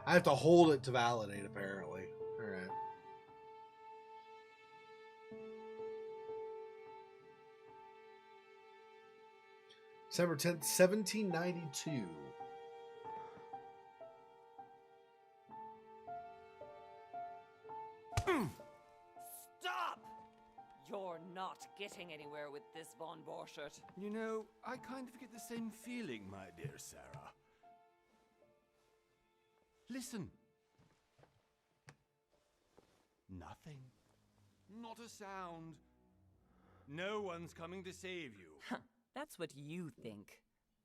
I have to hold it to validate, apparently. Alright. December 10th, 1792. Stop! You're not getting anywhere with this, Von Borchert. You know, I kind of get the same feeling, my dear Sarah. Listen. Nothing. Not a sound. No one's coming to save you. That's what you think.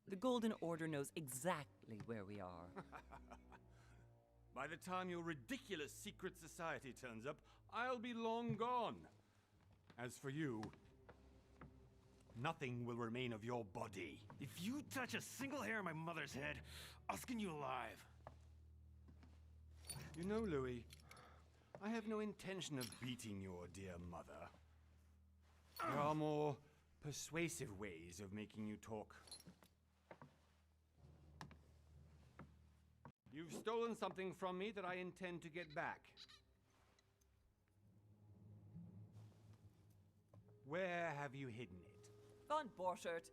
The Golden Order knows exactly where we are. By the time your ridiculous secret society turns up, I'll be long gone. As for you, nothing will remain of your body. If you touch a single hair on my mother's head, I'll skin you alive. You know, Louis, I have no intention of beating your dear mother. There are more persuasive ways of making you talk. You've stolen something from me that I intend to get back. Where have you hidden it? Von Borchert,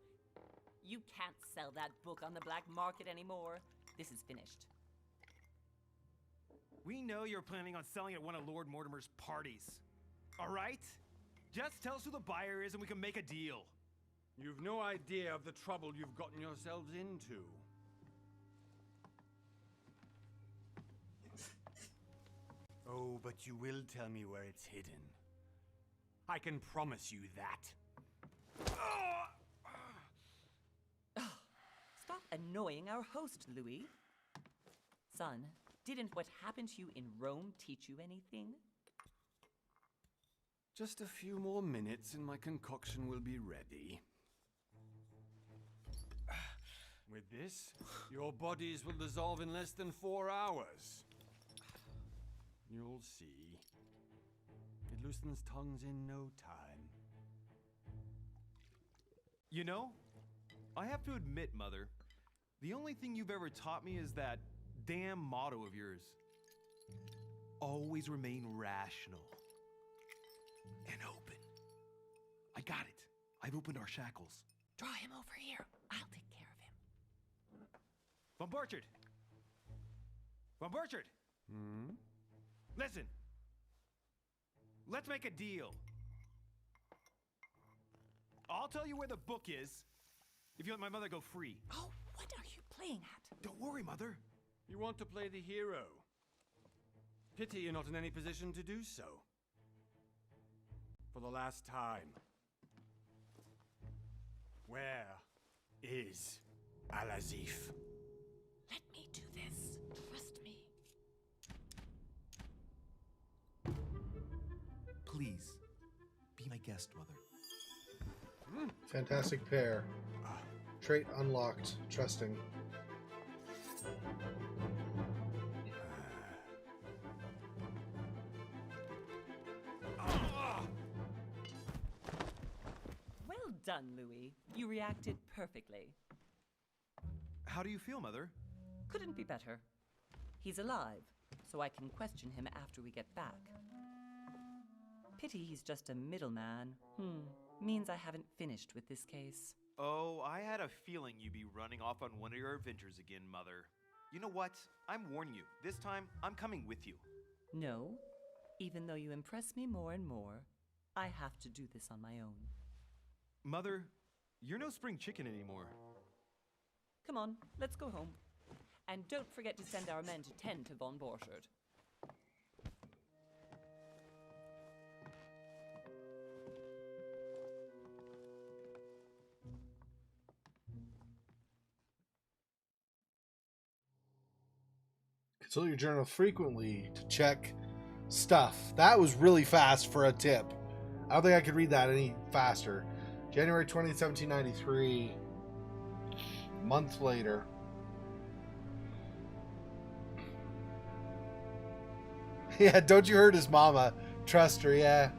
you can't sell that book on the black market anymore. This is finished. We know you're planning on selling at one of Lord Mortimer's parties. All right? Just tell us who the buyer is and we can make a deal. You've no idea of the trouble you've gotten yourselves into. Oh, but you will tell me where it's hidden. I can promise you that. Stop annoying our host, Louis. Son, didn't what happened to you in Rome teach you anything? Just a few more minutes and my concoction will be ready. With this, your bodies will dissolve in less than 4 hours. You'll see. It loosens tongues in no time. You know, I have to admit, Mother, the only thing you've ever taught me is that damn motto of yours. Always remain rational. And open. I got it. I've opened our shackles. Draw him over here. I'll take care of him. Von Borchert! Von Borchert! Hmm? Listen. Let's make a deal. I'll tell you where the book is if you let my mother go free. Oh, what are you playing at? Don't worry, Mother. You want to play the hero. Pity you're not in any position to do so. For the last time. Where is Al-Azif? Let me do this. Trust me. Please, be my guest, Mother. Fantastic pair. Trait unlocked. Trusting. Well done, Louis. You reacted perfectly. How do you feel, Mother? Couldn't be better. He's alive, so I can question him after we get back. Pity he's just a middleman. Means I haven't finished with this case. Oh, I had a feeling you'd be running off on one of your adventures again, Mother. You know what? I'm warning you. This time, I'm coming with you. No, even though you impress me more and more, I have to do this on my own. Mother, you're no spring chicken anymore. Come on, let's go home. And don't forget to send our men to tend to Von Borchert. Consult your journal frequently to check stuff. That was really fast for a tip. I don't think I could read that any faster. January 20th, 1793. A month later. Yeah, don't you hurt his mama. Trust her, yeah.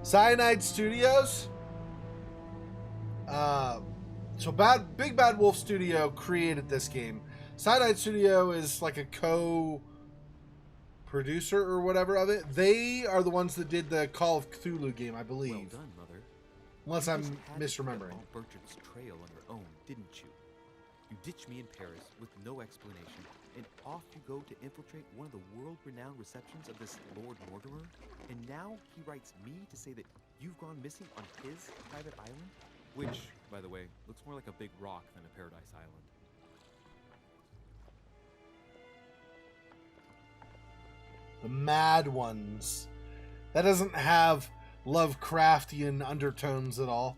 Cyanide Studios. So Big Bad Wolf Studio created this game. Cyanide Studio is like a co-producer or whatever of it. They are the ones that did the Call of Cthulhu game, I believe. Well done, Mother. Unless You I'm just had to misremembering. pick up Bertrand's trail on your own, didn't you? You ditched me in Paris with no explanation, and off you go to infiltrate one of the world-renowned receptions of this Lord Mortimer? And now he writes me to say that you've gone missing on his private island? Which, by the way, looks more like a big rock than a paradise island. The Mad Ones. That doesn't have Lovecraftian undertones at all.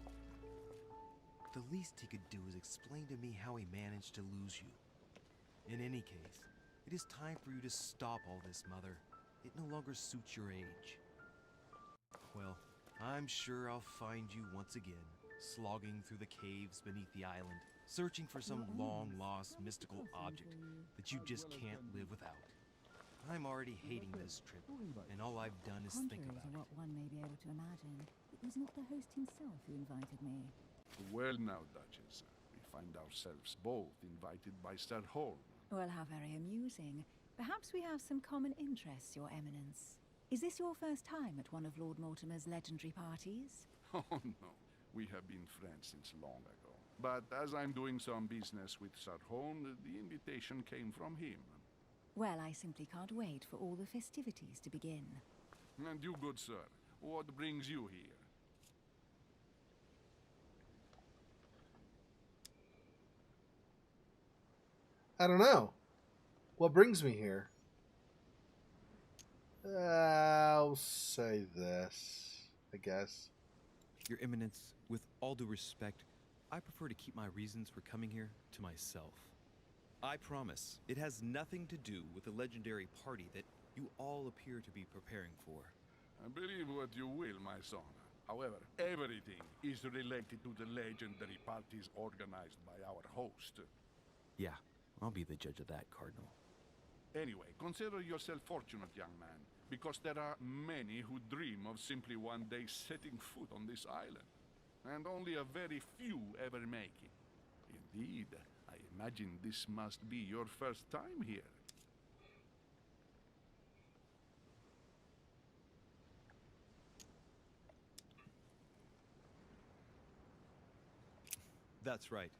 The least he could do is explain to me how he managed to lose you. In any case, it is time for you to stop all this, Mother. It no longer suits your age. Well, I'm sure I'll find you once again, slogging through the caves beneath the island, searching for some long-lost mystical object that you just can't live without. I'm already hating this trip, and all I've done is think Contrary about to what it. one may be able to imagine, it was not the host himself who invited me. Well now, Duchess, we find ourselves both invited by Sir Holm. Well, how very amusing. Perhaps we have some common interests, Your Eminence. Is this your first time at one of Lord Mortimer's legendary parties? Oh no, we have been friends since long ago. But as I'm doing some business with Sir Holm, the invitation came from him. Well, I simply can't wait for all the festivities to begin. And you, good sir, what brings you here? I don't know. What brings me here? I'll say this, I guess. Your Eminence, with all due respect, I prefer to keep my reasons for coming here to myself. I promise, it has nothing to do with the legendary party that you all appear to be preparing for. Believe what you will, my son. However, everything is related to the legendary parties organized by our host. Yeah, I'll be the judge of that, Cardinal. Anyway, consider yourself fortunate, young man, because there are many who dream of simply one day setting foot on this island, and only a very few ever make it. Indeed, I imagine this must be your first time here. That's right.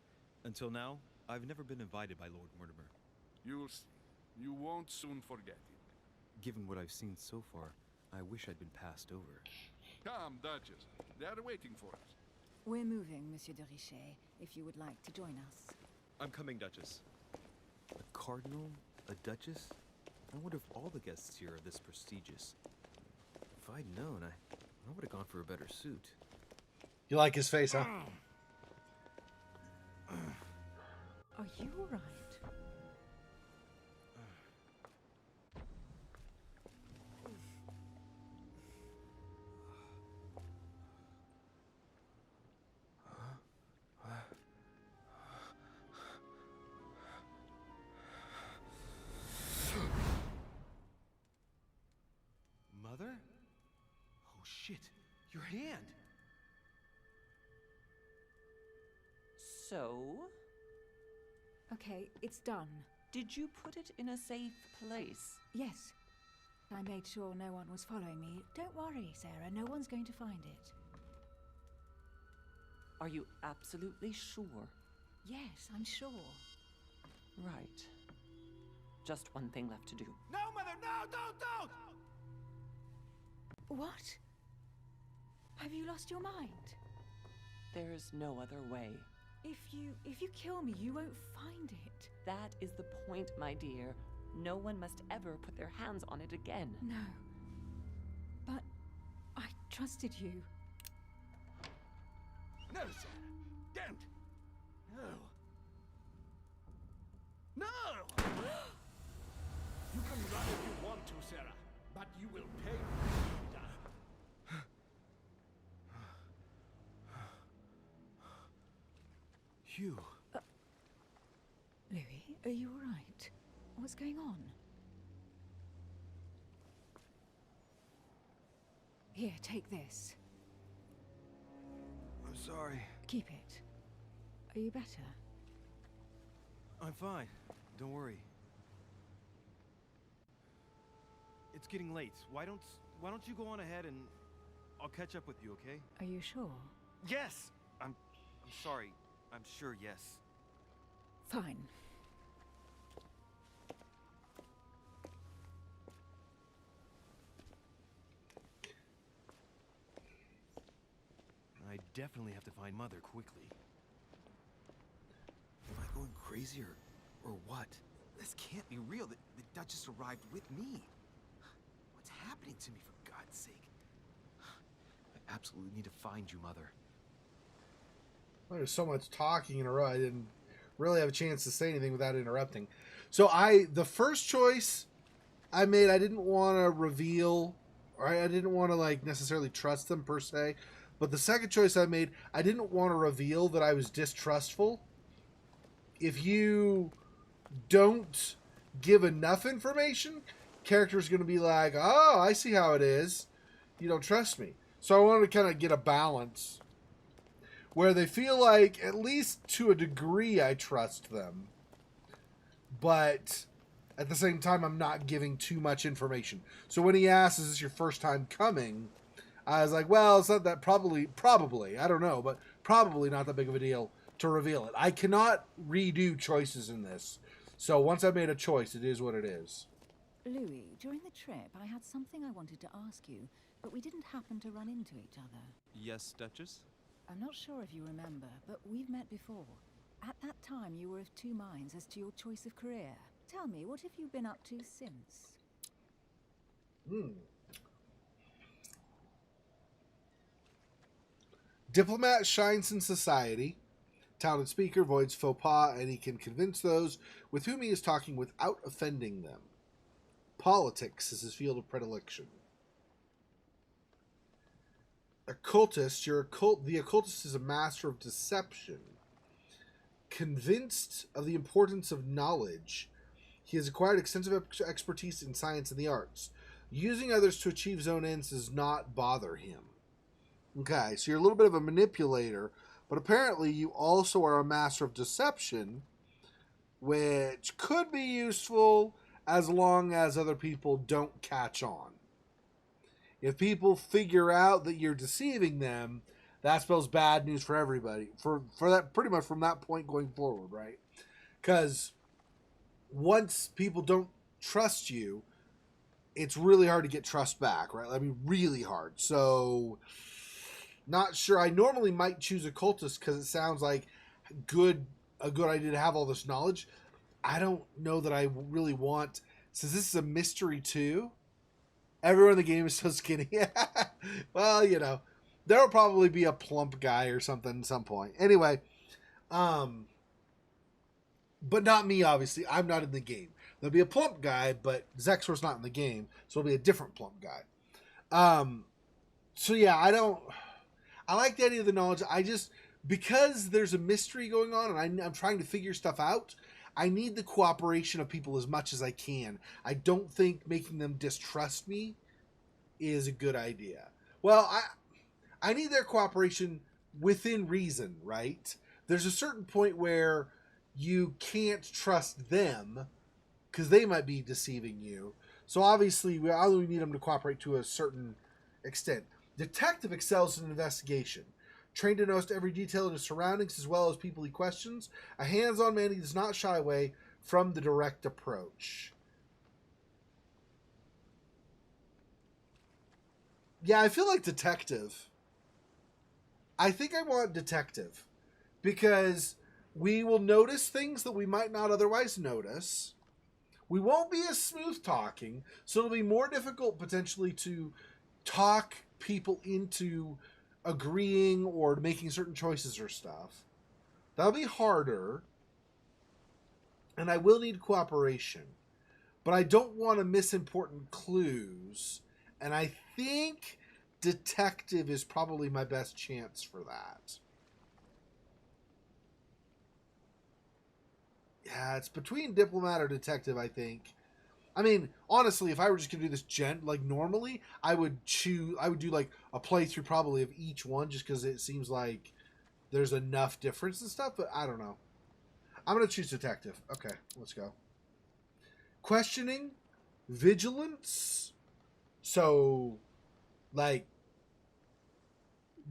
Until now, I've never been invited by Lord Mortimer. You'll see. You won't soon forget it. Given what I've seen so far, I wish I'd been passed over. Come, Duchess. They are waiting for us. We're moving, Monsieur de Richet, if you would like to join us. I'm coming, Duchess. A cardinal? A duchess? I wonder if all the guests here are this prestigious. If I'd known, I would have gone for a better suit. You like his face, huh? Are you all right? Mother? Oh shit, your hand! So, Okay, it's done. did you put it in a safe place? Yes. I made sure no one was following me. Don't worry, Sarah, no one's going to find it. Are you absolutely sure? Yes, I'm sure. Right. Just one thing left to do. No, Mother, no, don't! What? Have you lost your mind? There's no other way. If you kill me, you won't find it. That is the point, my dear. No one must ever put their hands on it again. No. But I trusted you. No, Sarah. Don't. No. No! You can run if you want to, Sarah, but you will pay for it. Hugh. Louis, are you all right? What's going on? Here, take this. Sorry. Keep it. Are you better? I'm fine. Don't worry. It's getting late. Why don't you go on ahead and I'll catch up with you, okay? Are you sure? Yes. I'm sorry. I'm sure yes. Fine. I definitely have to find Mother quickly. Am I going crazy or what? This can't be real. The Duchess arrived with me. What's happening to me, for God's sake? I absolutely need to find you, Mother. There's so much talking in a row. I didn't really have a chance to say anything without interrupting. So the first choice I made, I didn't want to reveal, or I didn't want to like necessarily trust them per se. But the second choice I made, I didn't want to reveal that I was distrustful. If you don't give enough information, character's going to be like, oh, I see how it is. You don't trust me. So I wanted to kind of get a balance where they feel like, at least to a degree, I trust them. But at the same time, I'm not giving too much information. So when he asks, is this your first time coming? I was like, well, it's not that probably, I don't know, but probably not that big of a deal to reveal it. I cannot redo choices in this. So once I made a choice, it is what it is. Louis, during the trip, I had something I wanted to ask you, but we didn't happen to run into each other. Yes, Duchess? I'm not sure if you remember, but we've met before. At that time, you were of two minds as to your choice of career. Tell me, what have you been up to since? Diplomat shines in society. Talented speaker, avoids faux pas, and he can convince those with whom he is talking without offending them. Politics is his field of predilection. Occultist, the occultist is a master of deception. Convinced of the importance of knowledge, he has acquired extensive expertise in science and the arts. Using others to achieve his own ends does not bother him. Okay, so you're a little bit of a manipulator, but apparently you also are a master of deception, which could be useful as long as other people don't catch on. If people figure out that you're deceiving them, that spells bad news for everybody. For that, pretty much from that point going forward, right? Because once people don't trust you, it's really hard to get trust back, right? I mean, really hard. So, not sure. I normally might choose occultist because it sounds like a good idea to have all this knowledge. I don't know that I really want, since this is a mystery too. Everyone in the game is so skinny. Well, you know, there'll probably be a plump guy or something at some point. Anyway, but not me, obviously. I'm not in the game. There'll be a plump guy, but Xexor's not in the game, so it'll be a different plump guy. So yeah, I like the idea of the knowledge. Because there's a mystery going on and I'm trying to figure stuff out, I need the cooperation of people as much as I can. I don't think making them distrust me is a good idea. Well, I need their cooperation within reason, right? There's a certain point where you can't trust them because they might be deceiving you. So obviously, we only need them to cooperate to a certain extent. Detective excels in investigation. Trained to know every detail of his surroundings as well as people he questions. A hands-on man, he does not shy away from the direct approach. Yeah, I feel like detective. I think I want detective. Because we will notice things that we might not otherwise notice. We won't be as smooth talking, so it'll be more difficult potentially to talk people into agreeing or making certain choices or stuff. That'll be harder. And I will need cooperation. But I don't want to miss important clues. And I think detective is probably my best chance for that. Yeah, it's between diplomat or detective, I think. I mean, honestly, if I were just going to do this normally, I would do like a playthrough probably of each one just because it seems like there's enough difference and stuff, but I don't know. I'm going to choose detective. Okay, let's go. Questioning, vigilance, so like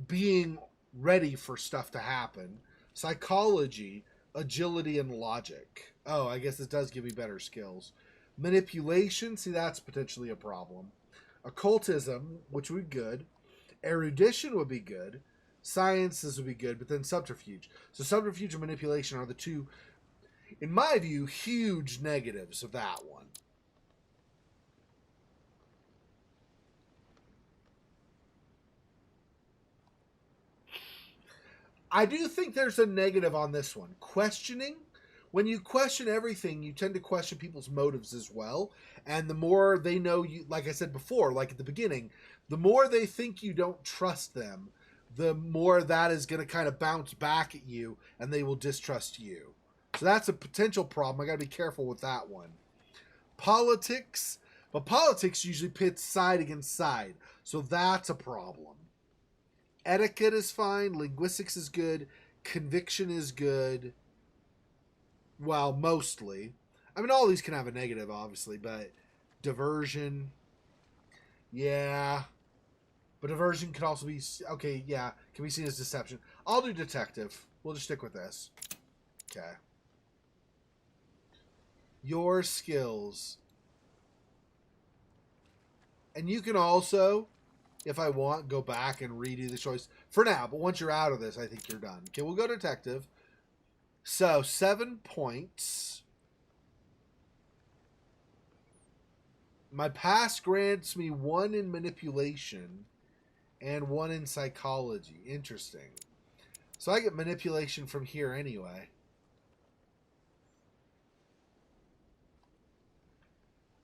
being ready for stuff to happen. Psychology, agility, and logic. Oh, I guess this does give me better skills. Manipulation, see, that's potentially a problem. Occultism, which would be good. Erudition would be good. Sciences would be good, but then subterfuge. So subterfuge and manipulation are the two, in my view, huge negatives of that one. I do think there's a negative on this one. Questioning. When you question everything, you tend to question people's motives as well. And the more they know you, like I said before, like at the beginning, the more they think you don't trust them, the more that is going to kind of bounce back at you and they will distrust you. So that's a potential problem. I got to be careful with that one. Politics. But politics usually pits side against side. So that's a problem. Etiquette is fine. Linguistics is good. Conviction is good. Well, mostly. I mean, all these can have a negative, obviously, but diversion, yeah. But diversion could also be, okay, yeah, can be seen as deception. I'll do detective. We'll just stick with this. Okay. Your skills. And you can also, if I want, go back and redo the choice for now. But once you're out of this, I think you're done. Okay, we'll go detective. So, 7 points. My past grants me 1 in manipulation and 1 in psychology. Interesting. So I get manipulation from here anyway.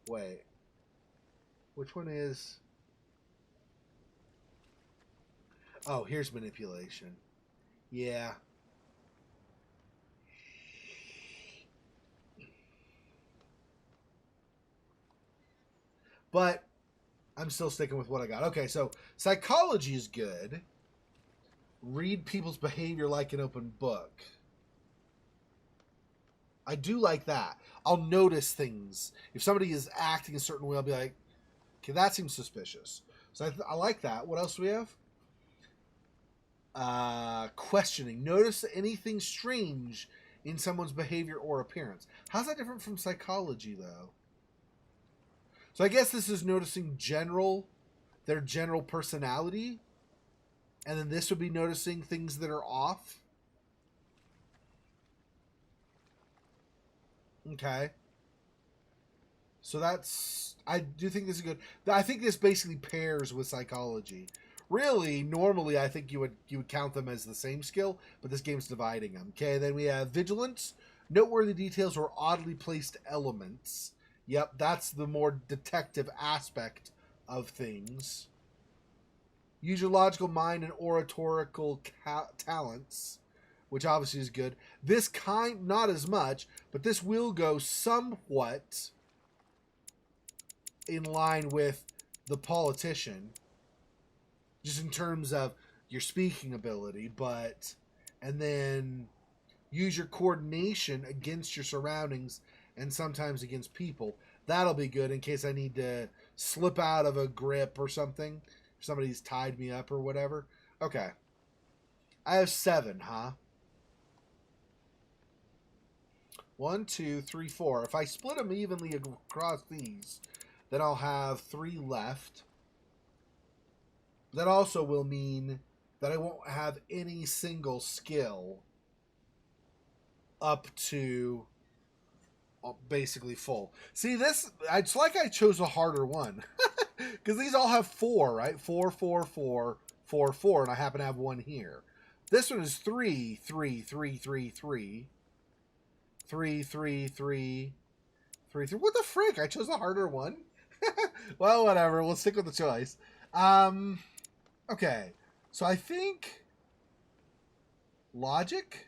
Wait. Which one is... Oh, here's manipulation. Yeah. But I'm still sticking with what I got. Okay, so psychology is good. Read people's behavior like an open book. I do like that. I'll notice things. If somebody is acting a certain way, I'll be like, okay, that seems suspicious. So I like that. What else do we have? Questioning. Notice anything strange in someone's behavior or appearance. How's that different from psychology, though? So I guess this is noticing their general personality. And then this would be noticing things that are off. Okay. So I do think this is good. I think this basically pairs with psychology. Really, normally I think you would count them as the same skill, but this game's dividing them. Okay, then we have vigilance, noteworthy details or oddly placed elements. Yep, that's the more detective aspect of things. Use your logical mind and oratorical talents, which obviously is good. This kind, not as much, but this will go somewhat in line with the politician, just in terms of your speaking ability, and then use your coordination against your surroundings and sometimes against people. That'll be good in case I need to slip out of a grip or something. If somebody's tied me up or whatever. Okay. I have 7, huh? 1, 2, 3, 4. If I split them evenly across these, then I'll have 3 left. That also will mean that I won't have any single skill up to basically full. See, this, it's like I chose a harder one. Because these all have 4, right? 4, 4, 4, 4, 4, and I happen to have 1 here. This one is 3, 3, 3, 3, 3. 3, 3, 3, 3, 3. What the frick? I chose a harder one? Well, whatever. We'll stick with the choice. Okay. So I think logic.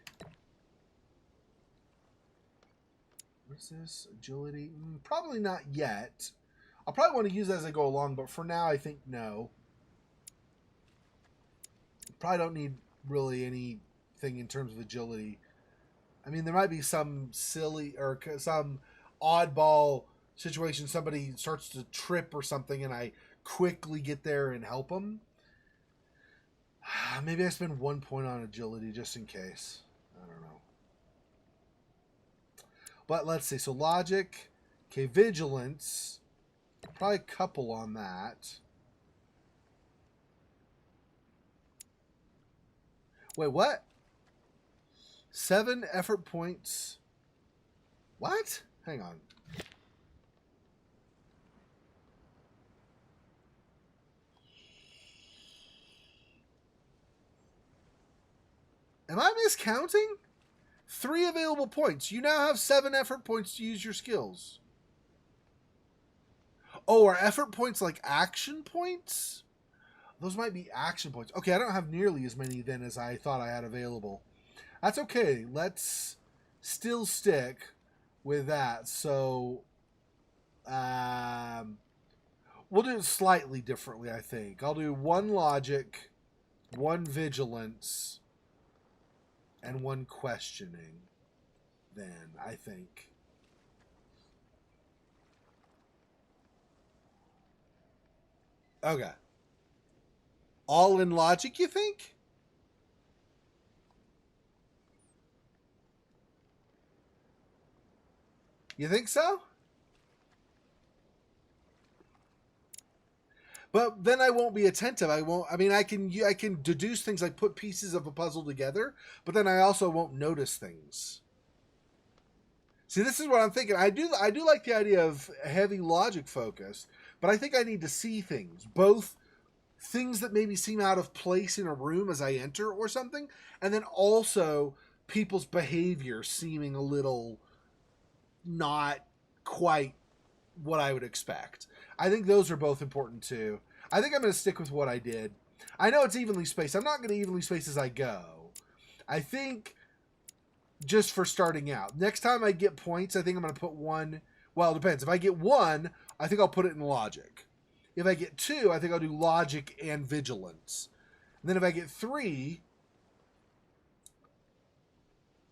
What is this? Agility? Probably not yet. I'll probably want to use that as I go along, but for now, I think no. Probably don't need really any thing in terms of agility. I mean, there might be some silly or some oddball situation. Somebody starts to trip or something, and I quickly get there and help them. Maybe I spend 1 point on agility just in case. I don't know. But let's see. So logic. Okay, vigilance. Probably a couple on that. Wait, what? 7 effort points. What? Hang on. Am I miscounting? 3 available points. You now have 7 effort points to use your skills. Oh, are effort points like action points? Those might be action points. Okay, I don't have nearly as many then as I thought I had available. That's okay. Let's still stick with that. So, we'll do it slightly differently, I think. I'll do 1 logic, 1 vigilance, and 1 questioning then, I think. Okay. All in logic, you think? You think so? But then I won't be attentive. I won't. I mean, I can deduce things, like put pieces of a puzzle together, but then I also won't notice things. See, this is what I'm thinking. I do like the idea of heavy logic focus, but I think I need to see things, both things that maybe seem out of place in a room as I enter or something, and then also people's behavior seeming a little not quite what I would expect. I think those are both important too. I think I'm going to stick with what I did. I know it's evenly spaced. I'm not going to evenly space as I go. I think just for starting out. Next time I get points, I think I'm going to put 1. Well, it depends. If I get 1, I think I'll put it in logic. If I get 2, I think I'll do logic and vigilance. And then if I get 3,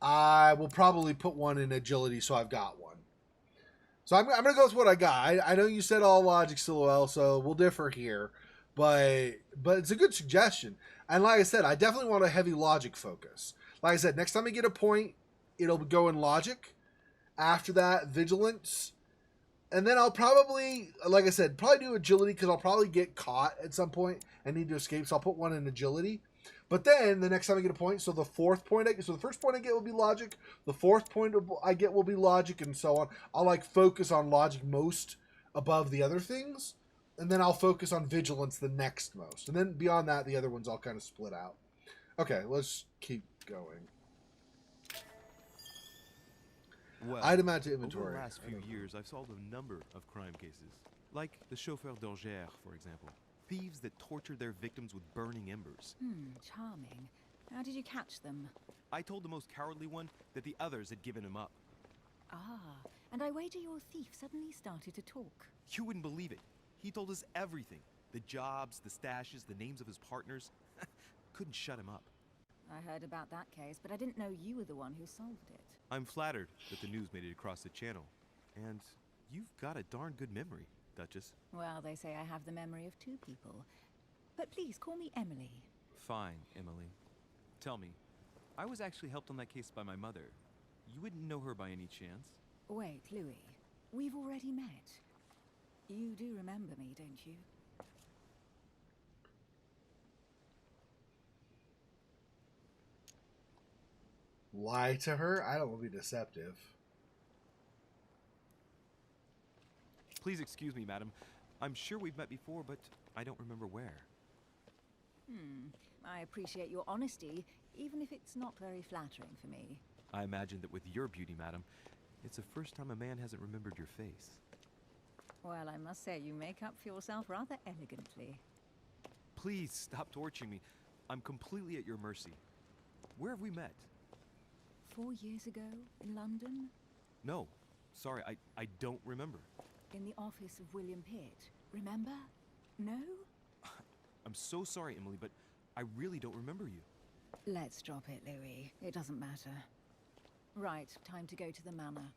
I will probably put 1 in agility, so I've got 1. So I'm going to go with what I got. I know you said all logic still well, so we'll differ here. But it's a good suggestion. And like I said, I definitely want a heavy logic focus. Like I said, next time I get a point, it'll go in logic. After that, vigilance. And then I'll probably, like I said, probably do agility because I'll probably get caught at some point and need to escape. So I'll put 1 in agility. But then the next time I get a point, so the 4th point, so the first point I get will be logic. The 4th point I get will be logic, and so on. I'll like focus on logic most above the other things. And then I'll focus on vigilance the next most. And then beyond that, the other ones all kind of split out. Okay, let's keep going. Well, Item add to inventory. over the last few years, I've solved a number of crime cases. Like the chauffeur d'Angers, for example. Thieves that tortured their victims with burning embers. Charming. How did you catch them? I told the most cowardly one that the others had given him up. Ah, and I wager your thief suddenly started to talk. You wouldn't believe it. He told us everything. The jobs, the stashes, the names of his partners. Couldn't shut him up. I heard about that case, but I didn't know you were the one who solved it. I'm flattered that the news made it across the channel. And you've got a darn good memory, Duchess. Well, they say I have the memory of 2 people. But please, call me Emily. Fine, Emily. Tell me, I was actually helped on that case by my mother. You wouldn't know her by any chance? Wait, Louis. We've already met. You do remember me, don't you? Lie to her? I don't want to be deceptive. Please excuse me, madam. I'm sure we've met before, but I don't remember where. I appreciate your honesty, even if it's not very flattering for me. I imagine that with your beauty, madam, it's the first time a man hasn't remembered your face. Well, I must say you make up for yourself rather elegantly. Please stop torturing me. I'm completely at your mercy. Where have we met? 4 years ago, in London? No. Sorry, I don't remember. In the office of William Pitt. Remember? No? I'm so sorry, Emily, but I really don't remember you. Let's drop it, Louis. It doesn't matter. Right, time to go to the manor.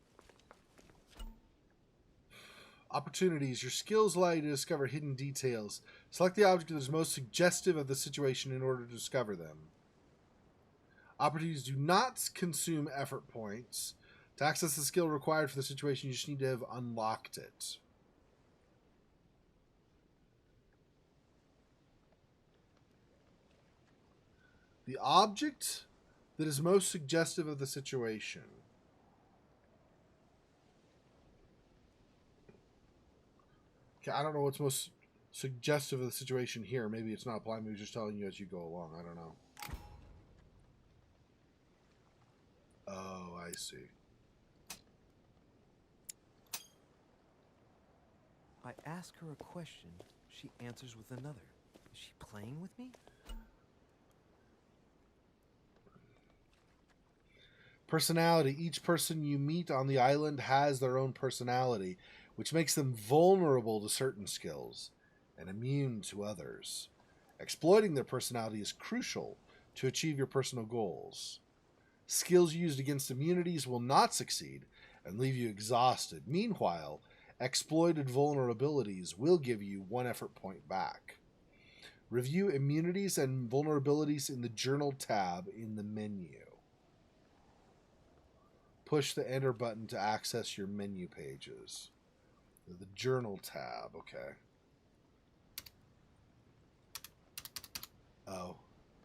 Opportunities. Your skills allow you to discover hidden details. Select the object that is most suggestive of the situation in order to discover them. Opportunities do not consume effort points. To access the skill required for the situation, you just need to have unlocked it. The object that is most suggestive of the situation. Okay, I don't know what's most suggestive of the situation here. Maybe it's not applying. Maybe it's just telling you as you go along. I don't know. Oh, I see. I ask her a question, she answers with another. Is she playing with me? Personality. Each person you meet on the island has their own personality, which makes them vulnerable to certain skills and immune to others. Exploiting their personality is crucial to achieve your personal goals. Skills used against immunities will not succeed and leave you exhausted. Meanwhile, exploited vulnerabilities will give you 1 effort point back. Review immunities and vulnerabilities in the Journal tab in the menu. Push the Enter button to access your menu pages. The Journal tab, okay. Oh,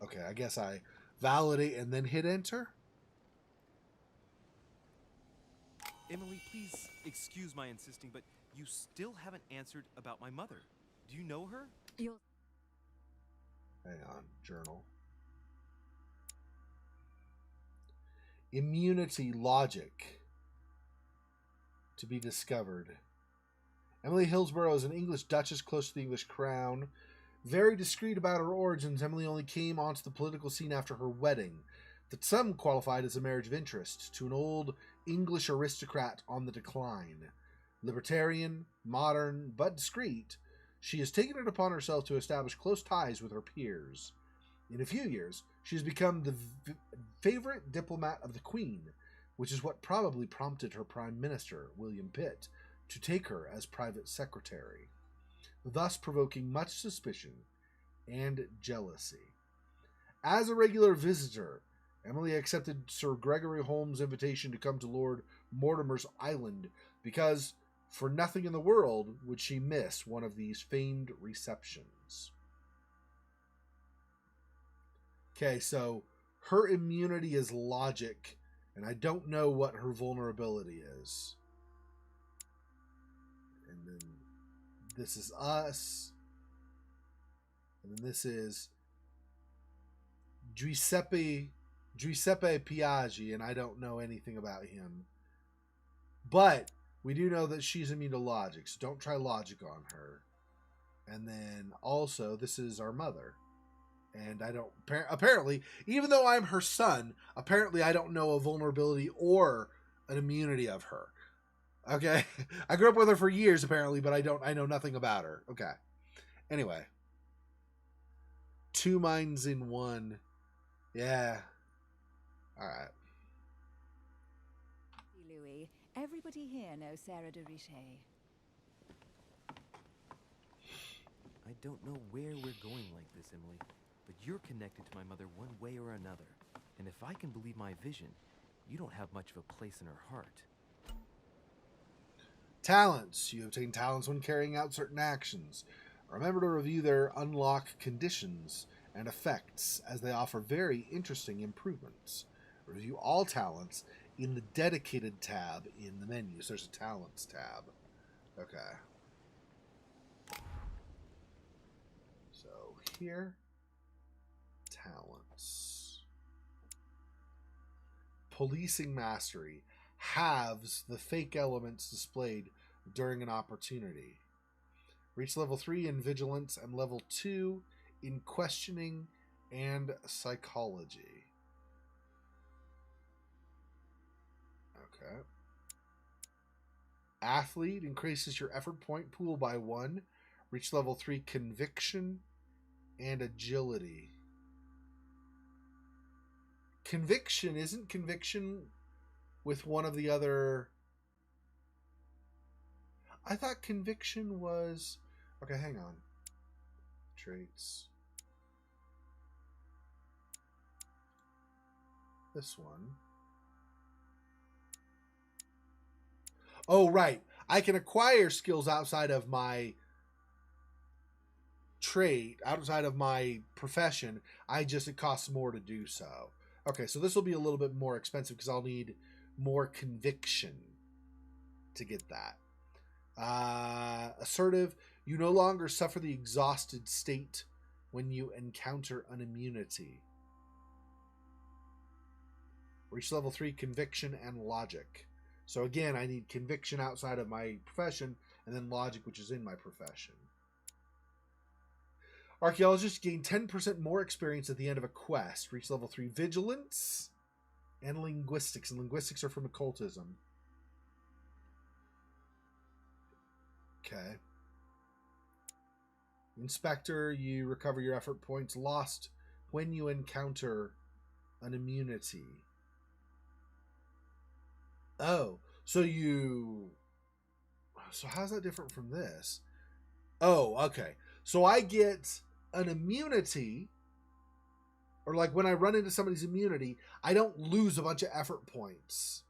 okay, I guess I validate and then hit Enter? Emily, please excuse my insisting, but you still haven't answered about my mother. Do you know her? You'll... Hang on, Journal. Immunity logic to be discovered. Emily Hillsborough is an English duchess close to the English crown. Very discreet about her origins, Emily only came onto the political scene after her wedding, that some qualified as a marriage of interest, to an old English aristocrat on the decline. Libertarian, modern, but discreet, she has taken it upon herself to establish close ties with her peers. In a few years, she has become the favorite diplomat of the Queen, which is what probably prompted her Prime Minister, William Pitt, to take her as private secretary, thus provoking much suspicion and jealousy. As a regular visitor, Emily accepted Sir Gregory Holmes' invitation to come to Lord Mortimer's island because, for nothing in the world, would she miss one of these famed receptions. Okay, so her immunity is logic, and I don't know what her vulnerability is. And then this is us. And then this is Giuseppe Piaggi, and I don't know anything about him. But we do know that she's immune to logic, so don't try logic on her. And then also, this is our mother. And I don't, apparently, even though I'm her son, apparently I don't know a vulnerability or an immunity of her. Okay? I grew up with her for years, apparently, but I know nothing about her. Okay. Anyway. 2 minds in one. Yeah. Alright. Louis, everybody here knows Sarah de Richet. I don't know where we're going like this, Emily, but you're connected to my mother one way or another. And if I can believe my vision, you don't have much of a place in her heart. Talents. You obtain talents when carrying out certain actions. Remember to review their unlock conditions and effects, as they offer very interesting improvements. Review all talents in the dedicated tab in the menu. So there's a talents tab. Okay. So here, talents. Policing mastery halves the fake elements displayed during an opportunity. Reach level 3 in vigilance and level 2 in questioning and psychology. Okay. Athlete increases your effort point pool by 1. Reach level 3 conviction and agility. Conviction, isn't conviction with one of the other... I thought conviction was... Okay, hang on. Traits. This one. Oh, right. I can acquire skills outside of my trait, outside of my profession. It costs more to do so. Okay, so this will be a little bit more expensive because I'll need more conviction to get that. Assertive. You no longer suffer the exhausted state when you encounter an immunity. Reach level 3, conviction and logic. So again, I need conviction outside of my profession, and then logic, which is in my profession. Archaeologists gain 10% more experience at the end of a quest. Reach level 3, vigilance and linguistics. And linguistics are from occultism. Okay. Inspector, you recover your effort points lost when you encounter an immunity. Oh, so how's that different from this? Oh, okay. So I get an immunity, or like when I run into somebody's immunity, I don't lose a bunch of effort points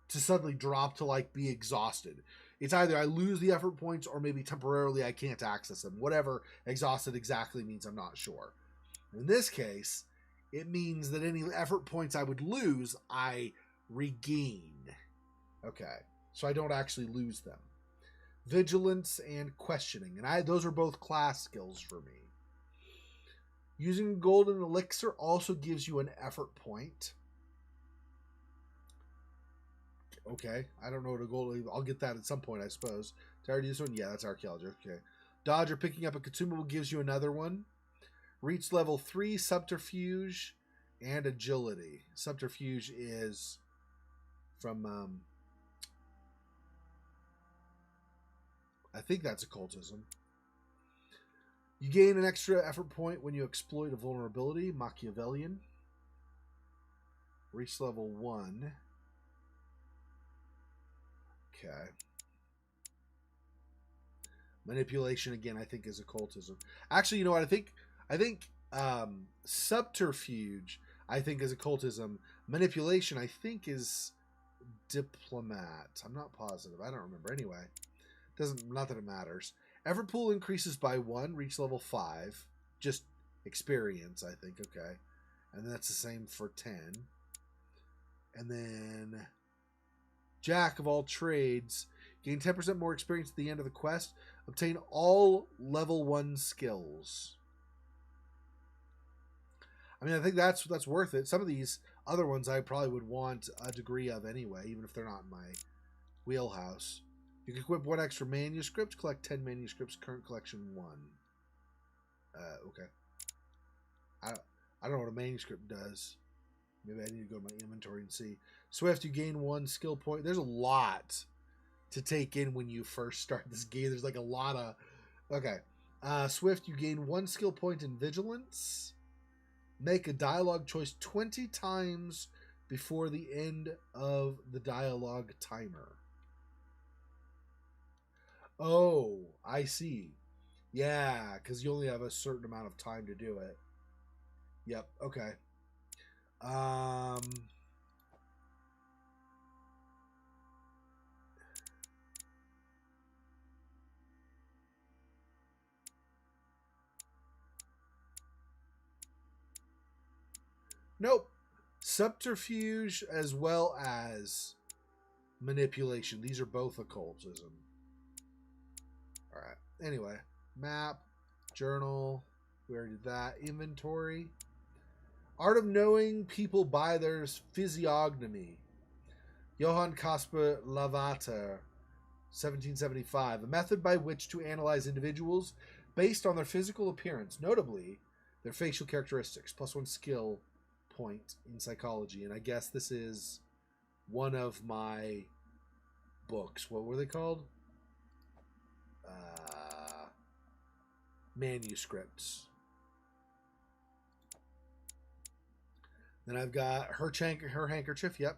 to suddenly drop to like be exhausted. It's either I lose the effort points or maybe temporarily I can't access them. Whatever exhausted exactly means, I'm not sure. In this case, it means that any effort points I would lose, I regain. Okay, so I don't actually lose them. Vigilance and questioning, and those are both class skills for me. Using golden elixir also gives you an effort point. Okay, I don't know what a golden... I'll get that at some point, I suppose. Did I already do this one? Yeah, that's archaeology. Okay. Dodge or picking up a consumable gives you another one. Reach level 3, subterfuge and agility. Subterfuge is from... I think that's occultism. You gain an extra effort point when you exploit a vulnerability. Machiavellian. Reach level 1. Okay. Manipulation, again, I think is occultism. Actually, you know what? I think subterfuge, I think is occultism. Manipulation, I think is diplomat. I'm not positive. I don't remember. Anyway, not that it matters. Effort pool increases by 1. Reach level 5. Just experience, I think. Okay. And then that's the same for 10. And then Jack of all trades. Gain 10% more experience at the end of the quest. Obtain all level 1 skills. I mean, I think that's worth it. Some of these other ones I probably would want a degree of anyway, even if they're not in my wheelhouse. You can equip 1 extra manuscript. Collect 10 manuscripts. Current collection 1. Okay. I don't know what a manuscript does. Maybe I need to go to my inventory and see. Swift, you gain 1 skill point. There's a lot to take in when you first start this game. There's like a lot of... Okay. Swift, you gain 1 skill point in vigilance. Make a dialogue choice 20 times before the end of the dialogue timer. Oh, I see. Yeah, because you only have a certain amount of time to do it. Yep, okay. Nope. Subterfuge as well as manipulation. These are both occultism. Alright. Anyway. Map. Journal. We already did that. Inventory. Art of knowing people by their physiognomy. Johann Caspar Lavater, 1775. A method by which to analyze individuals based on their physical appearance, notably their facial characteristics. +1 skill point in psychology. And I guess this is one of my books. What were they called? Manuscripts. Then I've got her handkerchief. Yep.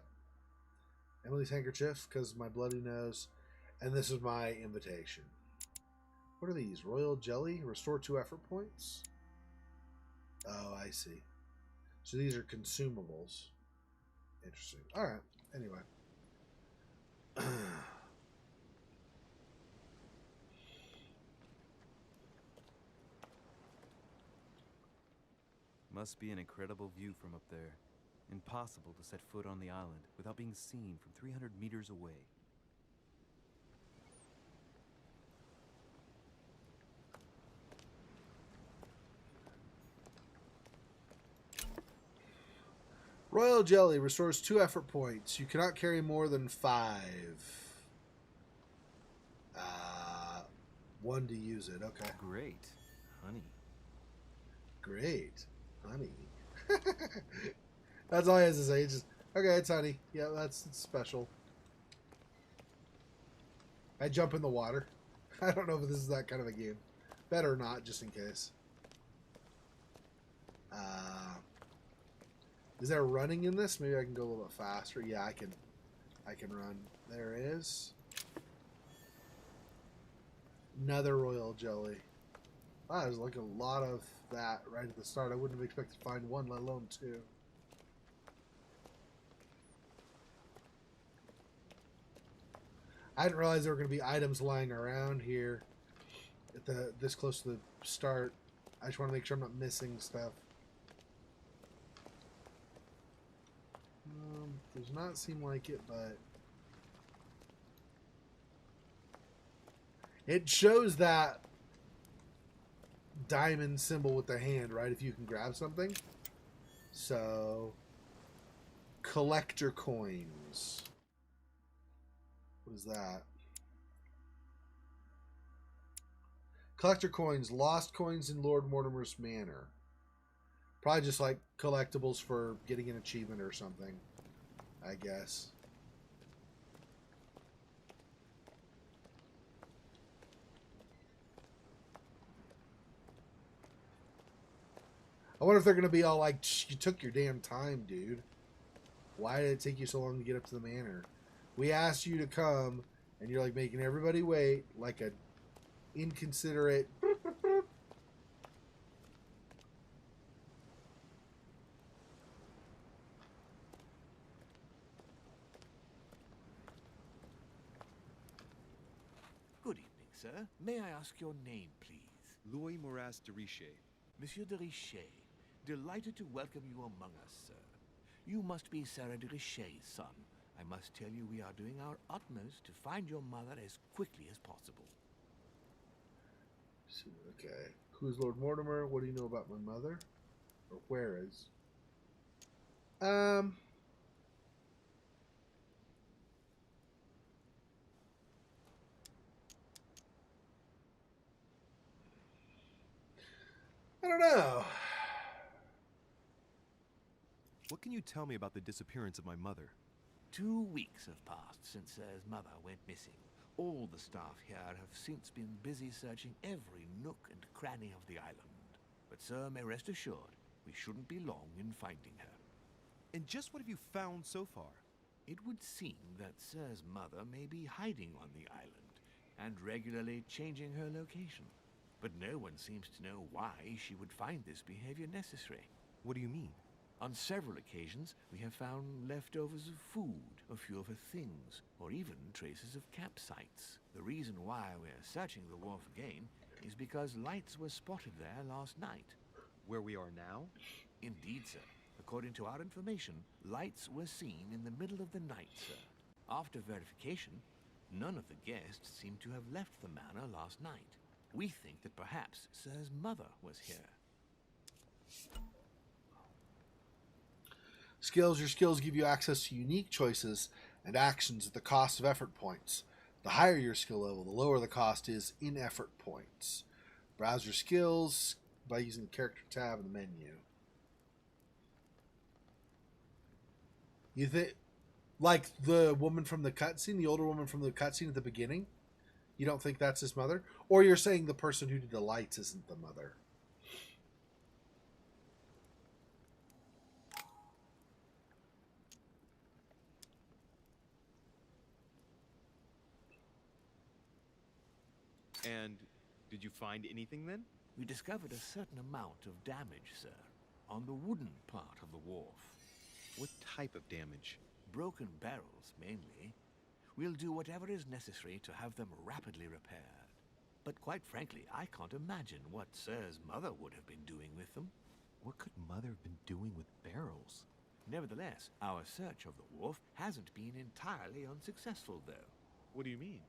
Emily's handkerchief because my bloody nose. And this is my invitation. What are these? Royal jelly? Restore 2 effort points? Oh, I see. So these are consumables. Interesting. Alright. Anyway. Must be an incredible view from up there. Impossible to set foot on the island without being seen from 300 meters away. Royal jelly restores 2 effort points. You cannot carry more than 5. 1 to use it. Okay. Great. Honey. Great. Honey. That's all he has to say. It's just, okay, it's honey. Yeah, it's special. I jump in the water. I don't know if this is that kind of a game. Better not, just in case. Is there running in this? Maybe I can go a little bit faster. Yeah, I can run. There it is. Another royal jelly. Wow, there's like a lot of that right at the start. I wouldn't have expected to find 1, let alone 2. I didn't realize there were going to be items lying around here at this close to the start. I just want to make sure I'm not missing stuff. Does not seem like it, but it shows that diamond symbol with the hand, right? If you can grab something. So, collector coins. What is that? Collector coins, lost coins in Lord Mortimer's manor. Probably just like collectibles for getting an achievement or something, I guess. I wonder if they're going to be all like, you took your damn time, dude. Why did it take you so long to get up to the manor? We asked you to come, and you're like making everybody wait like a inconsiderate. Good evening, sir. May I ask your name, please? Louis Moras de Richet. Monsieur de Richet, delighted to welcome you among us, sir. You must be Sarah de Richet's son. I must tell you we are doing our utmost to find your mother as quickly as possible. Okay. Who's Lord Mortimer? What do you know about my mother? Or where is? I don't know. What can you tell me about the disappearance of my mother? 2 weeks have passed since Sir's mother went missing. All the staff here have since been busy searching every nook and cranny of the island. But Sir may rest assured, we shouldn't be long in finding her. And just what have you found so far? It would seem that Sir's mother may be hiding on the island and regularly changing her location. But no one seems to know why she would find this behavior necessary. What do you mean? On several occasions, we have found leftovers of food, a few of her things, or even traces of campsites. The reason why we're searching the wharf again is because lights were spotted there last night. Where we are now? Indeed, sir. According to our information, lights were seen in the middle of the night, sir. After verification, none of the guests seem to have left the manor last night. We think that perhaps Sir's mother was here. Skills. Your skills give you access to unique choices and actions at the cost of effort points. The higher your skill level, the lower the cost is in effort points. Browse your skills by using the character tab in the menu. You think, like the woman from the cutscene, the older woman from the cutscene at the beginning? You don't think that's his mother? Or you're saying the person who did the lights isn't the mother? And did you find anything then? We discovered a certain amount of damage, sir, on the wooden part of the wharf. What type of damage? Broken barrels, mainly. We'll do whatever is necessary to have them rapidly repaired. But quite frankly, I can't imagine what Sir's mother would have been doing with them. What could Mother have been doing with barrels? Nevertheless, our search of the wharf hasn't been entirely unsuccessful, though. What do you mean?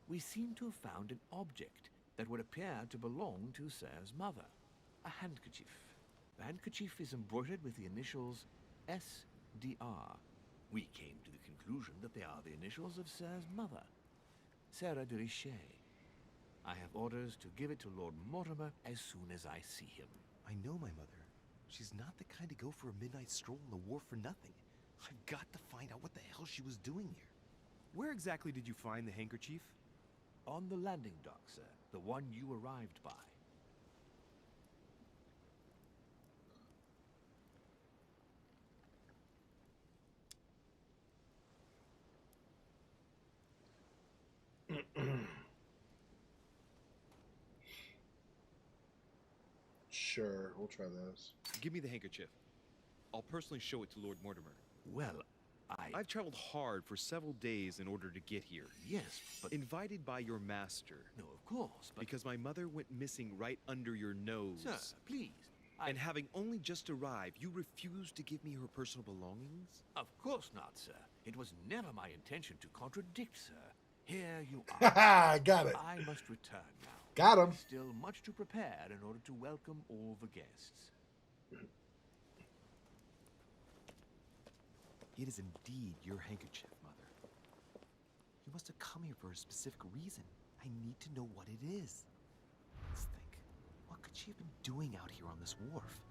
We seem to have found an object that would appear to belong to Sir's mother. A handkerchief. The handkerchief is embroidered with the initials SDR. We came to the conclusion that they are the initials of Sir's mother, Sarah de Richet. I have orders to give it to Lord Mortimer as soon as I see him. I know my mother. She's not the kind to go for a midnight stroll on the wharf for nothing. I've got to find out what the hell she was doing here. Where exactly did you find the handkerchief? On the landing dock, sir. The one you arrived by. Sure, we'll try those. Give me the handkerchief. I'll personally show it to Lord Mortimer. Well, I've traveled hard for several days in order to get here. Yes, but... Invited by your master. No, of course, but... Because my mother went missing right under your nose. Sir, please. And having only just arrived, you refused to give me her personal belongings? Of course not, sir. It was never my intention to contradict, sir. Here you are. Haha, got it. I must return now. Got him. Still much to prepare in order to welcome all the guests. It is indeed your handkerchief, Mother. You must have come here for a specific reason. I need to know what it is. Let's think. What could she have been doing out here on this wharf?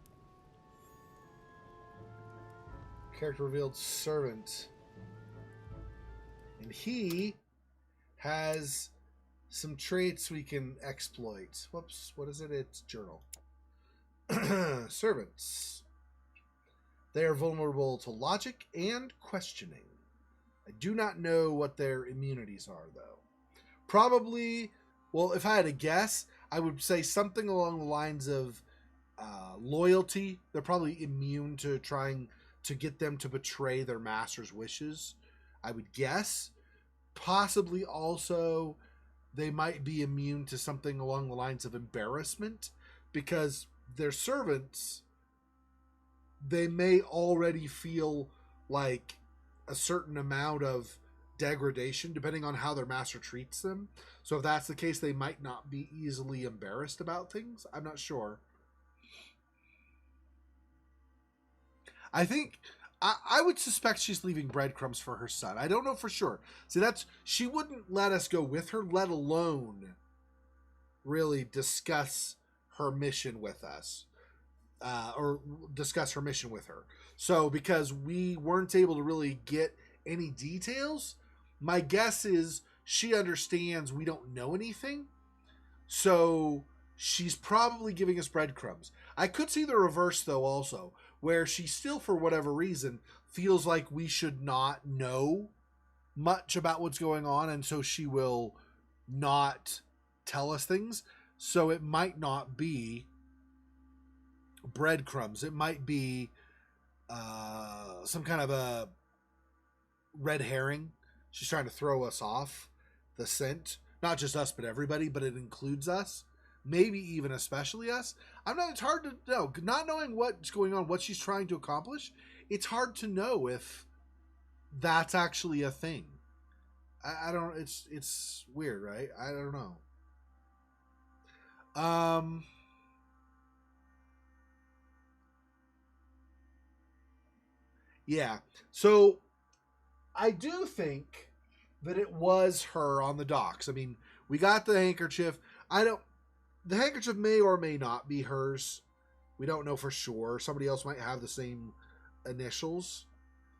Character revealed servant. And he has some traits we can exploit. Whoops, what is it? It's journal. Servants. They are vulnerable to logic and questioning. I do not know what their immunities are, though. Probably, well, if I had to guess, I would say something along the lines of loyalty. They're probably immune to trying to get them to betray their master's wishes, I would guess. Possibly also they might be immune to something along the lines of embarrassment, because their servants, they may already feel like a certain amount of degradation depending on how their master treats them. So if that's the case, they might not be easily embarrassed about things. I'm not sure. I think I would suspect she's leaving breadcrumbs for her son. I don't know for sure. See, she wouldn't let us go with her, let alone really discuss her mission with us, or discuss her mission with her. So because we weren't able to really get any details, my guess is she understands we don't know anything. So she's probably giving us breadcrumbs. I could see the reverse, though, also, where she still, for whatever reason, feels like we should not know much about what's going on, and so she will not tell us things. So it might not be breadcrumbs. It might be some kind of a red herring. She's trying to throw us off the scent. Not just us, but everybody, but it includes us. Maybe even especially us. It's hard to know. Not knowing what's going on, what she's trying to accomplish, it's hard to know if that's actually a thing. I don't, it's weird, right? I don't know. Yeah. So I do think that it was her on the docks. I mean, we got the handkerchief. The handkerchief may or may not be hers. We don't know for sure. Somebody else might have the same initials.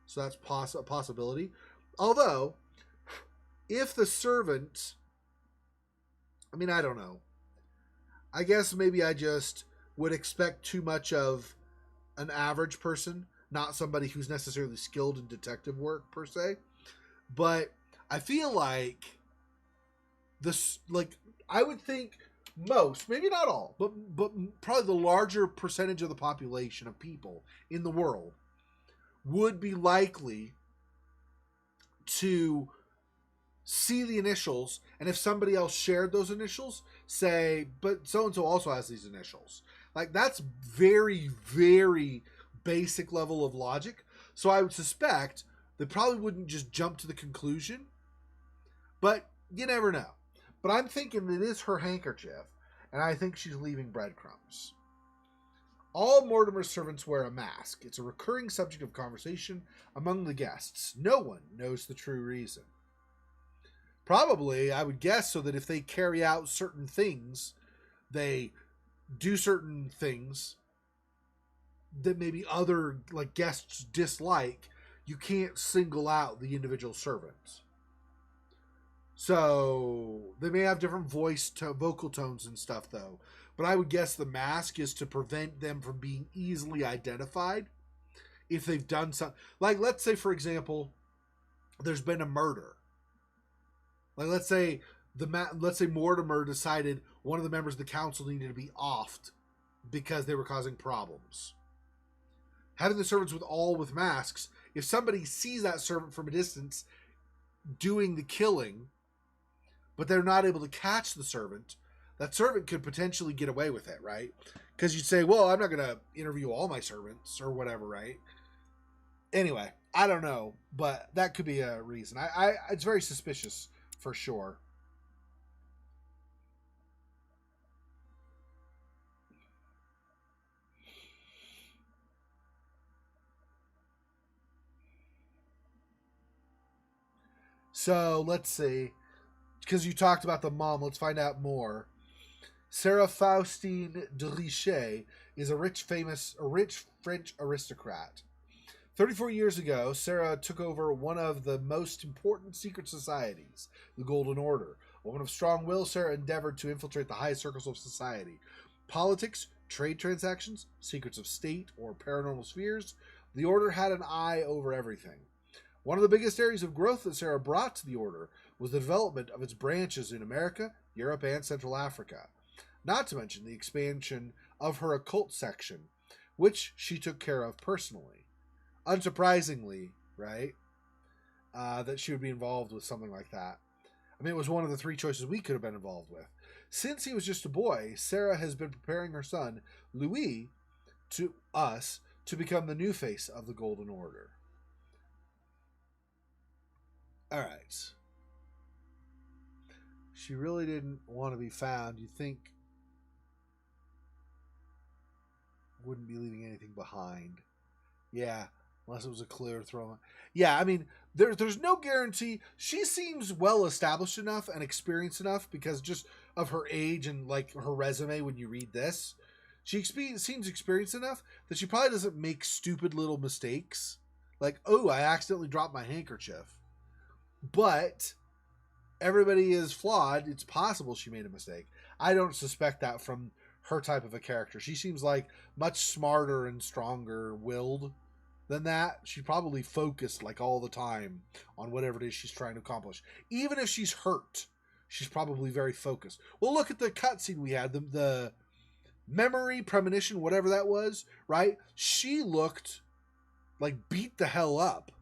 So that's a possibility. Although, if the servant... I mean, I don't know. I guess maybe I just would expect too much of an average person, not somebody who's necessarily skilled in detective work, per se. But I feel like this, I would think most, maybe not all, but probably the larger percentage of the population of people in the world would be likely to see the initials, and if somebody else shared those initials, say, but so and so also has these initials. Like, that's very, very basic level of logic. So I would suspect they probably wouldn't just jump to the conclusion, but you never know. But I'm thinking it is her handkerchief, and I think she's leaving breadcrumbs. All Mortimer's servants wear a mask. It's a recurring subject of conversation among the guests. No one knows the true reason. Probably, I would guess, so that if they carry out certain things, they do certain things that maybe other guests dislike, you can't single out the individual servants. So they may have different vocal tones and stuff, though. But I would guess the mask is to prevent them from being easily identified if they've done something. Like, let's say, for example, there's been a murder. Like, let's say Mortimer decided one of the members of the council needed to be offed because they were causing problems. Having the servants with masks, if somebody sees that servant from a distance doing the killing, but they're not able to catch the servant, that servant could potentially get away with it, right? Because you'd say, well, I'm not going to interview all my servants or whatever, right? Anyway, I don't know, but that could be a reason. It's very suspicious for sure. So let's see, because you talked about the mom, let's find out more. Sarah Faustine de Richet is a rich French aristocrat. 34 years ago, Sarah took over one of the most important secret societies, the Golden Order. A woman of strong will, Sarah endeavored to infiltrate the highest circles of society. Politics, trade transactions, secrets of state, or paranormal spheres, the Order had an eye over everything. One of the biggest areas of growth that Sarah brought to the Order was the development of its branches in America, Europe, and Central Africa. Not to mention the expansion of her occult section, which she took care of personally. Unsurprisingly, right, that she would be involved with something like that. I mean, it was one of the three choices we could have been involved with. Since he was just a boy, Sarah has been preparing her son, Louis, to become the new face of the Golden Order. All right. She really didn't want to be found. You think wouldn't be leaving anything behind. Yeah, unless it was a clear throw. Yeah, I mean, there's no guarantee. She seems well established enough and experienced enough because just of her age and her resume when you read this. She seems experienced enough that she probably doesn't make stupid little mistakes. Like, oh, I accidentally dropped my handkerchief. But everybody is flawed. It's possible she made a mistake. I don't suspect that from her type of a character. She seems like much smarter and stronger willed than that. She probably focused all the time on whatever it is she's trying to accomplish. Even if she's hurt, she's probably very focused. Well, look at the cutscene we had, the memory, premonition, whatever that was, right? She looked beat the hell up.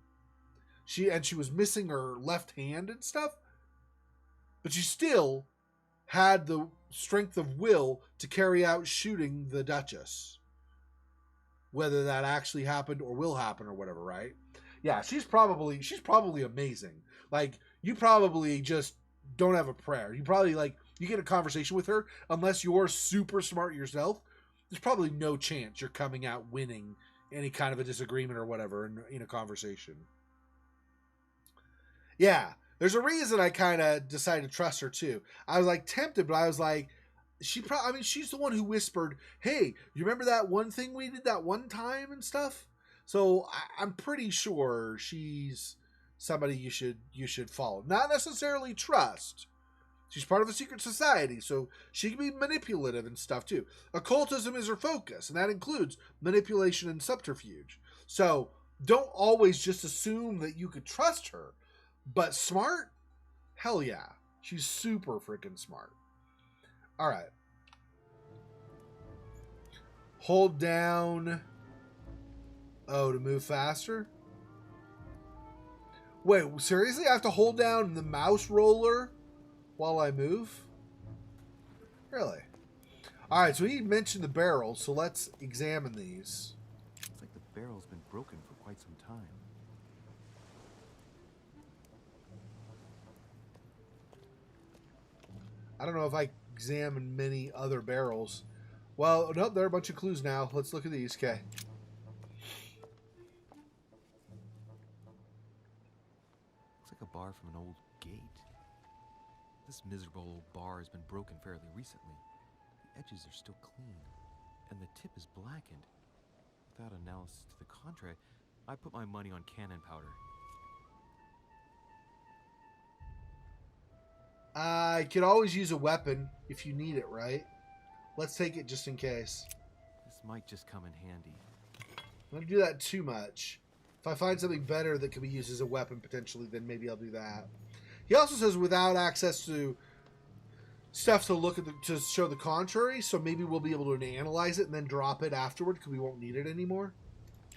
She was missing her left hand and stuff, but she still had the strength of will to carry out shooting the Duchess. Whether that actually happened or will happen or whatever, right? Yeah, she's probably amazing. You probably just don't have a prayer. You probably you get a conversation with her, unless you're super smart yourself, there's probably no chance you're coming out winning any kind of a disagreement or whatever in a conversation. Yeah, there's a reason I kind of decided to trust her too. I was tempted, but I was she's the one who whispered, "Hey, you remember that one thing we did that one time and stuff?" So I'm pretty sure she's somebody you should follow. Not necessarily trust. She's part of a secret society, so she can be manipulative and stuff too. Occultism is her focus, and that includes manipulation and subterfuge. So don't always just assume that you could trust her. But smart? Hell yeah. She's super freaking smart. All right. Hold down. Oh, to move faster? Wait, seriously? I have to hold down the mouse roller while I move? Really? Alright, so he mentioned the barrels, so let's examine these. Looks like the barrel's been broken for quite some time. I don't know if I examined many other barrels. Well, nope, there are a bunch of clues now. Let's look at these. Okay. Looks like a bar from an old gate. This miserable old bar has been broken fairly recently. The edges are still clean, and the tip is blackened. Without analysis to the contrary, I put my money on cannon powder. I could always use a weapon if you need it, right? Let's take it just in case. This might just come in handy. I'm going to do that too much. If I find something better that can be used as a weapon potentially, then maybe I'll do that. He also says without access to stuff to look at to show the contrary, so maybe we'll be able to analyze it and then drop it afterward because we won't need it anymore.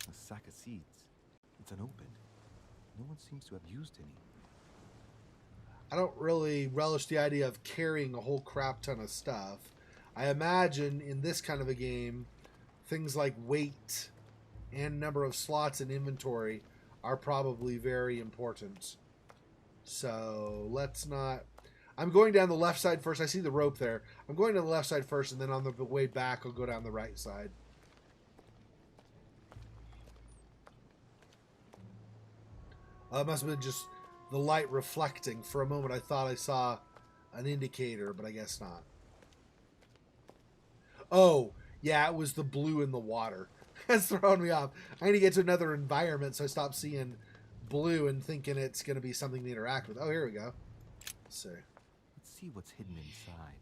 A sack of seeds. It's unopened. No one seems to have used any. I don't really relish the idea of carrying a whole crap ton of stuff. I imagine in this kind of a game, things like weight and number of slots in inventory are probably very important. So let's not... I'm going down the left side first. I see the rope there. I'm going to the left side first, and then on the way back, I'll go down the right side. It must have been just the light reflecting. For a moment, I thought I saw an indicator, but I guess not. Oh, yeah, it was the blue in the water. That's throwing me off. I need to get to another environment, so I stop seeing blue and thinking it's going to be something to interact with. Oh, here we go. Let's see. Let's see what's hidden inside.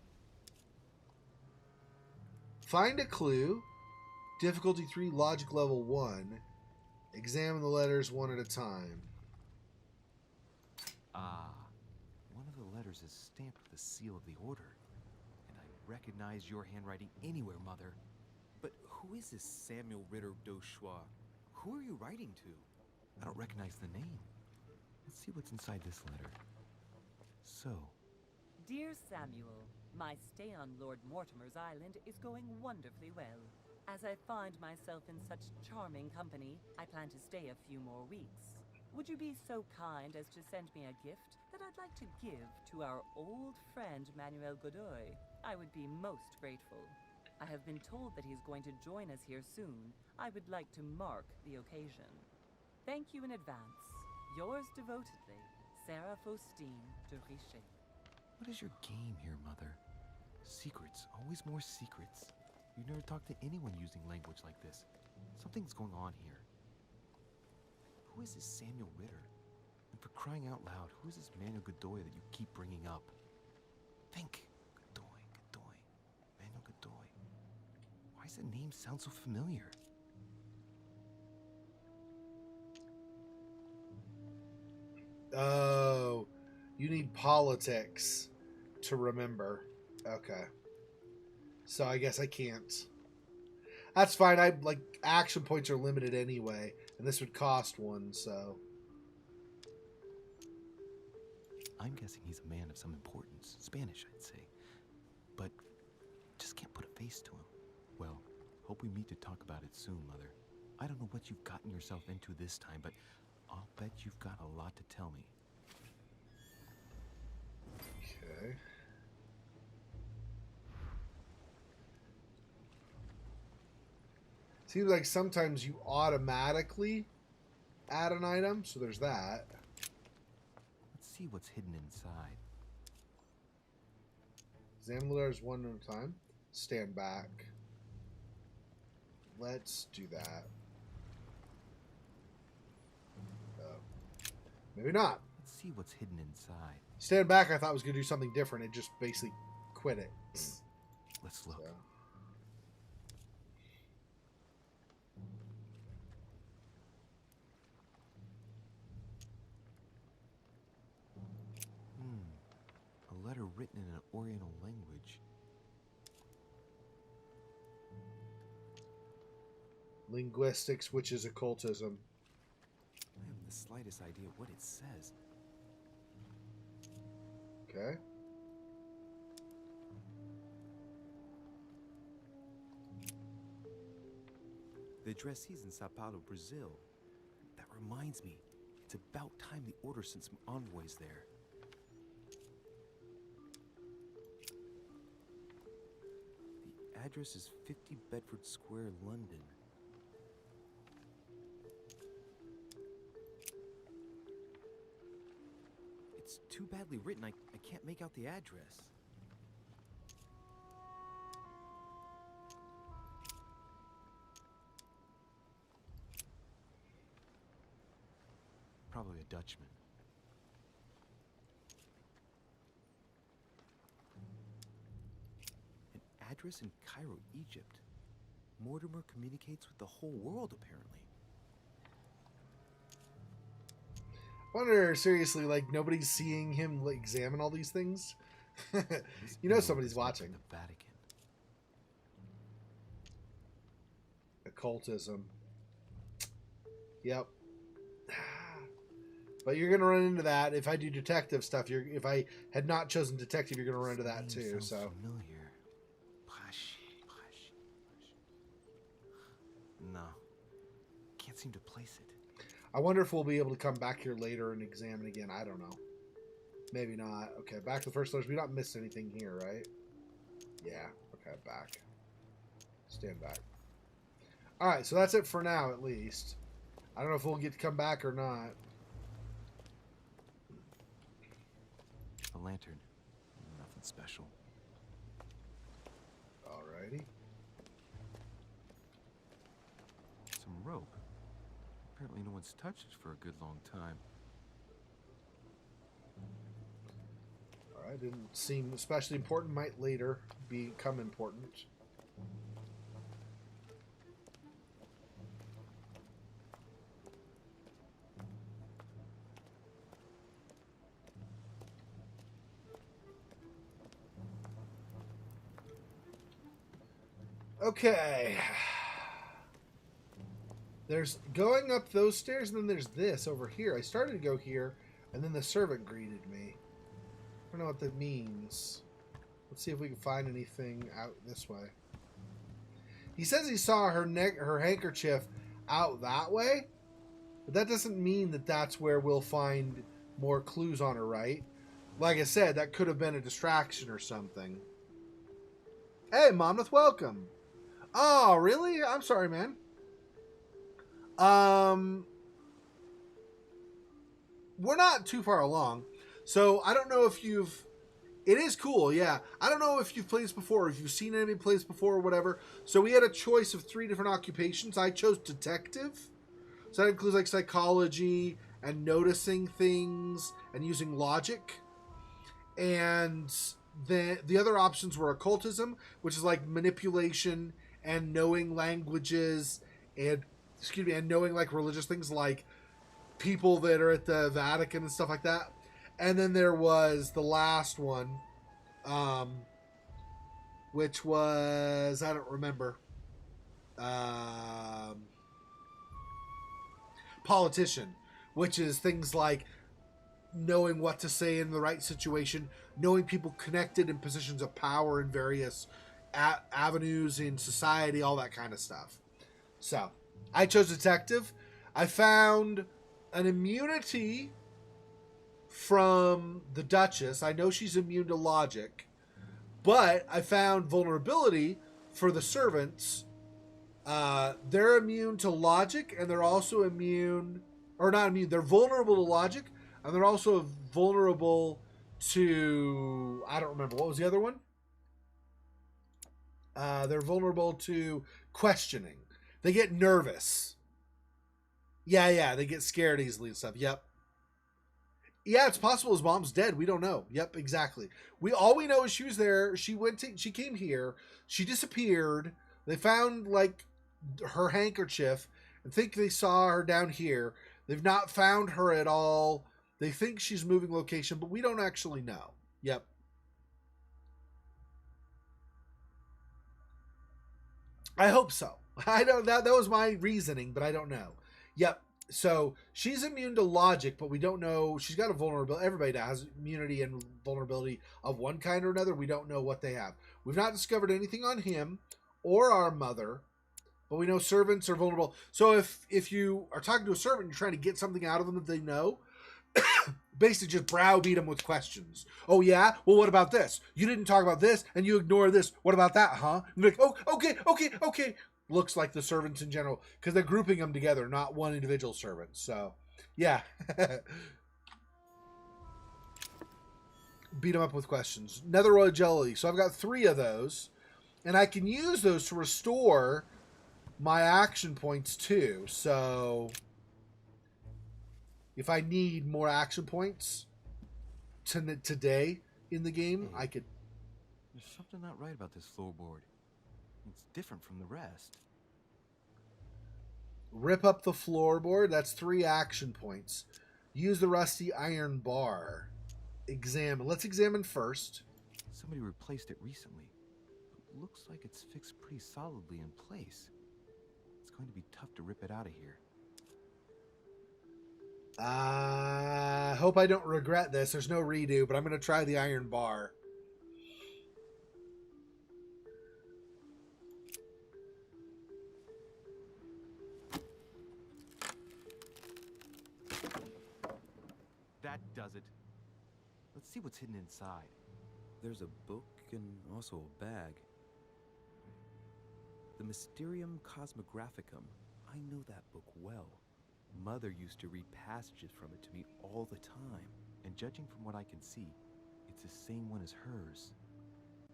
Find a clue. Difficulty 3, logic level 1. Examine the letters one at a time. Ah, one of the letters is stamped with the seal of the order. And I recognize your handwriting anywhere, Mother. But who is this Samuel Ritter d'Auchois? Who are you writing to? I don't recognize the name. Let's see what's inside this letter. So, Dear Samuel, my stay on Lord Mortimer's island is going wonderfully well. As I find myself in such charming company, I plan to stay a few more weeks. Would you be so kind as to send me a gift that I'd like to give to our old friend Manuel Godoy? I would be most grateful. I have been told that he's going to join us here soon. I would like to mark the occasion. Thank you in advance. Yours devotedly, Sarah Faustine de Richet. what is your game here, Mother? Secrets, always more secrets. You never talk to anyone using language like this. Something's going on here. Who is this Samuel Ritter? And for crying out loud, who is this Manuel Godoy that you keep bringing up? Think. Godoy. Manuel Godoy. Why does the name sound so familiar? Oh, you need politics to remember. Okay. So I guess I can't. That's fine. Action points are limited anyway, and this would cost one, so. I'm guessing he's a man of some importance. Spanish, I'd say. But just can't put a face to him. Well, hope we meet to talk about it soon, Mother. I don't know what you've gotten yourself into this time, but I'll bet you've got a lot to tell me. Okay. Seems like sometimes you automatically add an item, so there's that. Let's see what's hidden inside. Examine the letters one at a time. Stand back. Let's do that. Maybe not. Let's see what's hidden inside. Stand back, I thought was going to do something different. It just basically quit it. Let's look. So. A letter written in an Oriental language. Linguistics, which is occultism. I haven't the slightest idea what it says. Okay. The address is in Sao Paulo, Brazil. That reminds me, it's about time the Order sent some envoys there. The address is 50 Bedford Square, London. It's too badly written, I can't make out the address. Probably a Dutchman. An address in Cairo, Egypt. Mortimer communicates with the whole world, apparently. I wonder, seriously, like, nobody's seeing him like, examine all these things? You know somebody's watching. The Vatican. Occultism. Yep. But you're gonna run into that if I do detective stuff. If I had not chosen detective, you're gonna run into that too. Sounds So familiar. No, can't seem to place it. I wonder if we'll be able to come back here later and examine again. I don't know. Maybe not. Okay, back to the first letters. We don't miss anything here, right? Yeah. Okay, back. Stand back. All right, so that's it for now, at least. I don't know if we'll get to come back or not. A lantern. Nothing special. Alrighty. Some rope. Apparently no one's touched it for a good long time. Alright, didn't seem especially important. Might later become important. Okay. There's going up those stairs, and then there's this over here. I started to go here, and then the servant greeted me. I don't know what that means. Let's see if we can find anything out this way. He says he saw her handkerchief out that way, but that doesn't mean that that's where we'll find more clues on her, right? Like I said, that could have been a distraction or something. Hey, Monmouth, welcome. Oh, really? I'm sorry, man. We're not too far along. So, I don't know if you've... It is cool, yeah. I don't know if you've played this before, if you've seen anybody play this before or whatever. So, we had a choice of 3 different occupations. I chose detective. So, that includes, like, psychology and noticing things and using logic. And the other options were occultism, which is, like, manipulation and knowing languages and knowing like religious things like people that are at the Vatican and stuff like that. And then there was the last one, which was, I don't remember, politician, which is things like knowing what to say in the right situation, knowing people connected in positions of power in various avenues in society, all that kind of stuff. So, I chose detective. I found an immunity from the Duchess. I know she's immune to logic, but I found vulnerability for the servants. They're immune to logic, and they're also immune, or not immune, they're vulnerable to logic, and they're also vulnerable to, I don't remember, what was the other one? They're vulnerable to questioning. They get nervous. Yeah, they get scared easily and stuff. Yep. Yeah, it's possible his mom's dead. We don't know. Yep, exactly. All we know is she was there. She came here. She disappeared. They found like her handkerchief and think they saw her down here. They've not found her at all. They think she's moving location, but we don't actually know. Yep. I hope so. I don't. That was my reasoning, but I don't know. Yep. So she's immune to logic, but we don't know. She's got a vulnerability. Everybody has immunity and vulnerability of one kind or another. We don't know what they have. We've not discovered anything on him or our mother, but we know servants are vulnerable. So if you are talking to a servant, you're trying to get something out of them that they know. Basically, just browbeat them with questions. Oh yeah, well, what about this? You didn't talk about this, and you ignore this. What about that, huh? And like, oh, okay. Looks like the servants in general, because they're grouping them together, not one individual servant. So, yeah. Beat them up with questions. Netherroid jelly. So I've got 3 of those, and I can use those to restore my action points too. So if I need more action points today in the game, I could. There's something not right about this floorboard. It's different from the rest. Rip up the floorboard. That's 3 action points. Use the rusty iron bar. Examine. Let's examine first. Somebody replaced it recently. It looks like it's fixed pretty solidly in place. It's going to be tough to rip it out of here. I hope I don't regret this. There's no redo, but I'm going to try the iron bar. That does it. Let's see what's hidden inside. There's a book and also a bag. The Mysterium Cosmographicum. I know that book well. Mother used to read passages from it to me all the time. And judging from what I can see, it's the same one as hers.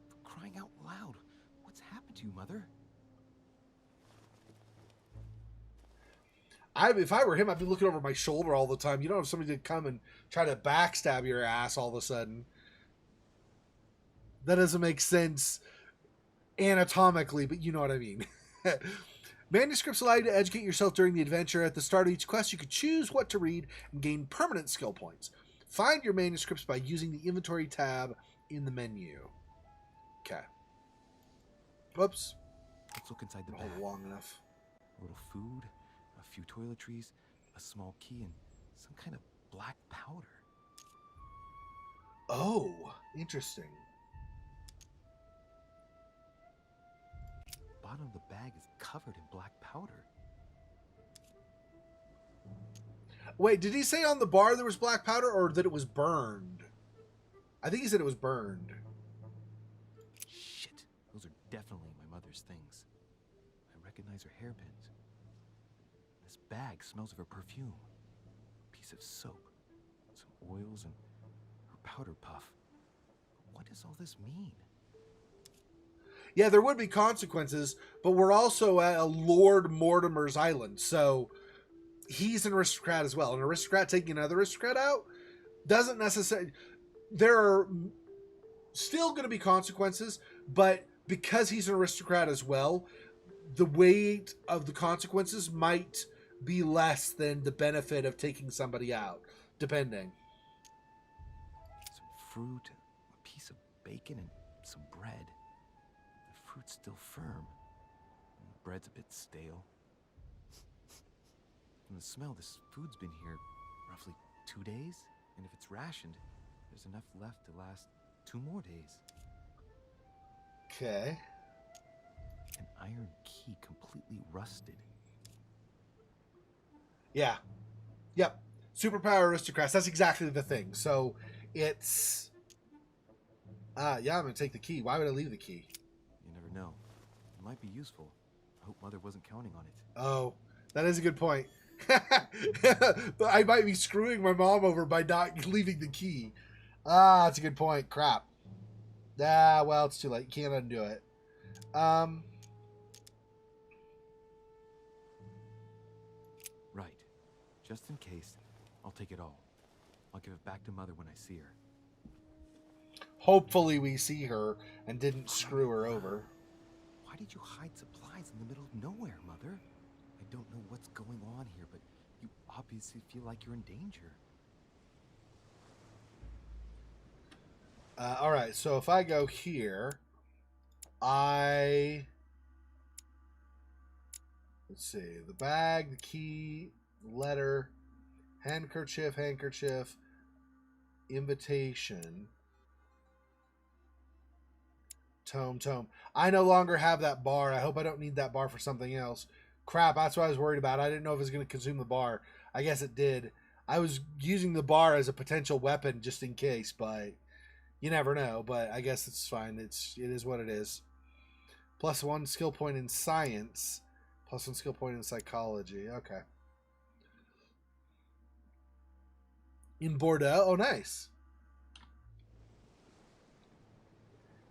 For crying out loud, what's happened to you, Mother? If I were him, I'd be looking over my shoulder all the time. You don't have somebody to come and try to backstab your ass all of a sudden. That doesn't make sense anatomically, but you know what I mean. Manuscripts allow you to educate yourself during the adventure. At the start of each quest, you could choose what to read and gain permanent skill points. Find your manuscripts by using the inventory tab in the menu. Okay. Whoops. Let's look inside the bag. Hold long enough. A little food, a few toiletries, a small key, and some kind of black powder. Oh, interesting. The bottom of the bag is covered in black powder. Wait, did he say on the bar there was black powder or that it was burned? I think he said it was burned. Shit, those are definitely my mother's things. I recognize her hairpins. This bag smells of her perfume. A piece of soap, some oils, and her powder puff. What does all this mean? Yeah, there would be consequences, but we're also at a Lord Mortimer's island, so he's an aristocrat as well. An aristocrat taking another aristocrat out doesn't necessarily... There are still going to be consequences, but because he's an aristocrat as well, the weight of the consequences might be less than the benefit of taking somebody out, depending. Some fruit, a piece of bacon, and some bread. The fruit's still firm. And the bread's a bit stale. From the smell, this food's been here roughly 2 days, and if it's rationed, there's enough left to last 2 more days. Okay. An iron key completely rusted. Yeah. Yep. Superpower aristocrats. That's exactly the thing. So it's... yeah, I'm going to take the key. Why would I leave the key? You never know. It might be useful. I hope Mother wasn't counting on it. Oh, that is a good point. I might be screwing my mom over by not leaving the key. Ah, that's a good point. Crap. Ah, well, it's too late. You can't undo it. Right. Just in case, I'll take it all. I'll give it back to Mother when I see her. Hopefully we see her and didn't screw her over. Why did you hide supplies in the middle of nowhere, Mother? I don't know what's going on here, but you obviously feel like you're in danger. All right, so if I go here, I Let's see. The bag, the key, letter, handkerchief, invitation, tome. I no longer have that bar. I hope I don't need that bar for something else. Crap, that's what I was worried about. I didn't know if it was going to consume the bar. I guess it did. I was using the bar as a potential weapon just in case, but you never know. But I guess it's fine. It is what it is. +1 skill point in science. +1 skill point in psychology. Okay. In Bordeaux? Oh, nice.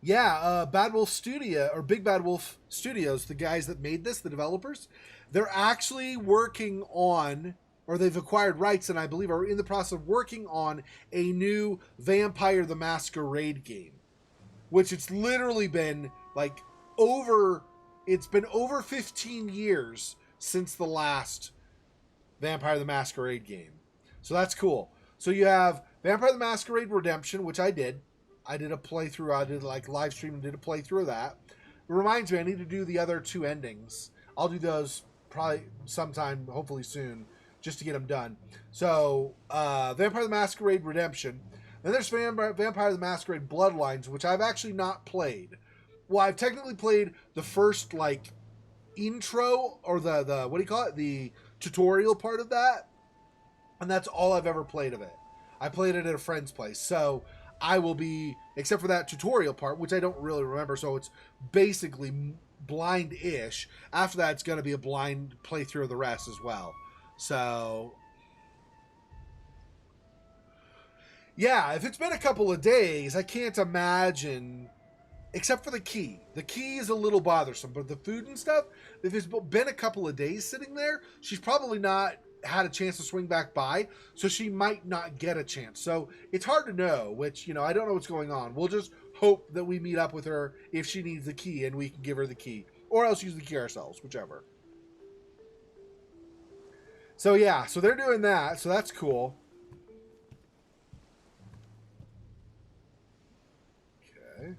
Yeah, Bad Wolf Studio, or Big Bad Wolf Studios, the guys that made this, the developers, they're actually working on, or they've acquired rights, and I believe are in the process of working on a new Vampire the Masquerade game. Which it's literally been, like, it's been over 15 years since the last Vampire the Masquerade game. So that's cool. So you have Vampire the Masquerade Redemption, which I did. I did a playthrough. I did like live stream and did a playthrough of that. It reminds me, I need to do the other 2 endings. I'll do those probably sometime, hopefully soon, just to get them done. So, Vampire the Masquerade Redemption. Then there's Vampire the Masquerade Bloodlines, which I've actually not played. Well, I've technically played the first, like, intro, or the what do you call it? The tutorial part of that. And that's all I've ever played of it. I played it at a friend's place. So I will be, except for that tutorial part, which I don't really remember. So it's basically blind-ish. After that, it's going to be a blind playthrough of the rest as well. So yeah, if it's been a couple of days, I can't imagine, except for the key. The key is a little bothersome, but the food and stuff, if it's been a couple of days sitting there, she's probably not had a chance to swing back by, so she might not get a chance. So it's hard to know, which, I don't know what's going on. We'll just hope that we meet up with her if she needs the key and we can give her the key, or else use the key ourselves, whichever. So yeah, so they're doing that, so that's cool. Okay.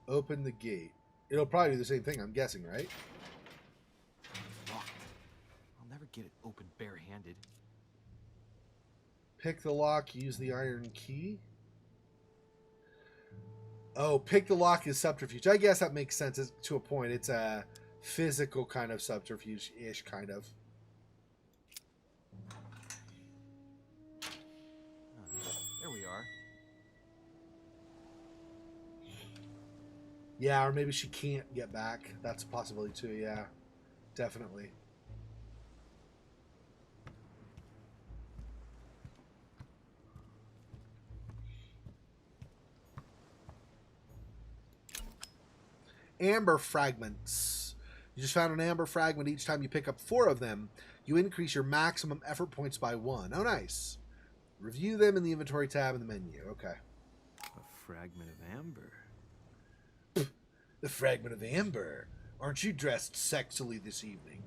Open the gate. It'll probably do the same thing, I'm guessing, right? Locked. I'll never get it open barehanded. Pick the lock, use the iron key. Oh, pick the lock is subterfuge. I guess that makes sense to a point. It's a physical kind of subterfuge-ish, kind of. There we are. Yeah, or maybe she can't get back. That's a possibility too, yeah. Definitely. Amber fragments. You just found an amber fragment. Each time you pick up 4 of them, you increase your maximum effort points by 1. Oh, nice. Review them in the inventory tab in the menu. Okay. A fragment of amber. The fragment of amber. Aren't you dressed sexily this evening?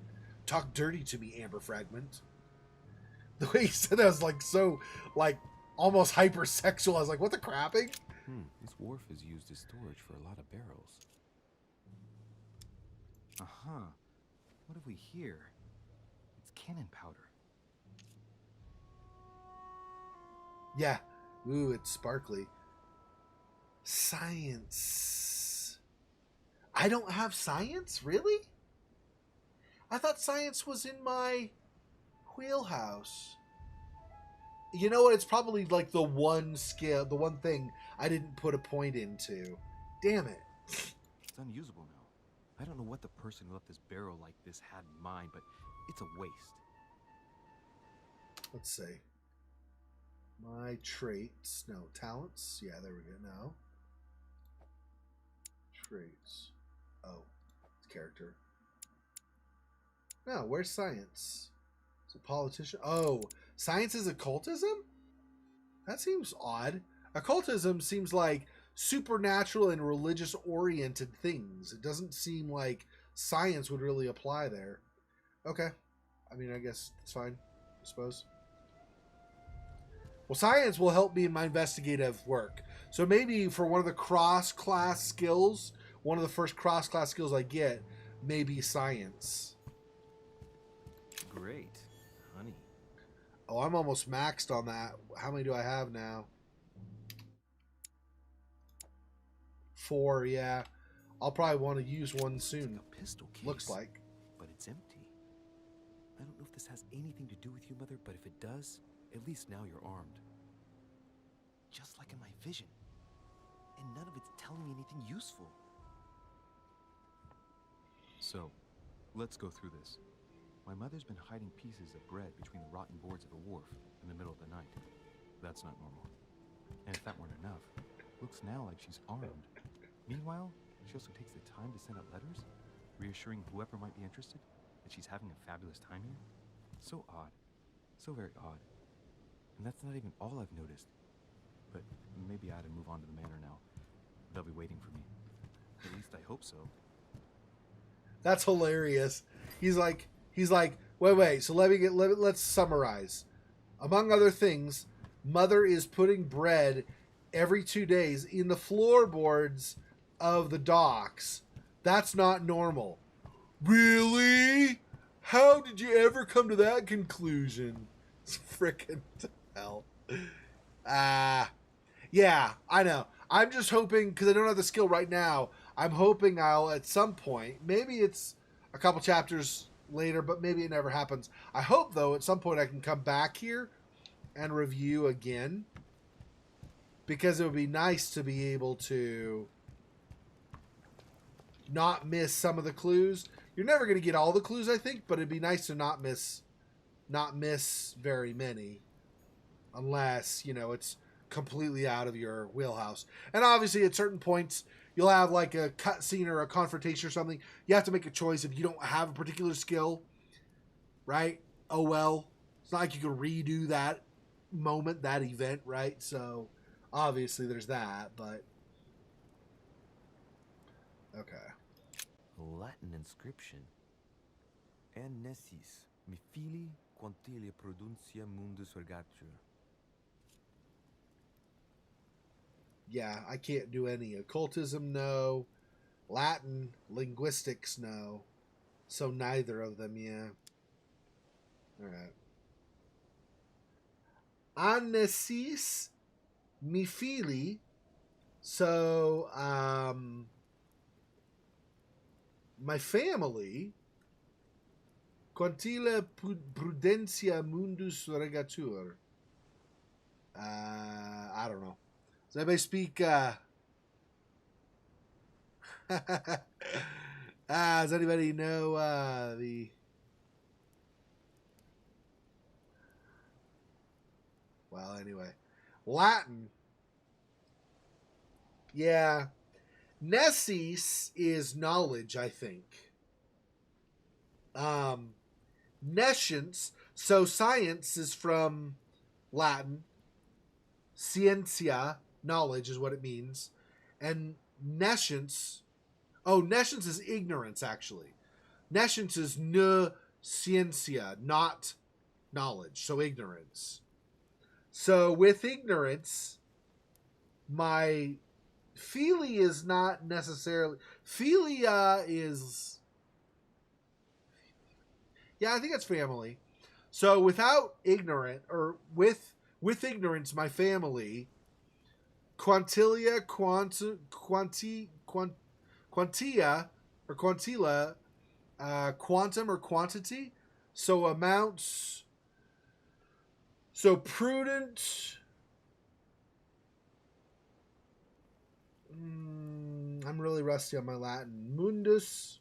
Talk dirty to me, amber fragment. The way he said that was like so, like, almost hypersexual. I was like, what the crapping? This wharf is used as storage for a lot of barrels. Uh-huh. What have we here? It's cannon powder. Yeah. Ooh, it's sparkly. Science. I don't have science? Really? I thought science was in my wheelhouse. You know what? It's probably like the one skill, the one thing I didn't put a point into. Damn it. It's unusable now. I don't know what the person who left this barrel like this had in mind, but it's a waste. Let's see. My traits. No, talents. Yeah, there we go. No. Traits. Oh, it's character. No, where's science? Is it politician? Oh, science is occultism? That seems odd. Occultism seems like supernatural and religious oriented things. It doesn't seem like science would really apply there. Okay. I mean, I guess it's fine, I suppose. Well, Well, science will help me in my investigative work. So maybe for one of the cross-class skills, one of the first cross-class skills I get, maybe science. Great. Honey. Oh, I'm almost maxed on that. How many do I have now? 4, yeah. I'll probably want to use one soon. A pistol case. Looks like. But it's empty. I don't know if this has anything to do with you, Mother, but if it does, at least now you're armed. Just like in my vision. And none of it's telling me anything useful. So, let's go through this. My mother's been hiding pieces of bread between the rotten boards of the wharf in the middle of the night. That's not normal. And if that weren't enough, looks now like she's armed. Meanwhile, she also takes the time to send out letters, reassuring whoever might be interested that she's having a fabulous time here. So odd. So very odd. And that's not even all I've noticed. But maybe I ought to move on to the manor now. They'll be waiting for me. At least I hope so. That's hilarious. He's like, wait. So let's summarize. Among other things, Mother is putting bread every 2 days in the floorboards of the docks. That's not normal. Really? How did you ever come to that conclusion? It's frickin' hell. Yeah, I know. I'm just hoping, because I don't have the skill right now, I'm hoping I'll at some point, maybe it's a couple chapters later, but maybe it never happens. I hope, though, at some point I can come back here and review again, because it would be nice to be able to not miss some of the clues. You're never going to get all the clues, I think, but it'd be nice to not miss very many, unless, it's completely out of your wheelhouse. And obviously at certain points you'll have like a cutscene or a confrontation or something. You have to make a choice if you don't have a particular skill, right? Oh well, it's not like you can redo that moment, that event, right? So obviously there's that, but okay. Latin inscription. Annesis, mi fili quantilia produncia mundus ergatur. Yeah, I can't do any. Occultism, no. Latin, linguistics, no. So neither of them, yeah. All right. Annesis mi fili. So, my family. Quantila prudentia mundus regatur. I don't know. Does anybody speak, does anybody know, well, anyway, Latin. Yeah. Nessis is knowledge, I think. Nescience, so science is from Latin. Scientia, knowledge is what it means. And nescience, nescience is ignorance, actually. Nescience is ne scientia, not knowledge, so ignorance. So with ignorance, my philia is not necessarily... Philia is... Yeah, I think it's family. So without ignorant, or with ignorance, my family... Quantilia, quantia, or quantila, quantum or quantity. So amounts. So prudent. I'm really rusty on my Latin. Mundus.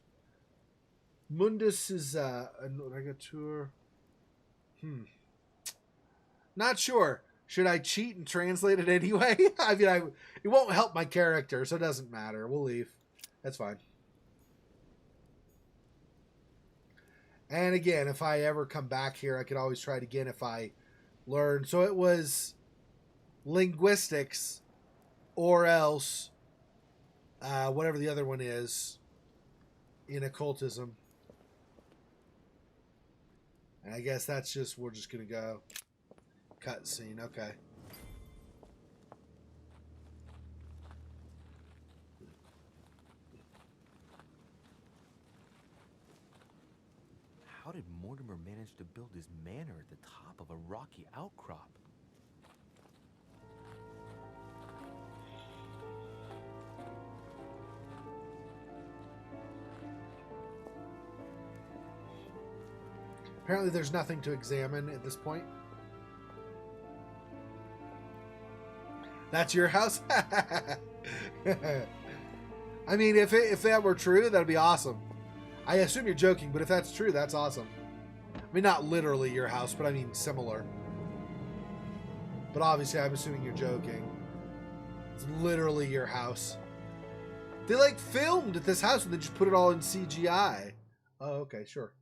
Mundus is a regatur. Not sure. Should I cheat and translate it anyway? I mean, it won't help my character, so it doesn't matter. We'll leave. That's fine. And again, if I ever come back here, I could always try it again if I learn. So it was linguistics, or else whatever the other one is in occultism. And I guess that's just, we're just going to go. Cutscene, okay. Mortimer managed to build his manor at the top of a rocky outcrop? Apparently there's nothing to examine at this point. That's your house? I mean, if that were true, that'd be awesome. I assume you're joking, but if that's true, that's awesome. I mean, not literally your house, but I mean similar. But obviously, I'm assuming you're joking. It's literally your house. They, like, filmed at this house and they just put it all in CGI. Oh, okay, sure.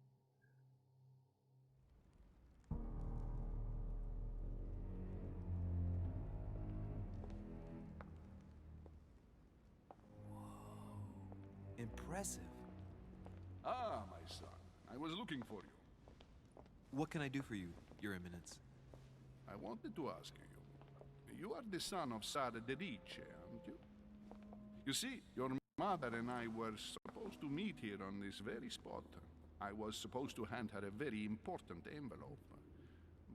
Impressive. Ah, my son. I was looking for you. What can I do for you, Your Eminence? I wanted to ask you. You are the son of Sara de Richet, aren't you? You see, your mother and I were supposed to meet here on this very spot. I was supposed to hand her a very important envelope.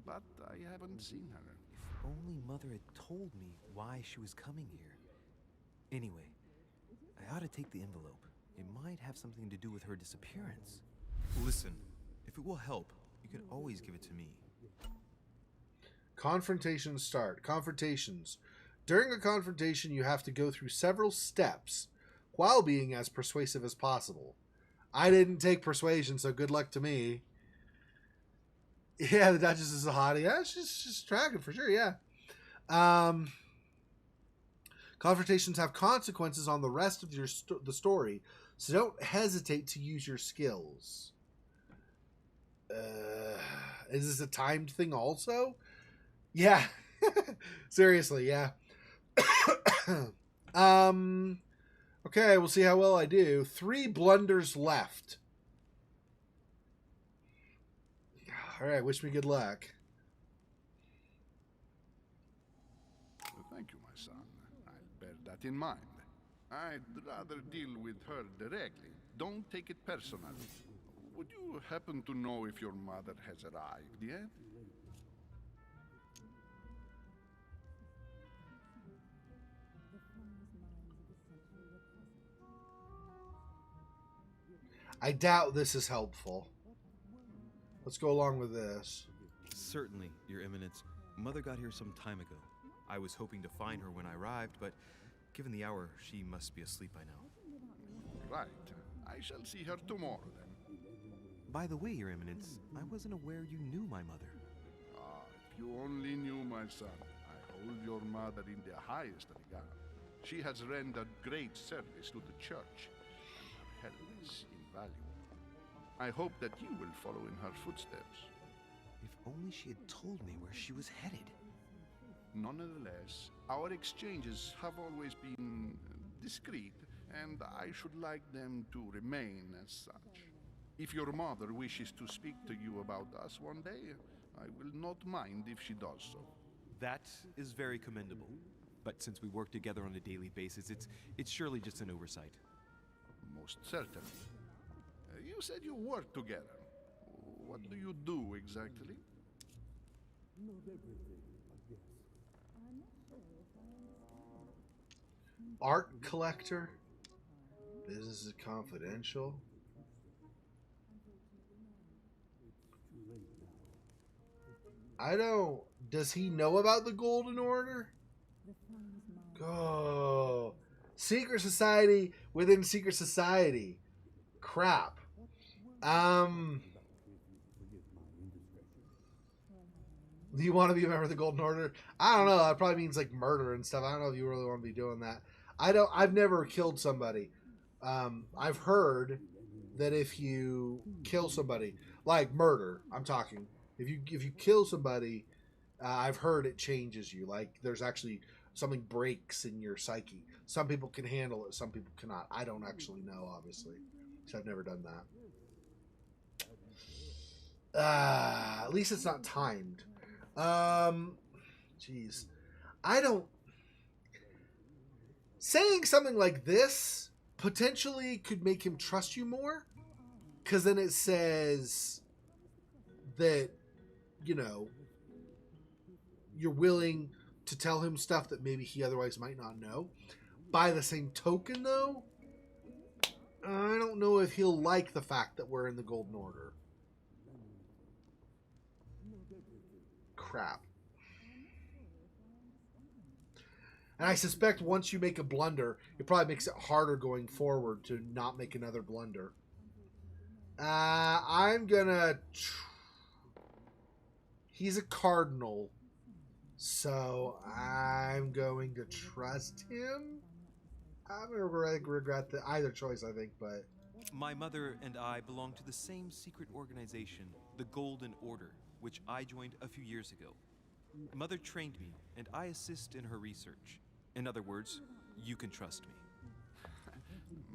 But I haven't seen her. If only Mother had told me why she was coming here. Anyway, I ought to take the envelope. It might have something to do with her disappearance. Listen, if it will help, you can always give it to me. Confrontations start. Confrontations. During a confrontation, you have to go through several steps while being as persuasive as possible. I didn't take persuasion, so good luck to me. Yeah, the Duchess is a hottie. Yeah, she's attractive for sure, yeah. Confrontations have consequences on the rest of the story, so don't hesitate to use your skills. Is this a timed thing also? Yeah. Seriously, yeah. Okay, we'll see how well I do. 3 blunders left. All right, wish me good luck. Thank you, my son. I'll bear that in mind. I'd rather deal with her directly. Don't take it personally. Would you happen to know if your mother has arrived yet? I doubt this is helpful. Let's go along with this. Certainly, Your Eminence. Mother got here some time ago. I was hoping to find her when I arrived, but given the hour, she must be asleep by now. Right. I shall see her tomorrow, then. By the way, Your Eminence, I wasn't aware you knew my mother. Ah, if you only knew, my son. I hold your mother in the highest regard. She has rendered great service to the church, and her help is invaluable. I hope that you will follow in her footsteps. If only she had told me where she was headed. Nonetheless, our exchanges have always been discreet, and I should like them to remain as such. If your mother wishes to speak to you about us one day, I will not mind if she does so. That is very commendable. But since we work together on a daily basis, it's surely just an oversight. Most certainly. You said you work together. What do you do exactly? Art collector? Business is confidential. I don't... Does he know about the Golden Order? Go. Secret society within secret society. Crap. Do you want to be a member of the Golden Order? I don't know. That probably means like murder and stuff. I don't know if you really want to be doing that. I've never killed somebody. I've heard that if you kill somebody, like murder, I'm talking. If you kill somebody, I've heard it changes you. Like there's actually something breaks in your psyche. Some people can handle it. Some people cannot. I don't actually know, obviously, because I've never done that. At least it's not timed. Jeez. I don't... Saying something like this potentially could make him trust you more. Because then it says... that, you know, you're willing to tell him stuff that maybe he otherwise might not know. By the same token, though, I don't know if he'll like the fact that we're in the Golden Order. Crap. And I suspect once you make a blunder, it probably makes it harder going forward to not make another blunder. I'm gonna... He's a cardinal, so I'm going to trust him. I'm going to regret either choice, I think, but... My mother and I belong to the same secret organization, the Golden Order, which I joined a few years ago. Mother trained me, and I assist in her research. In other words, you can trust me.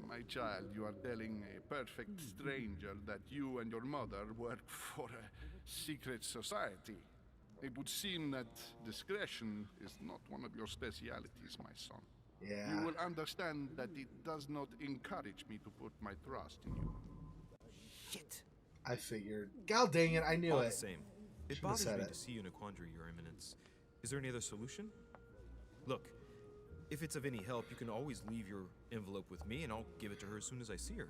My child, you are telling a perfect stranger that you and your mother work for a secret society. It would seem that discretion is not one of your specialities, my son. Yeah. You will understand that it does not encourage me to put my trust in you. Shit! I figured. God dang it, I knew All it. the same, it Should've bothers said me it. to see you in a quandary, Your Eminence. Is there any other solution? Look, if it's of any help, you can always leave your envelope with me, and I'll give it to her as soon as I see her.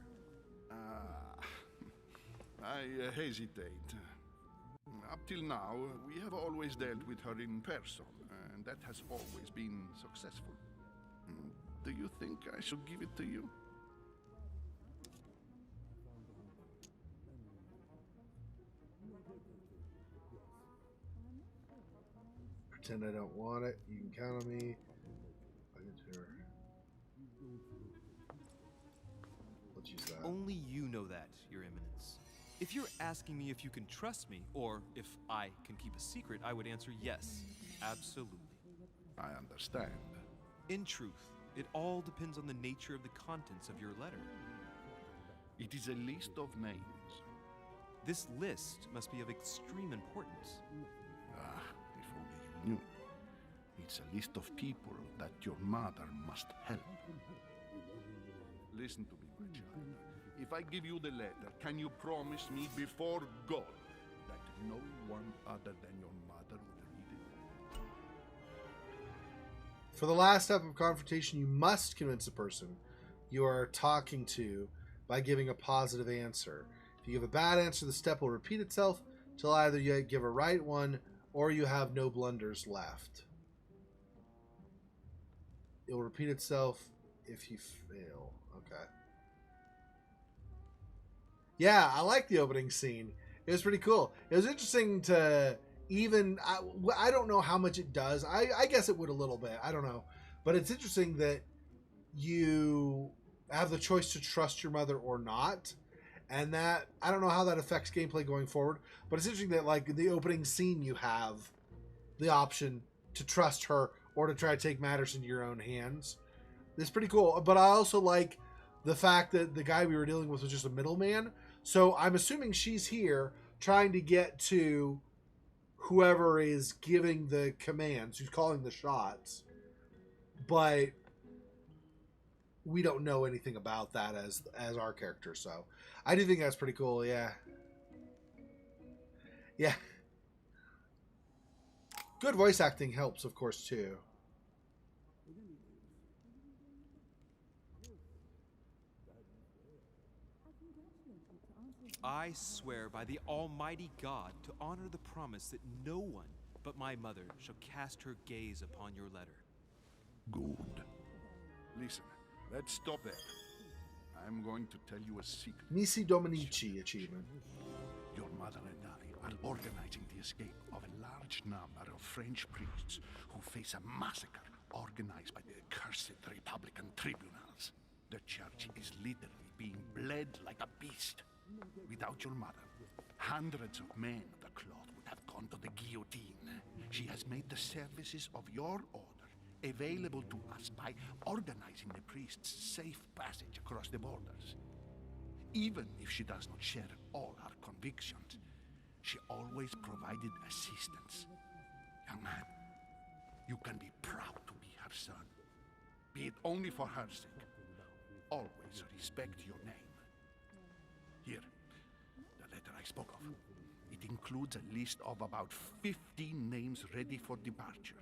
I hesitate. Up till now, we have always dealt with her in person, and that has always been successful. Do you think I should give it to you? Pretend I don't want it. You can count on me. I'll get to her. Let's use that. Only you know that, Your Eminence. If you're asking me if you can trust me, or if I can keep a secret, I would answer yes, absolutely. I understand. In truth, it all depends on the nature of the contents of your letter. It is a list of names. This list must be of extreme importance. If only you knew. It's a list of people that your mother must help. Listen to me, my child. If I give you the letter, can you promise me before God that no one other than your mother will read it? For the last step of confrontation, you must convince the person you are talking to by giving a positive answer. If you give a bad answer, the step will repeat itself till either you give a right one or you have no blunders left. It will repeat itself if you fail. Okay. Yeah, I like the opening scene. It was pretty cool. It was interesting to even... I don't know how much it does. I guess it would a little bit. I don't know. But it's interesting that you have the choice to trust your mother or not. And that... I don't know how that affects gameplay going forward. But it's interesting that, like, in the opening scene, you have the option to trust her or to try to take matters into your own hands. It's pretty cool. But I also like the fact that the guy we were dealing with was just a middleman. So I'm assuming she's here trying to get to whoever is giving the commands, who's calling the shots. But we don't know anything about that as our character. So I do think that's pretty cool. Yeah. Yeah. Good voice acting helps, of course, too. I swear by the Almighty God to honor the promise that no one but my mother shall cast her gaze upon your letter. Good. Listen, let's stop there. I'm going to tell you a secret. Nisi Dominici achievement. Your mother and I are organizing the escape of a large number of French priests who face a massacre organized by the accursed Republican tribunals. The church is literally being bled like a beast. Without your mother, hundreds of men of the cloth would have gone to the guillotine. She has made the services of your order available to us by organizing the priests' safe passage across the borders. Even if she does not share all our convictions, she always provided assistance. Young man, you can be proud to be her son. Be it only for her sake. Always respect your name. Here, the letter I spoke of. It It includes a list of about 15 names ready for departure.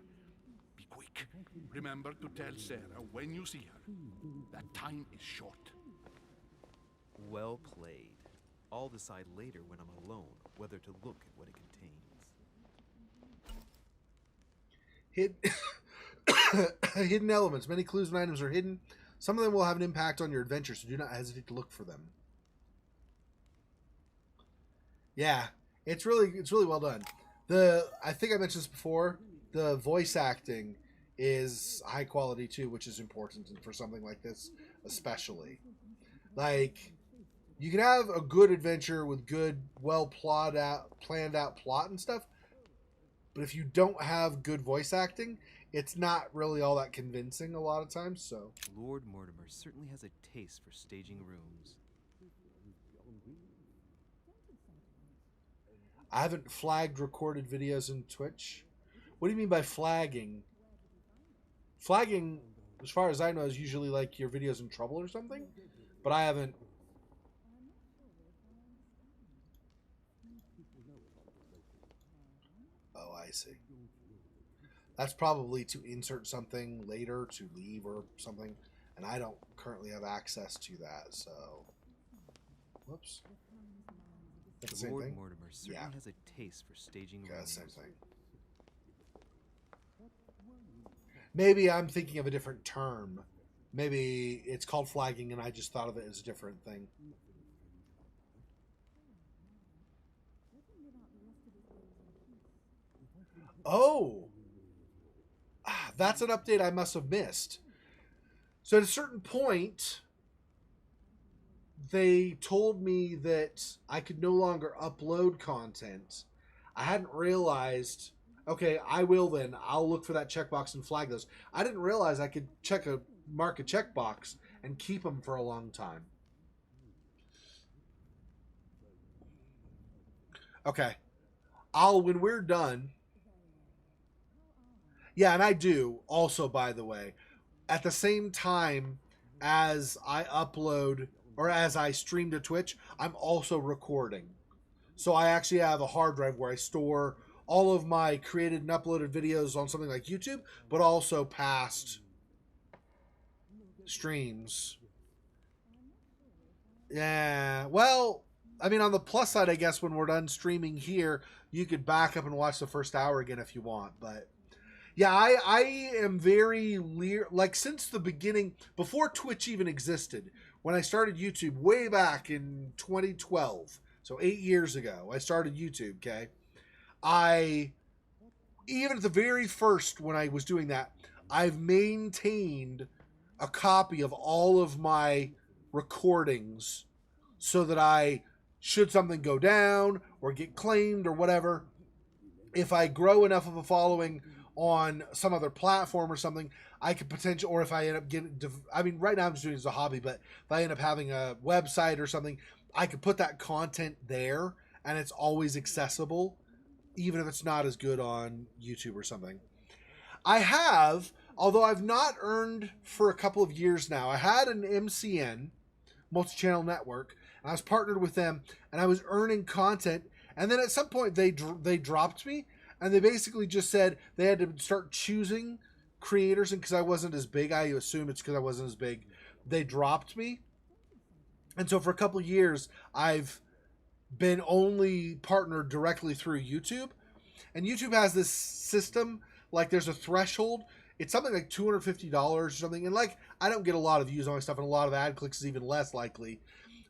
Be quick. Remember to tell Sarah when you see her that time is short. Well played. I'll decide later when I'm alone whether to look at what it contains. Hidden elements. Many clues and items are hidden. Some of them will have an impact on your adventure, so do not hesitate to look for them. Yeah, it's really well done. I think I mentioned this before. The voice acting is high quality too, which is important for something like this, especially. Like, you can have a good adventure with good, well planned out plot and stuff, but if you don't have good voice acting, it's not really all that convincing a lot of times. So Lord Mortimer certainly has a taste for staging rooms. I haven't flagged recorded videos in Twitch. What do you mean by flagging? Flagging, as far as I know, is usually like your video's in trouble or something, but I haven't. Oh, I see. That's probably to insert something later, to leave or something, and I don't currently have access to that, so... Whoops. That's the same Lord thing? Mortimer certainly has a taste for staging rooms. Yeah, same thing. Maybe I'm thinking of a different term. Maybe it's called flagging and I just thought of it as a different thing. Oh! That's an update I must have missed. So at a certain point, they told me that I could no longer upload content. I hadn't realized... Okay, I will then. I'll look for that checkbox and flag those. I didn't realize I could mark a checkbox and keep them for a long time. Okay. When we're done... Yeah, and I do also, by the way. At the same time as I upload or as I stream to Twitch, I'm also recording. So I actually have a hard drive where I store all of my created and uploaded videos on something like YouTube, but also past streams. Yeah, well, I mean, on the plus side, I guess when we're done streaming here, you could back up and watch the first hour again if you want. But yeah, I am very like since the beginning, before Twitch even existed, when I started YouTube way back in 2012, so 8 years ago, I started YouTube, okay? Even at the very first when I was doing that, I've maintained a copy of all of my recordings so that should something go down or get claimed or whatever, if I grow enough of a following on some other platform or something, I could potentially, or if I end up getting, I mean, right now I'm just doing it as a hobby, but if I end up having a website or something, I could put that content there and it's always accessible, even if it's not as good on YouTube or something. I have, although I've not earned for a couple of years now, I had an MCN, multi-channel network, and I was partnered with them, and I was earning content, and then at some point they dropped me, and they basically just said they had to start choosing creators, and because I wasn't as big, I assume it's because I wasn't as big, they dropped me. And so for a couple of years, I've been only partnered directly through YouTube. And YouTube has this system, like there's a threshold. It's something like $250 or something. And like, I don't get a lot of views on my stuff, and a lot of ad clicks is even less likely.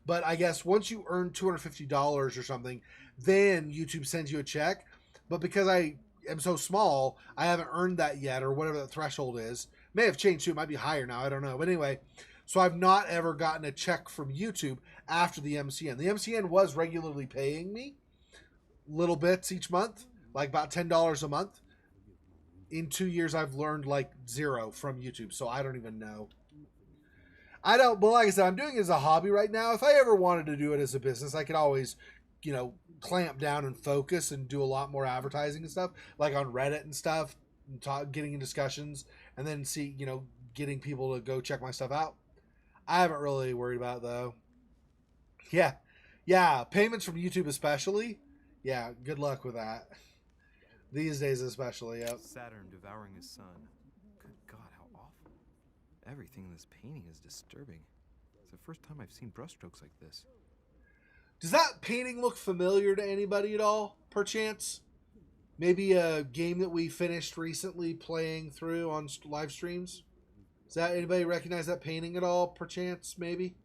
But I guess once you earn $250 or something, then YouTube sends you a check. But because I am so small, I haven't earned that yet, or whatever the threshold is. May have changed too. It might be higher now. I don't know. But anyway, so I've not ever gotten a check from YouTube after the MCN. The MCN was regularly paying me little bits each month, like about $10 a month. In 2 years, I've learned like zero from YouTube, so I don't even know. But like I said, I'm doing it as a hobby right now. If I ever wanted to do it as a business, I could always, clamp down and focus and do a lot more advertising and stuff, like on Reddit and stuff, and getting in discussions, and then getting people to go check my stuff out. I haven't really worried about it, though. Yeah, payments from YouTube especially. Yeah, good luck with that. These days especially, yep. Saturn devouring his son. Good God, how awful. Everything in this painting is disturbing. It's the first time I've seen brushstrokes like this. Does that painting look familiar to anybody at all, perchance? Maybe a game that we finished recently playing through on live streams? Does that anybody recognize that painting at all, perchance, maybe?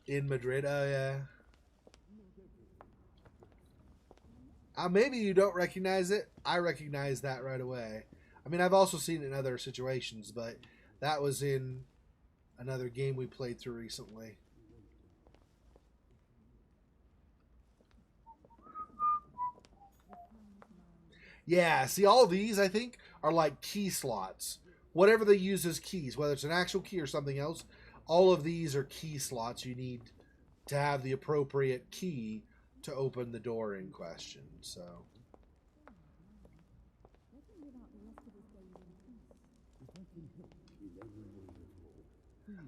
In Madrid, oh yeah. Maybe you don't recognize it. I recognize that right away. I mean, I've also seen it in other situations, but that was in another game we played through recently. Yeah, see, all these, I think, are like key slots. Whatever they use as keys, whether it's an actual key or something else, all of these are key slots you need to have the appropriate key to open the door in question. So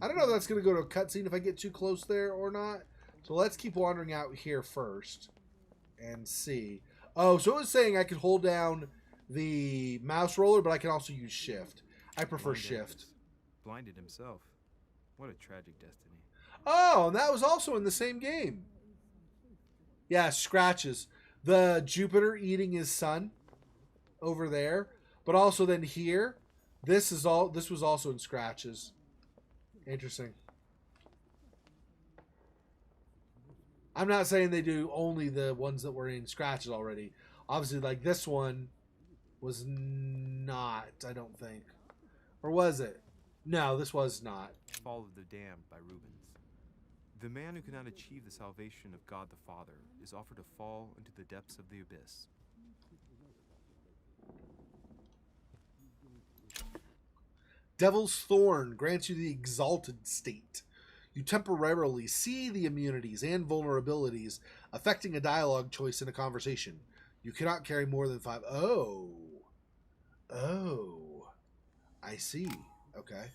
I don't know if that's going to go to a cutscene if I get too close there or not. So let's keep wandering out here first and see. Oh, so it was saying I could hold down the mouse roller, but I can also use shift. I prefer shift. Blinded himself. What a tragic destiny. Oh, and that was also in the same game. Yeah, scratches. The Jupiter eating his son over there, but also then here, this was also in scratches. Interesting. I'm not saying they do only the ones that were in scratches already. Obviously, like this one was not, I don't think. Or was it? No, this was not. Fall of the Damned by Rubens. The man who cannot achieve the salvation of God the Father is offered to fall into the depths of the abyss. Devil's Thorn grants you the exalted state. You temporarily see the immunities and vulnerabilities affecting a dialogue choice in a conversation. You cannot carry more than 5. Oh, I see. Okay.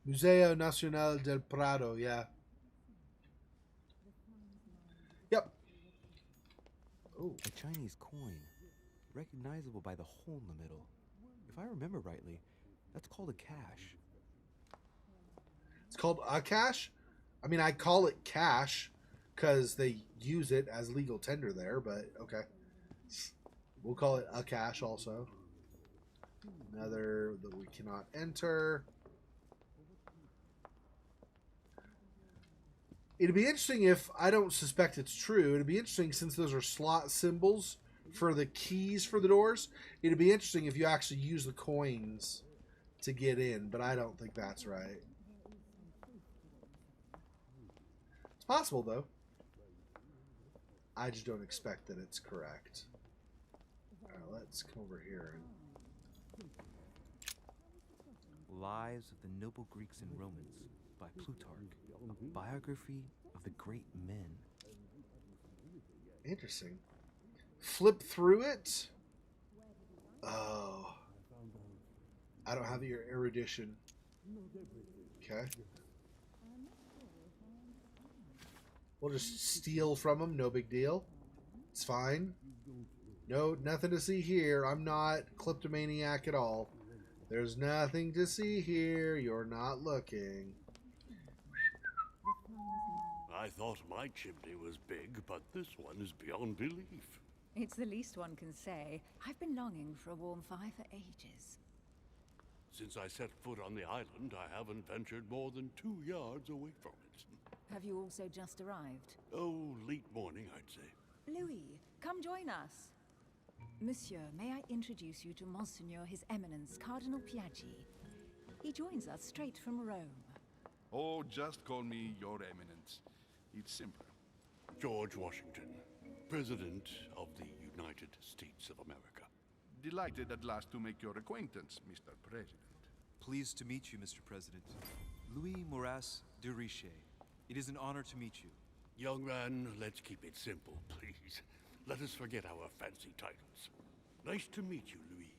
Museo Nacional del Prado, yeah. Yep. Oh, a Chinese coin, recognizable by the hole in the middle. If I remember rightly, that's called a cash. It's called a cash? I mean, I call it cash because they use it as legal tender there, but okay. We'll call it a cash also. Another that we cannot enter. It'd be interesting if, I don't suspect it's true, it'd be interesting since those are slot symbols for the keys for the doors, it'd be interesting if you actually use the coins to get in, but I don't think that's right. It's possible, though. I just don't expect that it's correct. Alright, let's come over here. Lives of the Noble Greeks and Romans by Plutarch, a biography of the great men. Interesting. Flip through it. Oh. I don't have your erudition. Okay. We'll just steal from them. No big deal. It's fine. No, nothing to see here. I'm not kleptomaniac at all. There's nothing to see here. You're not looking. I thought my chimney was big, but this one is beyond belief. It's the least one can say. I've been longing for a warm fire for ages. Since I set foot on the island, I haven't ventured more than 2 yards away from it. Have you also just arrived? Oh, late morning, I'd say. Louis, come join us. Monsieur, may I introduce you to Monseigneur His Eminence, Cardinal Piaggi. He joins us straight from Rome. Oh, just call me Your Eminence. It's simpler. George Washington, President of the United States of America. Delighted at last to make your acquaintance, Mr. President. Pleased to meet you, Mr. President. Louis Moras de Richet. It is an honor to meet you. Young man, let's keep it simple, please. Let us forget our fancy titles. Nice to meet you, Louis.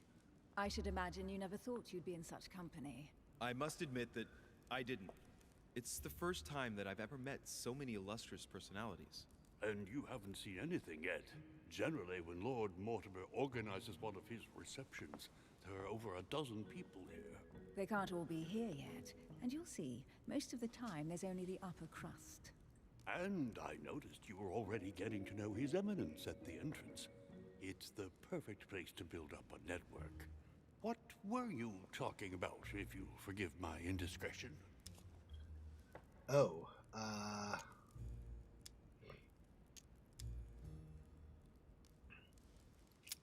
I should imagine you never thought you'd be in such company. I must admit that I didn't. It's the first time that I've ever met so many illustrious personalities. And you haven't seen anything yet. Generally, when Lord Mortimer organizes one of his receptions, there are over a dozen people here. They can't all be here yet, and you'll see, most of the time there's only the upper crust. And I noticed you were already getting to know His Eminence at the entrance. It's the perfect place to build up a network. What were you talking about, if you forgive my indiscretion? Oh,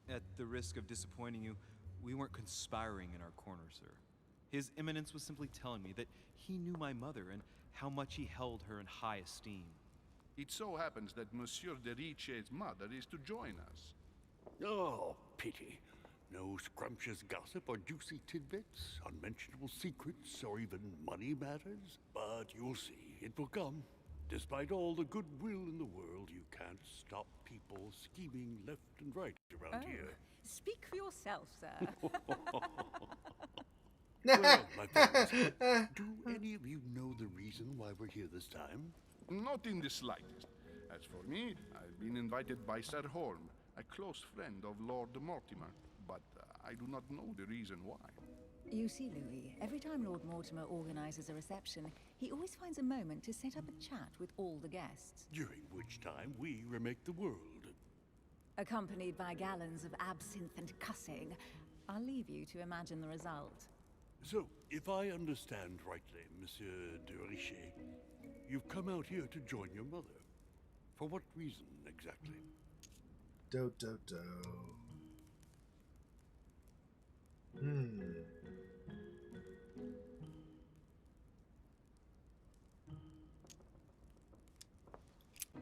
At the risk of disappointing you, we weren't conspiring in our corner, sir. His Eminence was simply telling me that he knew my mother and how much he held her in high esteem. It so happens that Monsieur de Richet's mother is to join us. Oh, pity. No scrumptious gossip or juicy tidbits, unmentionable secrets, or even money matters. But you'll see, it will come. Despite all the goodwill in the world, you can't stop people scheming left and right around here. Speak for yourself, sir. Well, my friends, do any of you know the reason why we're here this time? Not in the slightest. As for me, I've been invited by Sir Holm, a close friend of Lord Mortimer, but I do not know the reason why. You see, Louis, every time Lord Mortimer organizes a reception, he always finds a moment to set up a chat with all the guests. During which time we remake the world. Accompanied by gallons of absinthe and cussing. I'll leave you to imagine the result. So, if I understand rightly, Monsieur de Richet, you've come out here to join your mother. For what reason, exactly? do.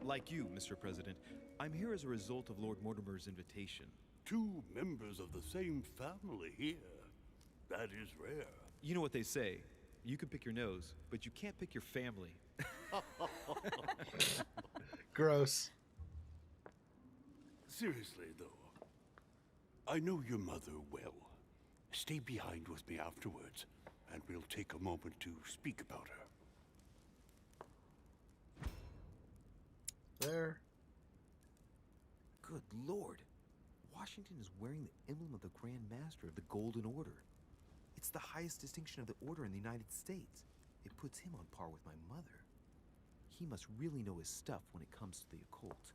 Like you, Mr. President, I'm here as a result of Lord Mortimer's invitation. 2 members of the same family here. That is rare. You know what they say. You can pick your nose, but you can't pick your family. Gross. Seriously, though, I know your mother well. Stay behind with me afterwards, and we'll take a moment to speak about her. There. Good Lord. Washington is wearing the emblem of the Grand Master of the Golden Order. It's the highest distinction of the Order in the United States. It puts him on par with my mother. He must really know his stuff when it comes to the occult.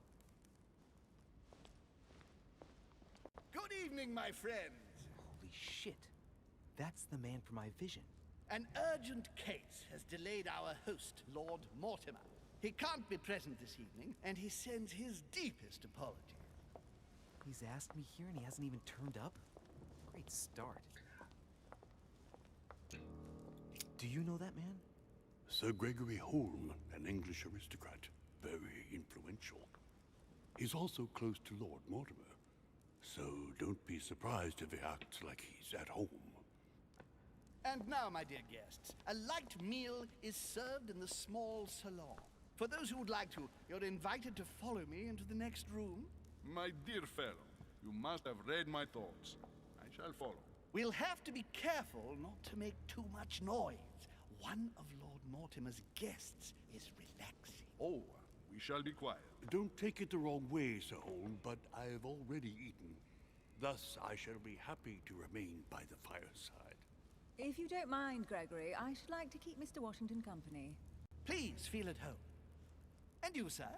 Good evening, my friends. Holy shit. That's the man for my vision. An urgent case has delayed our host, Lord Mortimer. He can't be present this evening, and he sends his deepest apologies. He's asked me here and he hasn't even turned up? Great start. Do you know that man? Sir Gregory Holm, an English aristocrat, very influential. He's also close to Lord Mortimer, so don't be surprised if he acts like he's at home. And now, my dear guests, a light meal is served in the small salon. For those who would like to, you're invited to follow me into the next room. My dear fellow, you must have read my thoughts. I shall follow. We'll have to be careful not to make too much noise. One of Lord Mortimer's guests is relaxing. Oh, we shall be quiet. Don't take it the wrong way, Sir Holm, but I've already eaten. Thus, I shall be happy to remain by the fireside. If you don't mind, Gregory, I should like to keep Mr. Washington company. Please feel at home. And you, sir?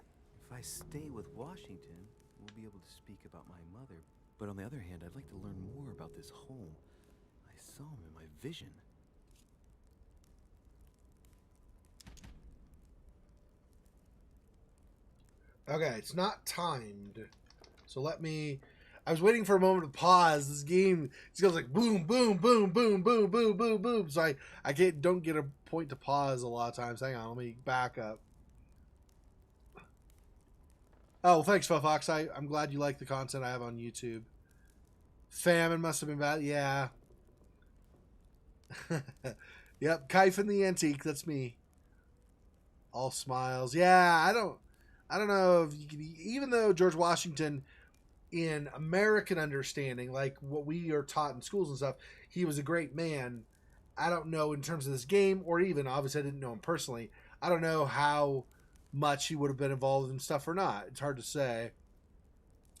If I stay with Washington, we'll be able to speak about my mother. But on the other hand, I'd like to learn more about this home. I saw him in my vision. Okay, it's not timed. So let me... I was waiting for a moment to pause. This game, it goes like boom, boom, boom, boom, boom, boom, boom, boom. So I don't get a point to pause a lot of times. Hang on, let me back up. Oh, thanks, Fox. I'm glad you like the content I have on YouTube. Famine must have been bad. Yeah. Yep, Kaifin the Antique. That's me. All smiles. Yeah, I don't know if you can... Even though George Washington in American understanding, like what we are taught in schools and stuff, he was a great man. I don't know in terms of this game, or even, obviously I didn't know him personally. I don't know how much he would have been involved in stuff or not. It's hard to say.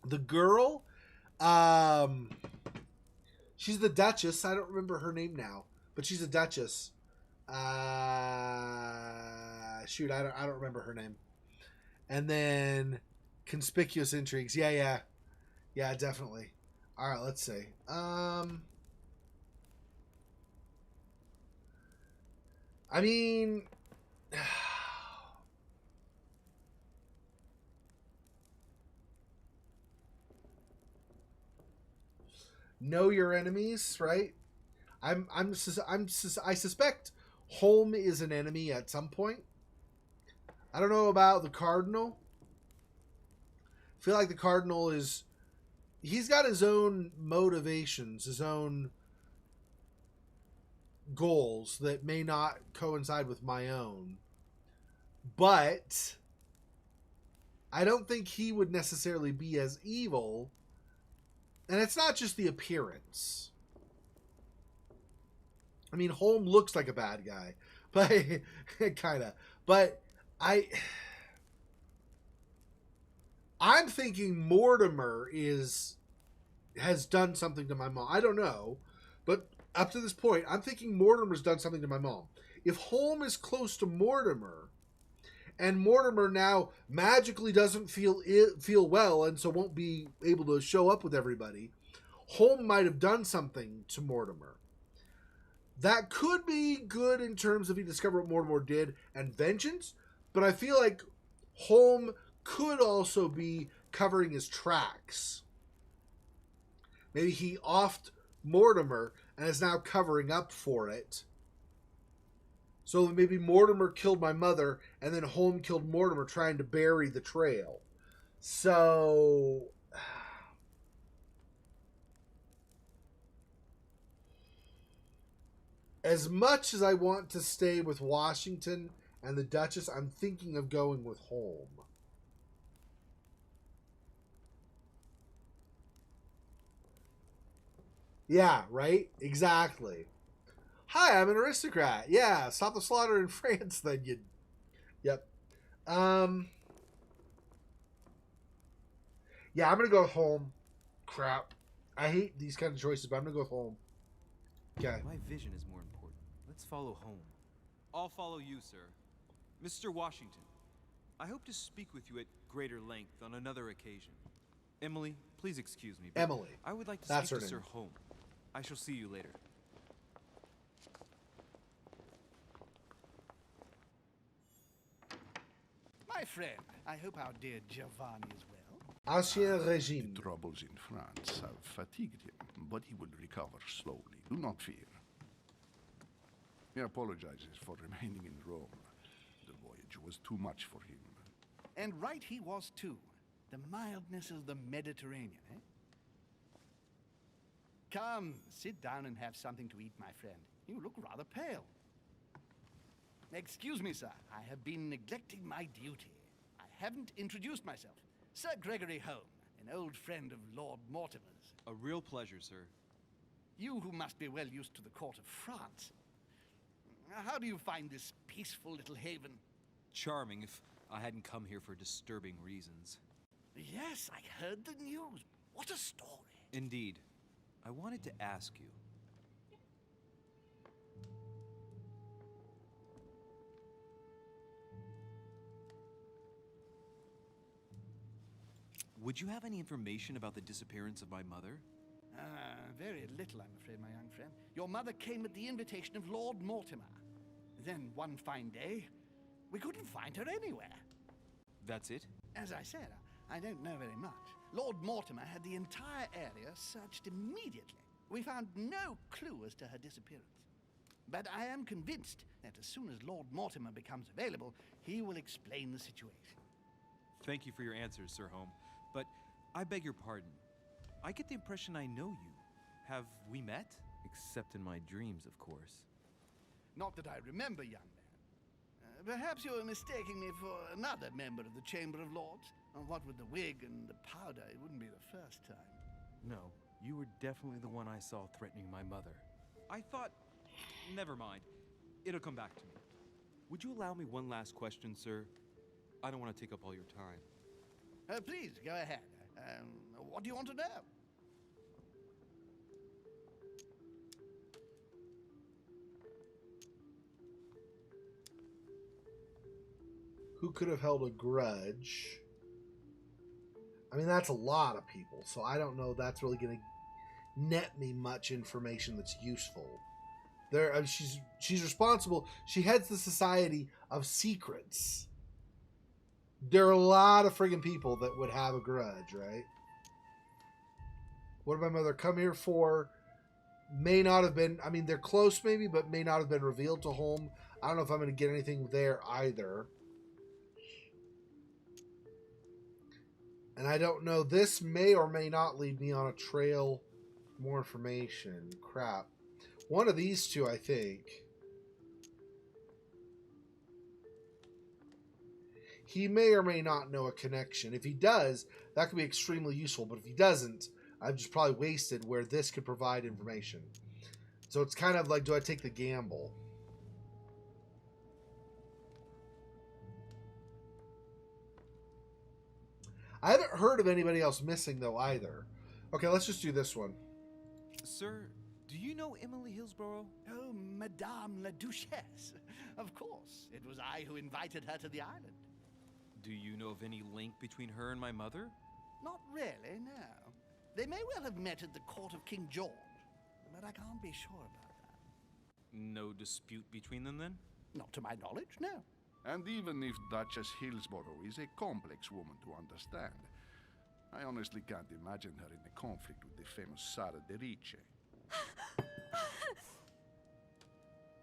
The girl, she's the Duchess. I don't remember her name now, but she's a Duchess. Shoot, I don't remember her name. And then conspicuous intrigues. Yeah, definitely. All right, let's see. I mean, know your enemies, right? I suspect Holm is an enemy at some point. I don't know about the Cardinal. I feel like the Cardinal he's got his own motivations, his own goals that may not coincide with my own. But I don't think he would necessarily be as evil. And it's not just the appearance. I mean, Holm looks like a bad guy, but kind of. But I'm thinking Mortimer has done something to my mom. I don't know, but up to this point, I'm thinking Mortimer's done something to my mom. If Holm is close to Mortimer, and Mortimer now magically doesn't feel well, and so won't be able to show up with everybody, Holm might have done something to Mortimer. That could be good in terms of he discovered what Mortimer did and vengeance, but I feel like Holm could also be covering his tracks. Maybe he offed Mortimer and is now covering up for it. So maybe Mortimer killed my mother and then Holm killed Mortimer trying to bury the trail. So as much as I want to stay with Washington and the Duchess, I'm thinking of going with Holm. Yeah, right? Exactly. Hi, I'm an aristocrat. Yeah, stop the slaughter in France, then you... Yep. Yeah, I'm going to go with Holm. Crap. I hate these kind of choices, but I'm going to go with Holm. Okay. My vision is more important. Let's follow home. I'll follow you, sir. Mr. Washington, I hope to speak with you at greater length on another occasion. Emily, please excuse me. But Emily. I would like to That's speak to her Sir name. Home. I shall see you later. My friend, I hope our dear Giovanni is well. Ancien Régime. The troubles in France have fatigued him, but he will recover slowly. Do not fear. He apologizes for remaining in Rome. The voyage was too much for him. And right he was too. The mildness of the Mediterranean, eh? Come, sit down and have something to eat, my friend. You look rather pale. Excuse me, sir. I have been neglecting my duty. I haven't introduced myself. Sir Gregory Home, an old friend of Lord Mortimer's. A real pleasure, sir. You who must be well used to the court of France. How do you find this peaceful little haven? Charming if I hadn't come here for disturbing reasons. Yes, I heard the news. What a story. Indeed. I wanted to ask you. Would you have any information about the disappearance of my mother? Very little, I'm afraid, my young friend. Your mother came at the invitation of Lord Mortimer. Then one fine day, we couldn't find her anywhere. That's it? As I said, I don't know very much. Lord Mortimer had the entire area searched immediately. We found no clue as to her disappearance. But I am convinced that as soon as Lord Mortimer becomes available, he will explain the situation. Thank you for your answers, Sir Home. But I beg your pardon. I get the impression I know you. Have we met? Except in my dreams, of course. Not that I remember, young man. Perhaps you were mistaking me for another member of the Chamber of Lords. What with the wig and the powder, it wouldn't be the first time. No, you were definitely the one I saw threatening my mother. I thought... Never mind. It'll come back to me. Would you allow me one last question, sir? I don't want to take up all your time. Please, go ahead. What do you want to know? Who could have held a grudge? I mean, that's a lot of people, so I don't know if that's really going to net me much information that's useful. She's responsible. She heads the Society of Secrets. There are a lot of friggin' people that would have a grudge, right? What did my mother come here for? May not have been, I mean, they're close maybe, but may not have been revealed to Holm. I don't know if I'm going to get anything there either. And I don't know, this may or may not lead me on a trail. More information. Crap. One of these two, I think. He may or may not know a connection. If he does, that could be extremely useful. But if he doesn't, I've just probably wasted where this could provide information. So it's kind of like, do I take the gamble? I haven't heard of anybody else missing, though, either. Okay, let's just do this one. Sir, do you know Emily Hillsborough? Oh, Madame la Duchesse. Of course. It was I who invited her to the island. Do you know of any link between her and my mother? Not really, no. They may well have met at the court of King George, but I can't be sure about that. No dispute between them, then? Not to my knowledge, no. And even if Duchess Hillsborough is a complex woman to understand, I honestly can't imagine her in a conflict with the famous Sarah de Richet.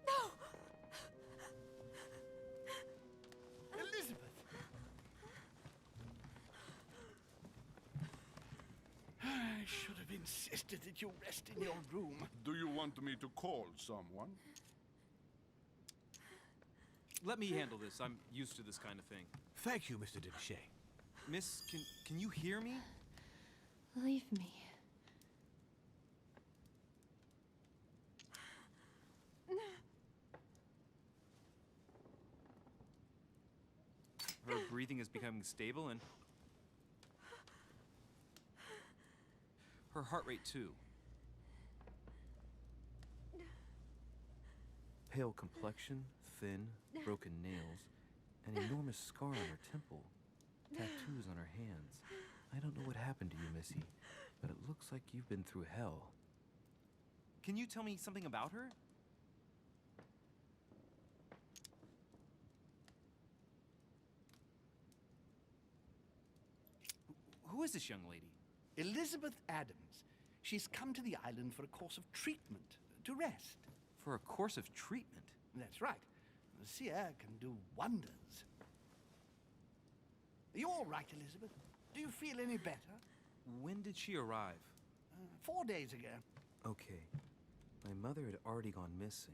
No! Elizabeth! I should have insisted that you rest in your room. Do you want me to call someone? Let me handle this. I'm used to this kind of thing. Thank you, Mr. Richet. Miss, can you hear me? Leave me. Her breathing is becoming stable and her heart rate too. Pale complexion, thin, broken nails, an enormous scar on her temple, tattoos on her hands. I don't know what happened to you, Missy, but it looks like you've been through hell. Can you tell me something about her? Who is this young lady? Elizabeth Adams. She's come to the island for a course of treatment, to rest. For a course of treatment? That's right. The seer can do wonders. Are you all right, Elizabeth? Do you feel any better? When did she arrive? 4 days ago. Okay. My mother had already gone missing.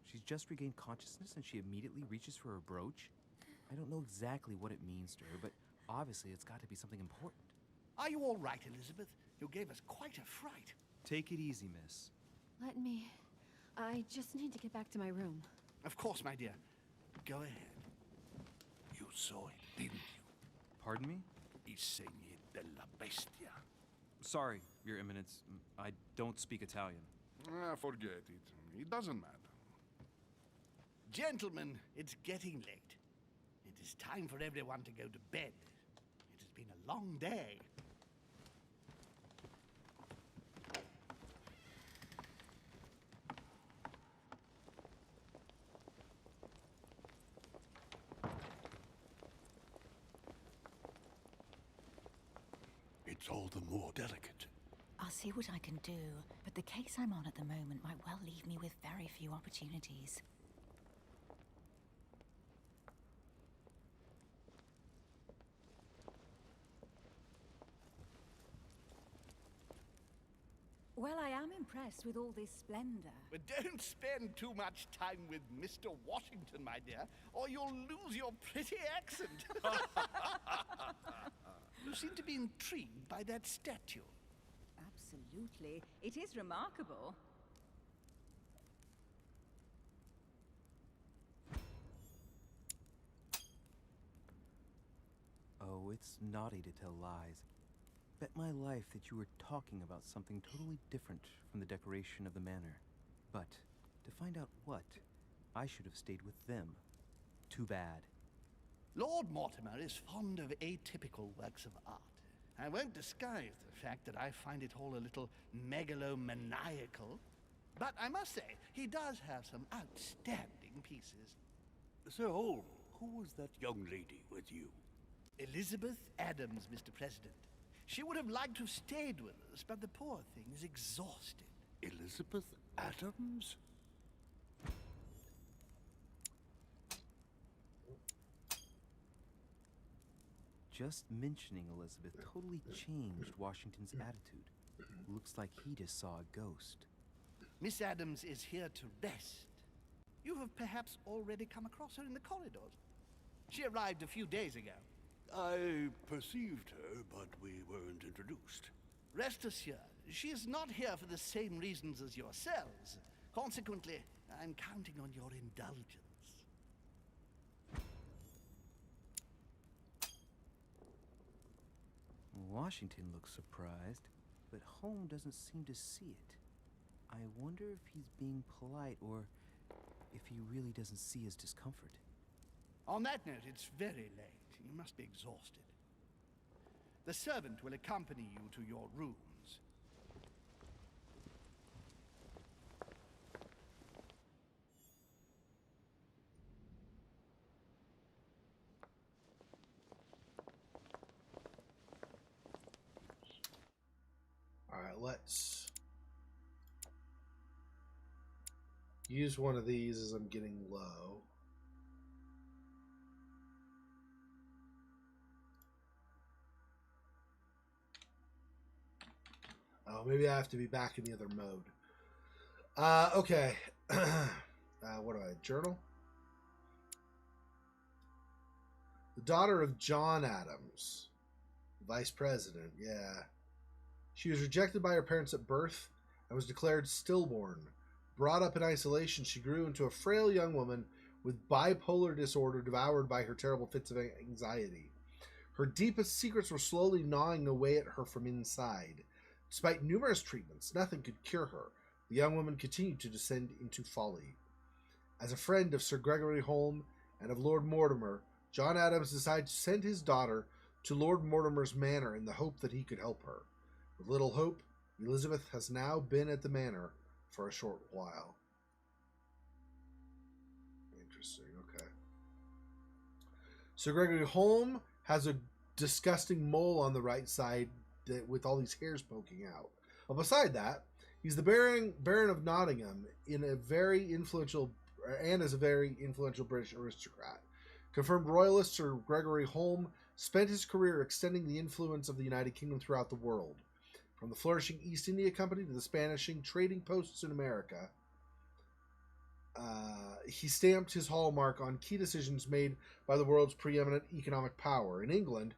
She's just regained consciousness and she immediately reaches for her brooch? I don't know exactly what it means to her, but obviously it's got to be something important. Are you all right, Elizabeth? You gave us quite a fright. Take it easy, miss. Let me... I just need to get back to my room. Of course, my dear. Go ahead. You saw it, didn't you? Pardon me? I segni della bestia. Sorry, Your Eminence. I don't speak Italian. Forget it. It doesn't matter. Gentlemen, it's getting late. It is time for everyone to go to bed. It has been a long day. It's all the more delicate. I'll see what I can do, but the case I'm on at the moment might well leave me with very few opportunities. Well, I am impressed with all this splendor. But don't spend too much time with Mr. Washington, my dear, or you'll lose your pretty accent. You seem to be intrigued by that statue. Absolutely. It is remarkable. Oh, it's naughty to tell lies. Bet my life that you were talking about something totally different from the decoration of the manor. But to find out what, I should have stayed with them. Too bad. Lord Mortimer is fond of atypical works of art. I won't disguise the fact that I find it all a little megalomaniacal. But I must say, he does have some outstanding pieces. Sir Holm, who was that young lady with you? Elizabeth Adams, Mr. President. She would have liked to have stayed with us, but the poor thing is exhausted. Elizabeth Adams? Just mentioning Elizabeth totally changed Washington's attitude. Looks like he just saw a ghost. Miss Adams is here to rest. You have perhaps already come across her in the corridors. She arrived a few days ago. I perceived her, but we weren't introduced. Rest assured, she is not here for the same reasons as yourselves. Consequently, I'm counting on your indulgence. Washington looks surprised, but Holm doesn't seem to see it. I wonder if he's being polite or if he really doesn't see his discomfort. On that note, it's very late. You must be exhausted. The servant will accompany you to your rooms. All right, let's use one of these as I'm getting low. Oh, maybe I have to be back in the other mode. Okay. What do I journal? The daughter of John Adams, vice president. Yeah. She was rejected by her parents at birth and was declared stillborn. Brought up in isolation, she grew into a frail young woman with bipolar disorder, devoured by her terrible fits of anxiety. Her deepest secrets were slowly gnawing away at her from inside. Despite numerous treatments, nothing could cure her. The young woman continued to descend into folly. As a friend of Sir Gregory Holm and of Lord Mortimer, John Adams decided to send his daughter to Lord Mortimer's manor in the hope that he could help her. With little hope, Elizabeth has now been at the manor for a short while. Interesting, okay. Sir Gregory Holm has a disgusting mole on the right side with all these hairs poking out. Well, beside that, he's the Baron of Nottingham in a very influential, and as a very influential British aristocrat. Confirmed royalist Sir Gregory Holm spent his career extending the influence of the United Kingdom throughout the world. From the flourishing East India Company to the Spanish trading posts in America, he stamped his hallmark on key decisions made by the world's preeminent economic power. In England,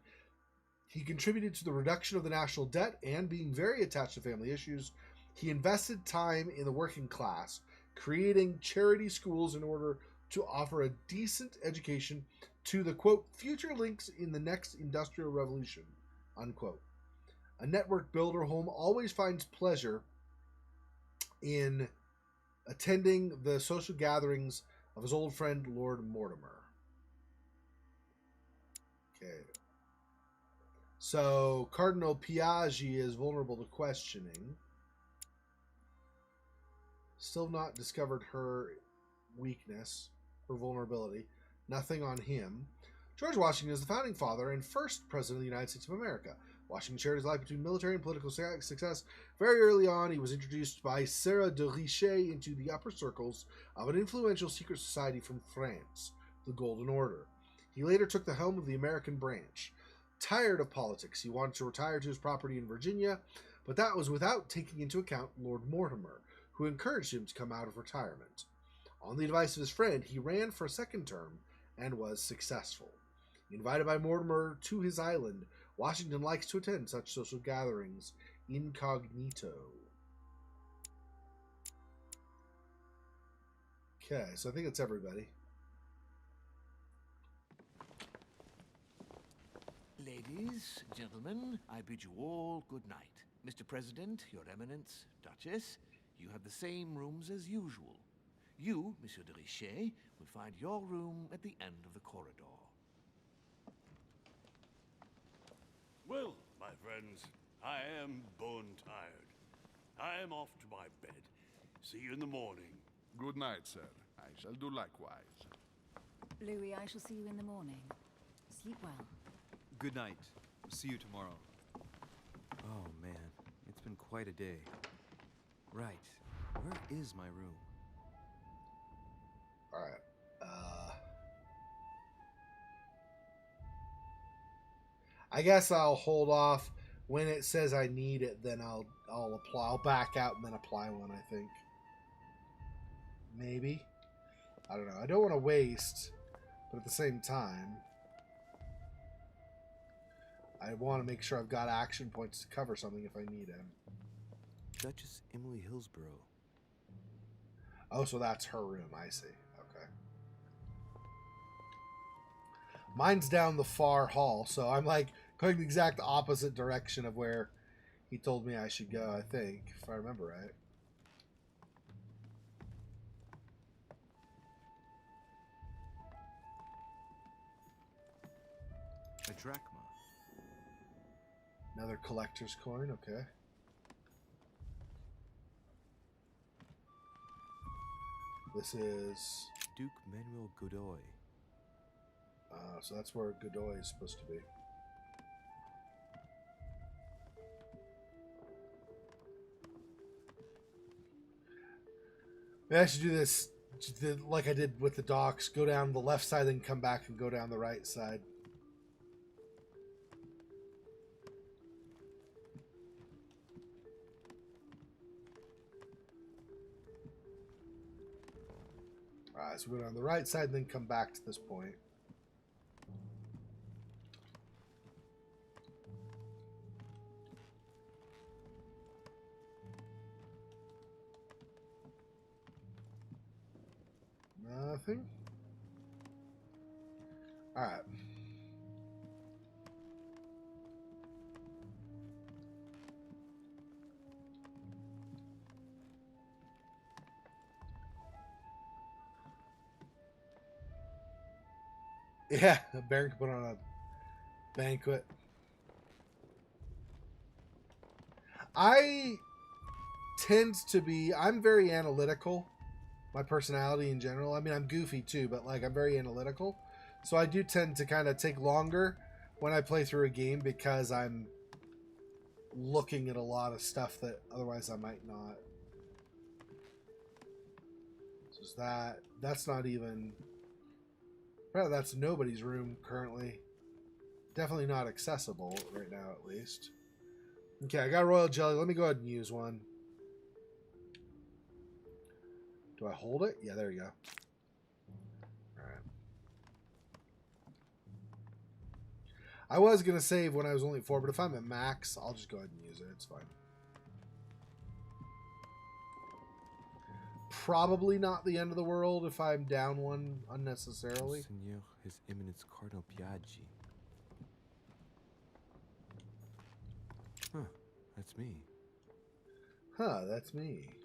he contributed to the reduction of the national debt, and being very attached to family issues, he invested time in the working class, creating charity schools in order to offer a decent education to the, quote, future links in the next industrial revolution, unquote. A network builder, Holm always finds pleasure in attending the social gatherings of his old friend, Lord Mortimer. Okay. So, Cardinal Piaggi is vulnerable to questioning. Still not discovered her weakness, her vulnerability. Nothing on him. George Washington is the founding father and first president of the United States of America. Washington shared his life between military and political success. Very early on, he was introduced by Sarah de Richet into the upper circles of an influential secret society from France, the Golden Order. He later took the helm of the American branch. Tired of politics, he wanted to retire to his property in Virginia, but that was without taking into account Lord Mortimer, who encouraged him to come out of retirement. On the advice of his friend, he ran for a second term and was successful. Invited by Mortimer to his island, Washington likes to attend such social gatherings incognito. Okay, so I think it's everybody. Ladies, gentlemen, I bid you all good night. Mr. President, Your Eminence, Duchess, you have the same rooms as usual. You, Monsieur de Richet, will find your room at the end of the corridor. Well, my friends, I am bone tired. I am off to my bed. See you in the morning. Good night, sir. I shall do likewise. Louis, I shall see you in the morning. Sleep well. Good night. See you tomorrow. Oh, man. It's been quite a day. Right. Where is my room? Alright. I guess I'll hold off. When it says I need it, then I'll apply. I'll back out and then apply one, I think. Maybe. I don't know. I don't want to waste, but at the same time, I want to make sure I've got action points to cover something if I need them. Duchess Emily Hillsborough. Oh, so that's her room. I see. Okay. Mine's down the far hall, so I'm like going the exact opposite direction of where he told me I should go, I think, if I remember right. A drachma. Another collector's coin, okay. This is... Duke Manuel Godoy. So that's where Godoy is supposed to be. Maybe I should do this like I did with the docks. Go down the left side, then come back and go down the right side. Alright, so we go down the right side and then come back to this point. Nothing. Alright. Yeah, a Baron could put on a banquet. I tend to be, I'm very analytical. My personality in general. I mean, I'm goofy too, but like I'm very analytical. So I do tend to kind of take longer when I play through a game because I'm looking at a lot of stuff that otherwise I might not. So is that's not even... Well, that's nobody's room currently. Definitely not accessible right now, at least. Okay, I got royal jelly. Let me go ahead and use one. Do I hold it? Yeah, there you go. Alright. I was going to save when I was only at 4, but if I'm at max, I'll just go ahead and use it. It's fine. Probably not the end of the world if I'm down one unnecessarily. Monseigneur, His Eminence Cardinal Piaggi. Huh, that's me. Huh, that's me.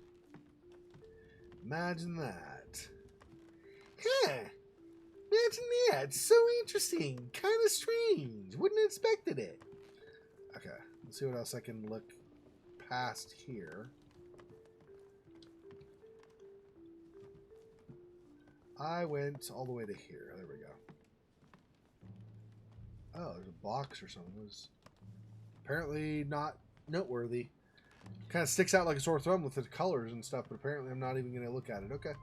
Imagine that. Huh. Imagine that. So interesting. Kind of strange. Wouldn't have expected it. Okay. Let's see what else I can look past here. I went all the way to here. There we go. Oh, there's a box or something. It was apparently not noteworthy. Kind of sticks out like a sore thumb with the colors and stuff, but apparently I'm not even going to look at it. Okay.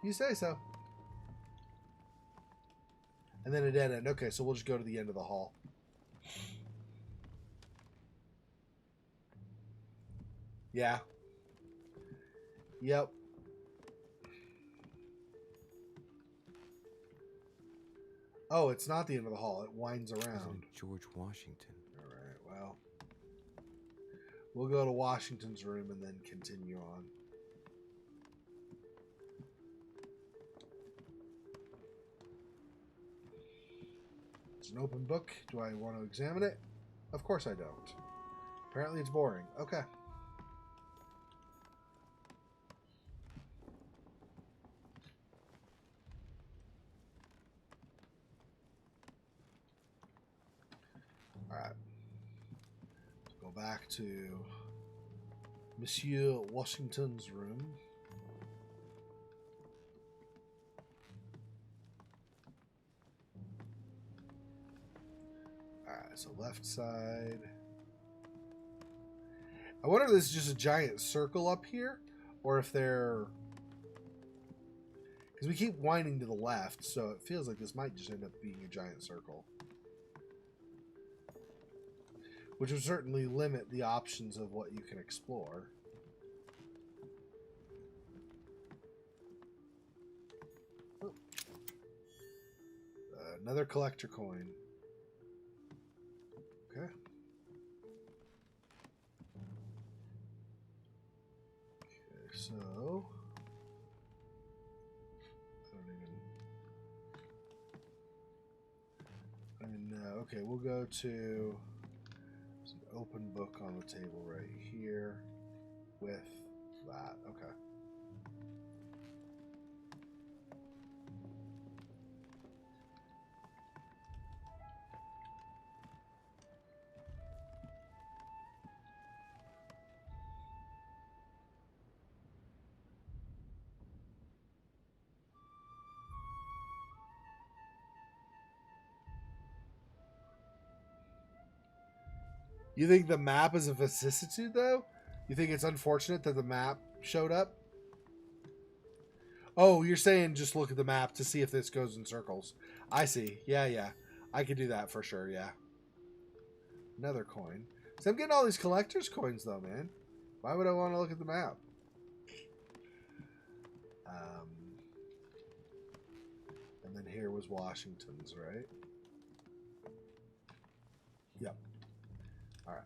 You say so. And then a dead end. Okay, so we'll just go to the end of the hall. Yeah. Yep. Oh, it's not the end of the hall. It winds around. President George Washington. All right, well. We'll go to Washington's room and then continue on. It's an open book. Do I want to examine it? Of course I don't. Apparently it's boring. Okay. Alright. Let's go back to Monsieur Washington's room. Alright, so left side. I wonder if this is just a giant circle up here, or if they're... Because we keep winding to the left, so it feels like this might just end up being a giant circle. Which would certainly limit the options of what you can explore. Oh. Another collector coin. Okay. Okay, so... I don't even know. Okay, we'll go to... Open book on the table right here with that. Okay. You think the map is a vicissitude, though? You think it's unfortunate that the map showed up? Oh, you're saying just look at the map to see if this goes in circles. I see. Yeah, yeah. I could do that for sure, yeah. Another coin. So I'm getting all these collector's coins, though, man. Why would I want to look at the map? And then here was Washington's, right? Yep. All right.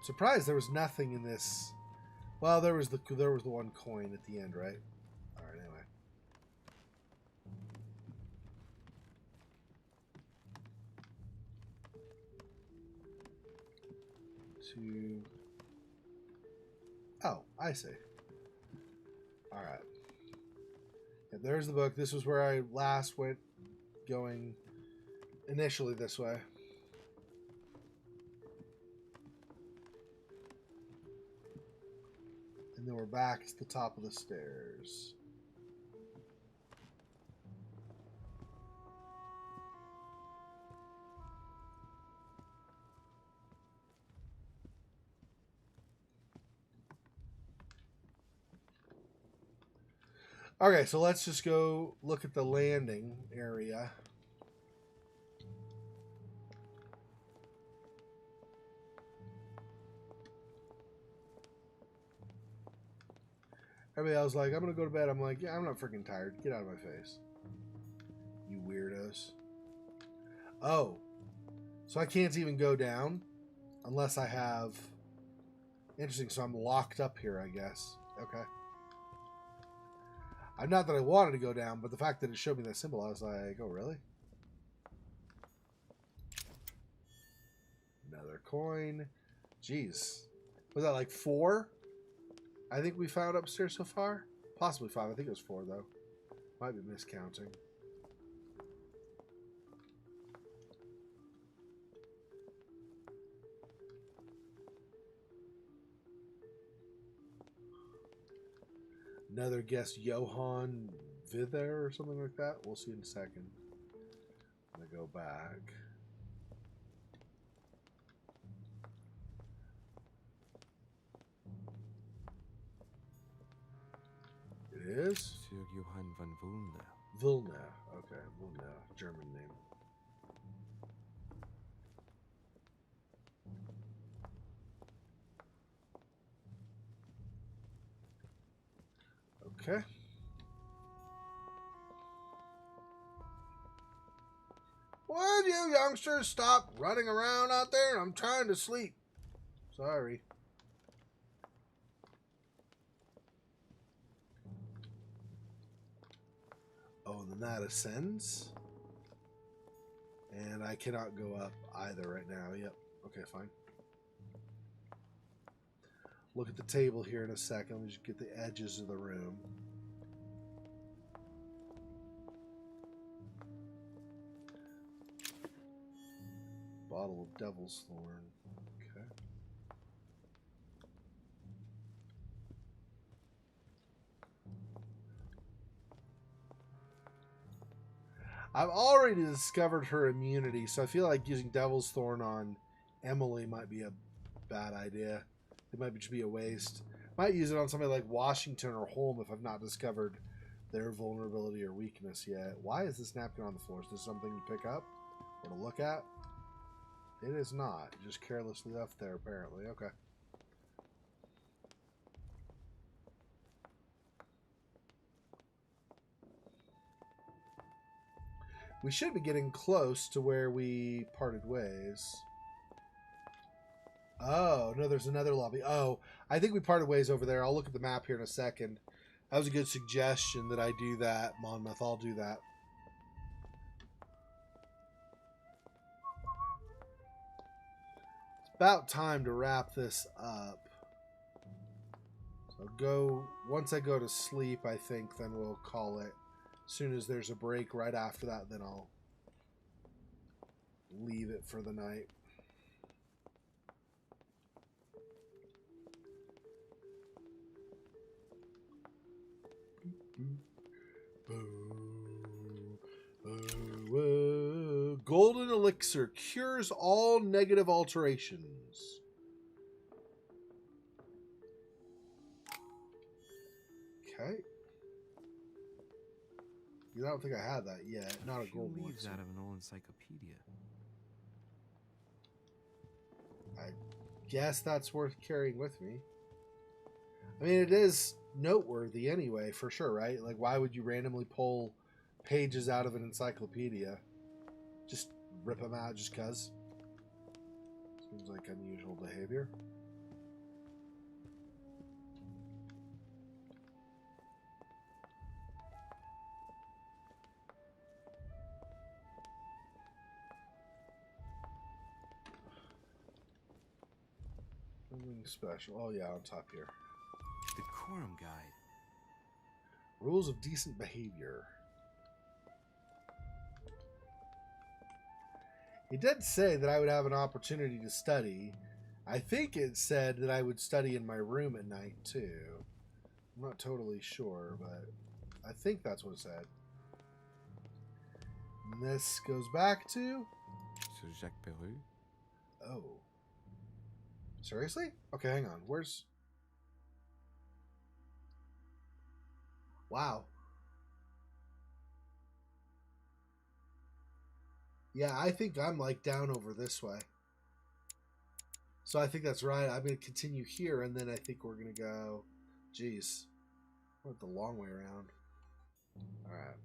Surprised there was nothing in this. Well, there was the one coin at the end, right? All right. Anyway. Two. Oh, I see. All right. Yeah, there's the book. This was where I last went going initially this way. And then we're back to the top of the stairs. Okay, so let's just go look at the landing area. Everybody else like, I'm going to go to bed. I'm like, yeah, I'm not freaking tired. Get out of my face. You weirdos. Oh. So I can't even go down unless I have... Interesting, so I'm locked up here, I guess. Okay. I'm not that I wanted to go down, but the fact that it showed me that symbol, I was like, oh, really? Another coin. Jeez. Was that like 4? I think we found upstairs so far. Possibly 5. I think it was 4, though. Might be miscounting. Another guest, Johann Vither or something like that. We'll see in a second. I'm going to go back. It is? Sir Johann van Vulner. Vilna. Okay, Vilna, German name. Okay. Would you youngsters stop running around out there? I'm trying to sleep. Sorry. Oh, and then that ascends. And I cannot go up either right now. Yep. Okay, fine. Look at the table here in a second. Let me just get the edges of the room. Bottle of Devil's Thorn. Okay. I've already discovered her immunity, so I feel like using Devil's Thorn on Emily might be a bad idea. It might just be a waste. Might use it on somebody like Washington or Holm if I've not discovered their vulnerability or weakness yet. Why is this napkin on the floor? Is this something you pick up or to look at? It is not. Just carelessly left there, apparently. Okay. We should be getting close to where we parted ways. Oh, no, there's another lobby. Oh, I think we parted ways over there. I'll look at the map here in a second. That was a good suggestion that I do that, Monmouth. I'll do that. It's about time to wrap this up. So once I go to sleep, I think, then we'll call it. As soon as there's a break right after that, then I'll leave it for the night. Golden elixir cures all negative alterations. Okay. I don't think I had that yet. Not a golden leaves elixir. out of an old encyclopedia. I guess that's worth carrying with me. I mean, it is noteworthy anyway, for sure, right? Like, why would you randomly pull pages out of an encyclopedia? Just rip them out just because? Seems like unusual behavior. Something special. Oh, yeah, on top here. Decorum guide. Rules of decent behavior. It did say that I would have an opportunity to study. I think it said that I would study in my room at night, too. I'm not totally sure, but I think that's what it said. And this goes back to... Sir Jacques Peru. Oh. Seriously? Okay, hang on. Where's... Wow. Yeah, I think I'm like down over this way. So I think that's right. I'm going to continue here, and then I think we're going to go... Jeez. I went the long way around. Alright.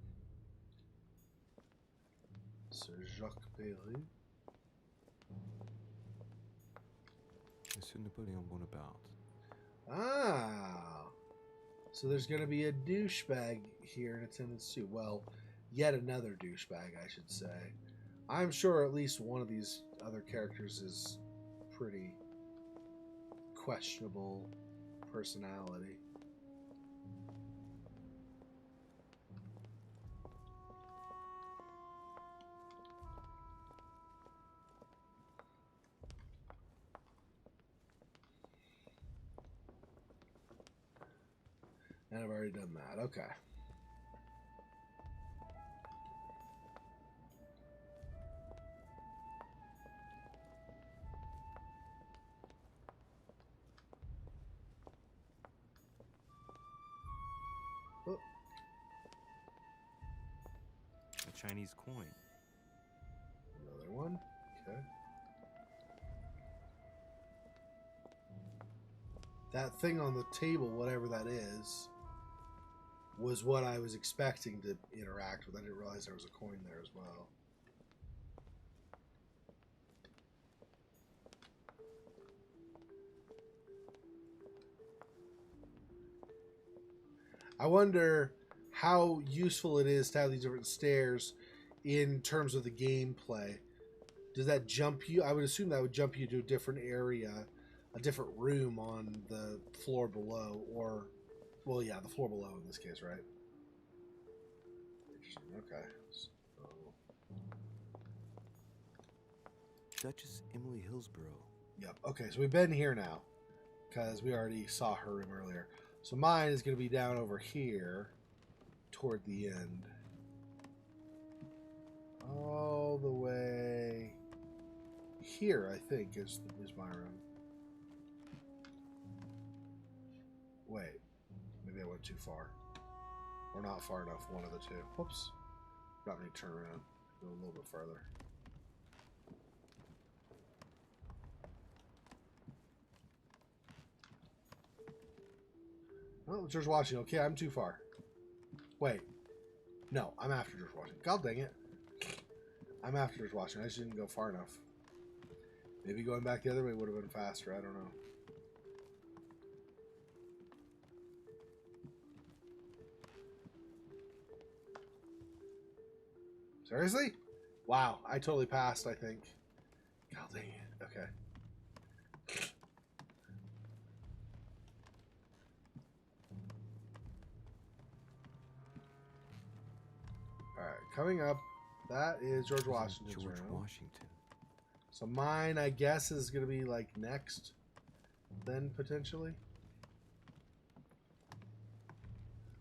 Sir Jacques Peru. Monsieur Napoleon Bonaparte. Ah. So there's going to be a douchebag here in attendance too. Well, yet another douchebag, I should say. I'm sure at least one of these other characters is pretty questionable personality. And I've already done that. Okay. Chinese coin. Another one. Okay. That thing on the table, whatever that is, was what I was expecting to interact with. I didn't realize there was a coin there as well. I wonder how useful it is to have these different stairs in terms of the gameplay. Does that jump you? I would assume that would jump you to a different area, a different room on the floor below, or, well, yeah, the floor below in this case, right? Interesting. Okay. So, Duchess Emily Hillsborough. yep. Okay, so we've been here now because we already saw her room earlier. So mine is going to be down over here toward the end. All the way here, I think, is my room. Wait, maybe I went too far. Or not far enough, one of the two. Whoops. Got me to turn around. Go a little bit further. Oh, George Washington. Okay, I'm too far. Wait. No, I'm after George Washington. God dang it. I'm after George Washington. I just didn't go far enough. Maybe going back the other way would have been faster. I don't know. Seriously? Wow, I totally passed, I think. God dang it. Okay. Alright, coming up, that is George Washington's George room. Washington. So mine, I guess, is going to be like next, then potentially.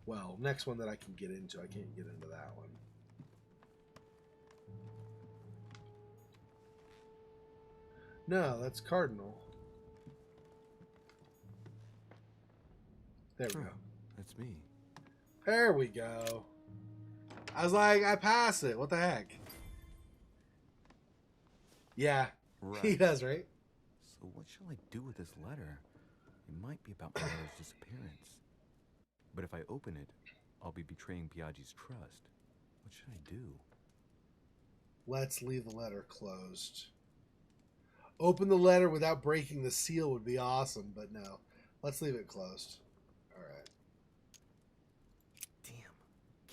Well, next one that I can get into. I can't get into that one. No, that's Cardinal. There we go. That's me. There we go. I was like, I passed it. What the heck? Yeah, Right. he does, right? So what shall I do with this letter? It might be about my mother's disappearance. But if I open it, I'll be betraying Piaggi's trust. What should I do? Let's leave the letter closed. Open the letter without breaking the seal would be awesome, but no. Let's leave it closed. Alright. Damn.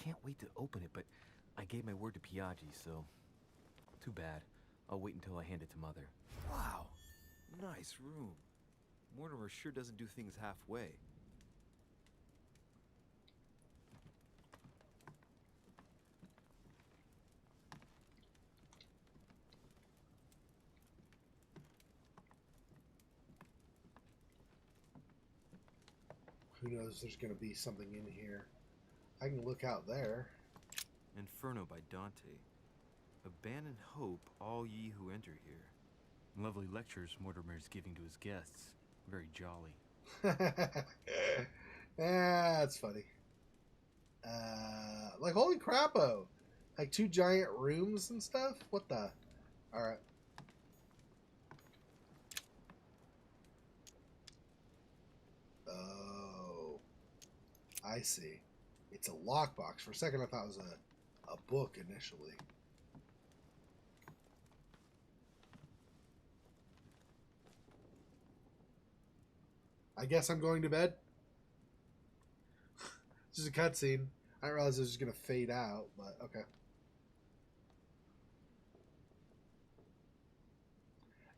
Can't wait to open it, but I gave my word to Piaggi, so... Too bad. I'll wait until I hand it to Mother. Wow. Nice room. Mortimer sure doesn't do things halfway. Who knows, there's going to be something in here. I can look out there. Inferno by Dante. Abandon hope, all ye who enter here. Lovely lectures Mortimer is giving to his guests. Very jolly. That's funny. Like, holy crap-o. Like 2 giant rooms and stuff? What the? Alright. Oh. I see. It's a lockbox. For a second I thought it was a book initially. I guess I'm going to bed. This is a cutscene. I didn't realize it was just going to fade out, but okay.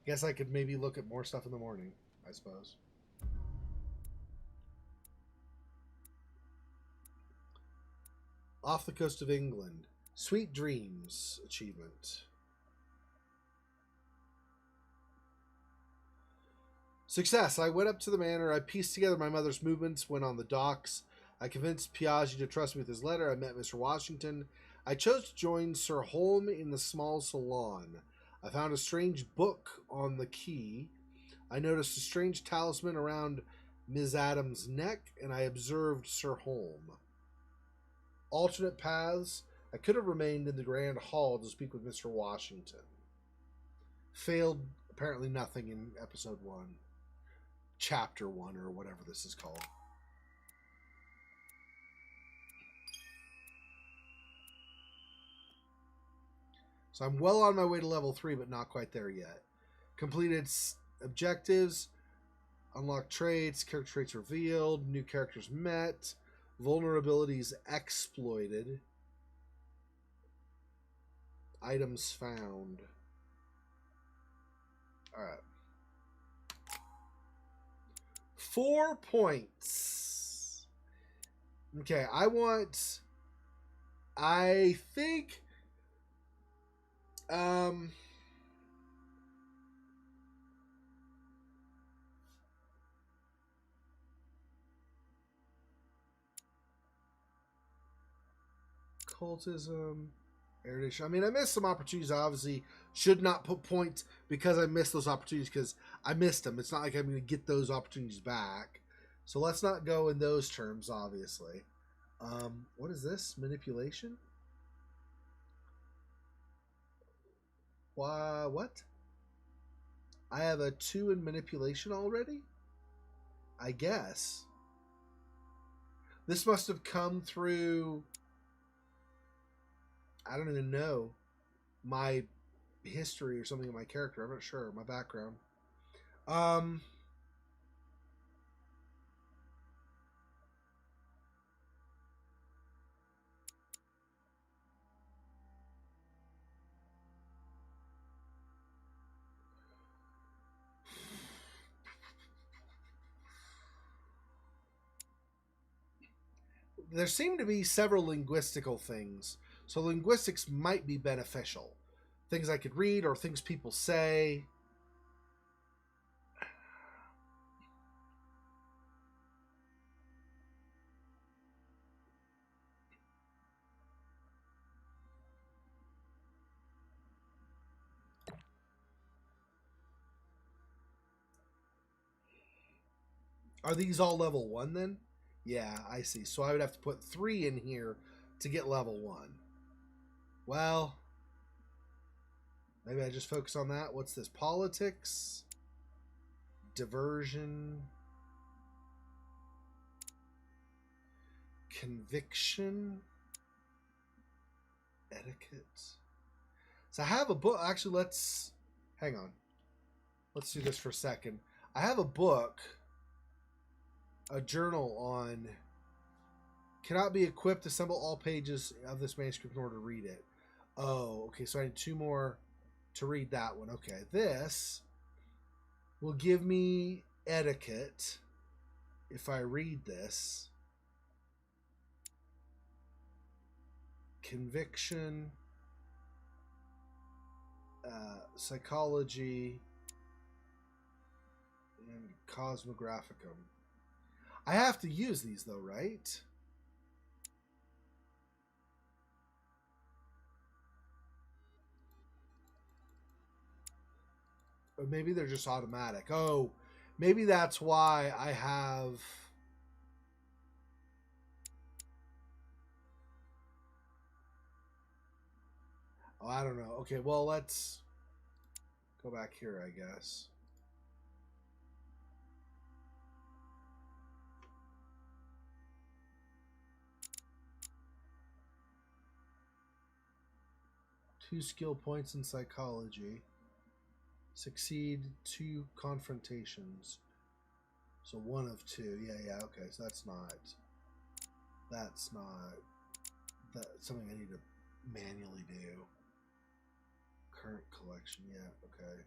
Guess I could maybe look at more stuff in the morning, I suppose. Off the coast of England. Sweet Dreams achievement. Success. I went up to the manor. I pieced together my mother's movements, went on the docks. I convinced Piaggi to trust me with his letter. I met Mr. Washington. I chose to join Sir Holm in the small salon. I found a strange book on the key. I noticed a strange talisman around Ms. Adams' neck, and I observed Sir Holm. Alternate paths. I could have remained in the Grand Hall to speak with Mr. Washington. Failed apparently nothing in episode 1. Chapter 1, or whatever this is called. So I'm well on my way to level 3, but not quite there yet. Completed objectives, unlocked traits, character traits revealed, new characters met, vulnerabilities exploited, items found. Alright. 4 points. Okay, I think cultism, erudition. I mean, I missed some opportunities. I obviously should not put points because I missed those opportunities, because I missed them. It's not like I'm going to get those opportunities back. So let's not go in those terms, obviously. What is this? Manipulation? Why, what? I have a 2 in manipulation already? I guess. This must have come through, I don't even know, my history or something of my character. I'm not sure. My background. There seem to be several linguistical things. So linguistics might be beneficial. Things I could read or things people say. Are these all level 1 then? Yeah, I see. So I would have to put 3 in here to get level 1. Well, maybe I just focus on that. What's this? Politics, diversion, conviction, etiquette. So I have a book. Actually, let's hang on. Let's do this for a second. I have a book, a journal on cannot be equipped. Assemble all pages of this manuscript in order to read it. Oh, okay. So I need 2 more to read that one. Okay, this will give me etiquette if I read this. Conviction, psychology, and cosmographicum. I have to use these though, right? Or maybe they're just automatic. Oh, maybe that's why I have... Oh, I don't know. Okay, well, let's go back here, I guess. Two skill points in psychology. Succeed 2 confrontations. So 1 of 2. Yeah, okay. So that's not something I need to manually do. Current collection, yeah, okay.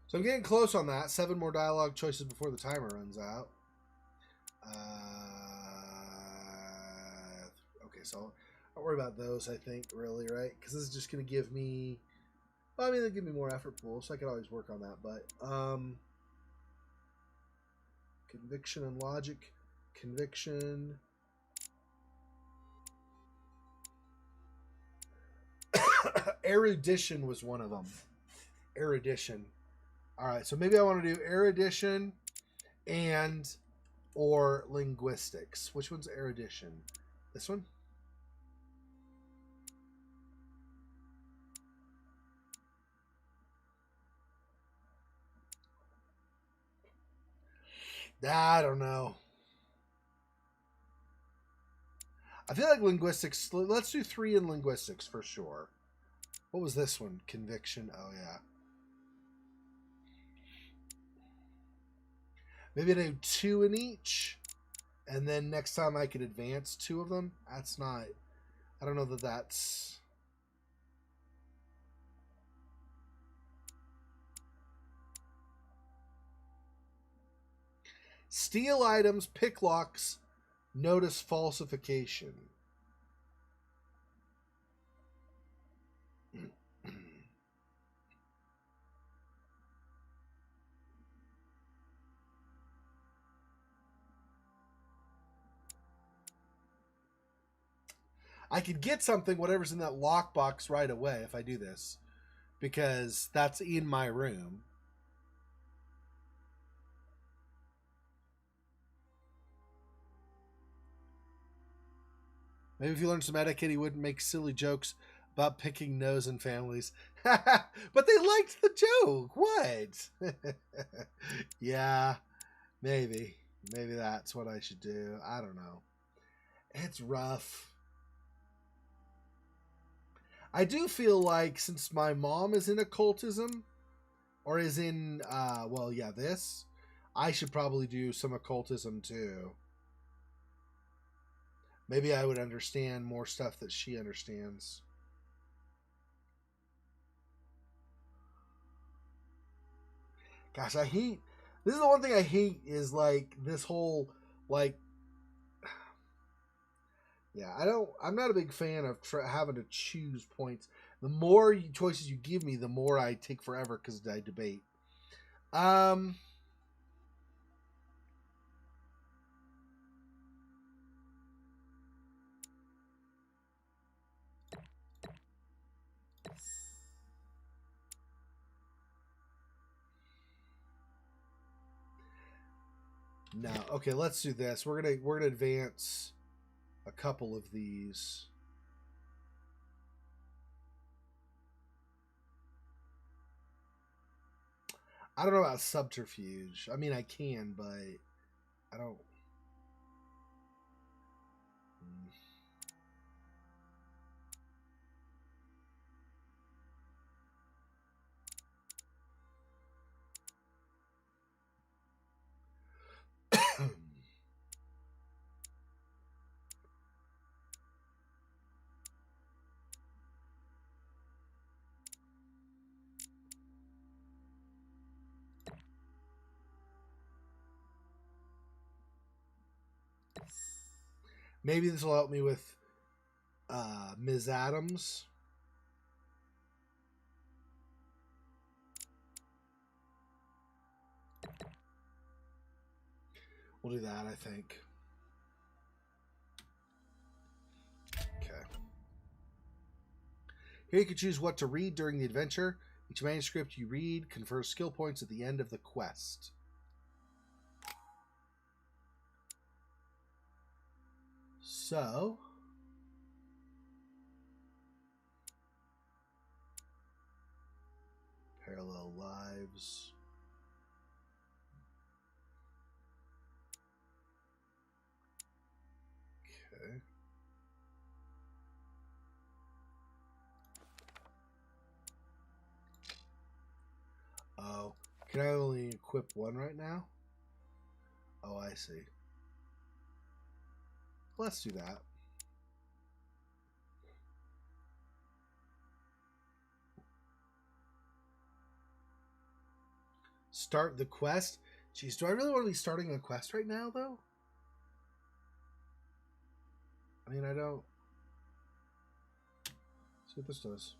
So I'm getting close on that. 7 more dialogue choices before the timer runs out. Okay, so I'll worry about those, I think, really, right? Because this is just going to give me... Well, I mean, they'll give me more effort pool, so I can always work on that. But conviction and logic. Conviction. Erudition was one of them. Erudition. All right, so maybe I want to do erudition and or linguistics. Which one's erudition? This one? I don't know. I feel like linguistics. Let's do 3 in linguistics for sure. What was this one? Conviction. Oh, yeah. Maybe I do 2 in each. And then next time I could advance 2 of them. That's not... I don't know that that's... Steal items, pick locks, notice falsification. I could get something, whatever's in that lockbox right away if I do this. Because that's in my room. Maybe if you learned some etiquette, he wouldn't make silly jokes about picking nose in families. But they liked the joke. What? Yeah, maybe. Maybe that's what I should do. I don't know. It's rough. I do feel like since my mom is in occultism, or is in, well, yeah, this, I should probably do some occultism too. Maybe I would understand more stuff that she understands. Gosh, I hate... This is the one thing I hate is, like, this whole, like... Yeah, I'm not a big fan of having to choose points. The more choices you give me, the more I take forever because I debate. No, okay, let's do this. We're gonna advance a couple of these. I don't know about subterfuge. I mean, I can, but I don't. Maybe this will help me with Ms. Adams. We'll do that, I think. Okay. Here you can choose what to read during the adventure. Each manuscript you read confers skill points at the end of the quest. So... Parallel lives... Okay. Oh, can I only equip one right now? Oh, I see. Let's do that. Start the quest? Jeez, do I really want to be starting a quest right now, though? I mean, I don't... Let's see what this does.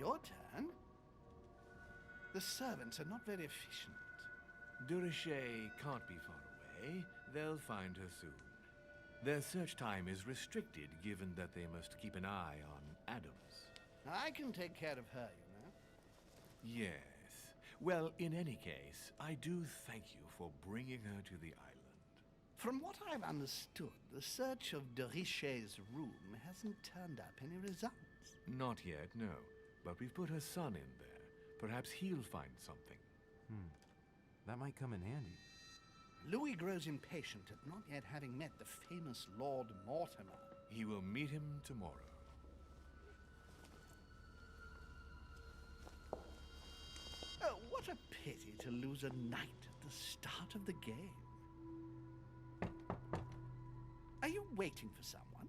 your turn. The servants are not very efficient. De Richet can't be far away. They'll find her soon. Their search time is restricted, given that they must keep an eye on Adams. I can take care of her, you know. Yes. Well, in any case, I do thank you for bringing her to the island. From what I've understood, the search of de Richet's room hasn't turned up any results. Not yet, no. But we've put her son in there. Perhaps he'll find something. That might come in handy. Louis grows impatient at not yet having met the famous Lord Mortimer. He will meet him tomorrow. Oh, what a pity to lose a knight at the start of the game. Are you waiting for someone?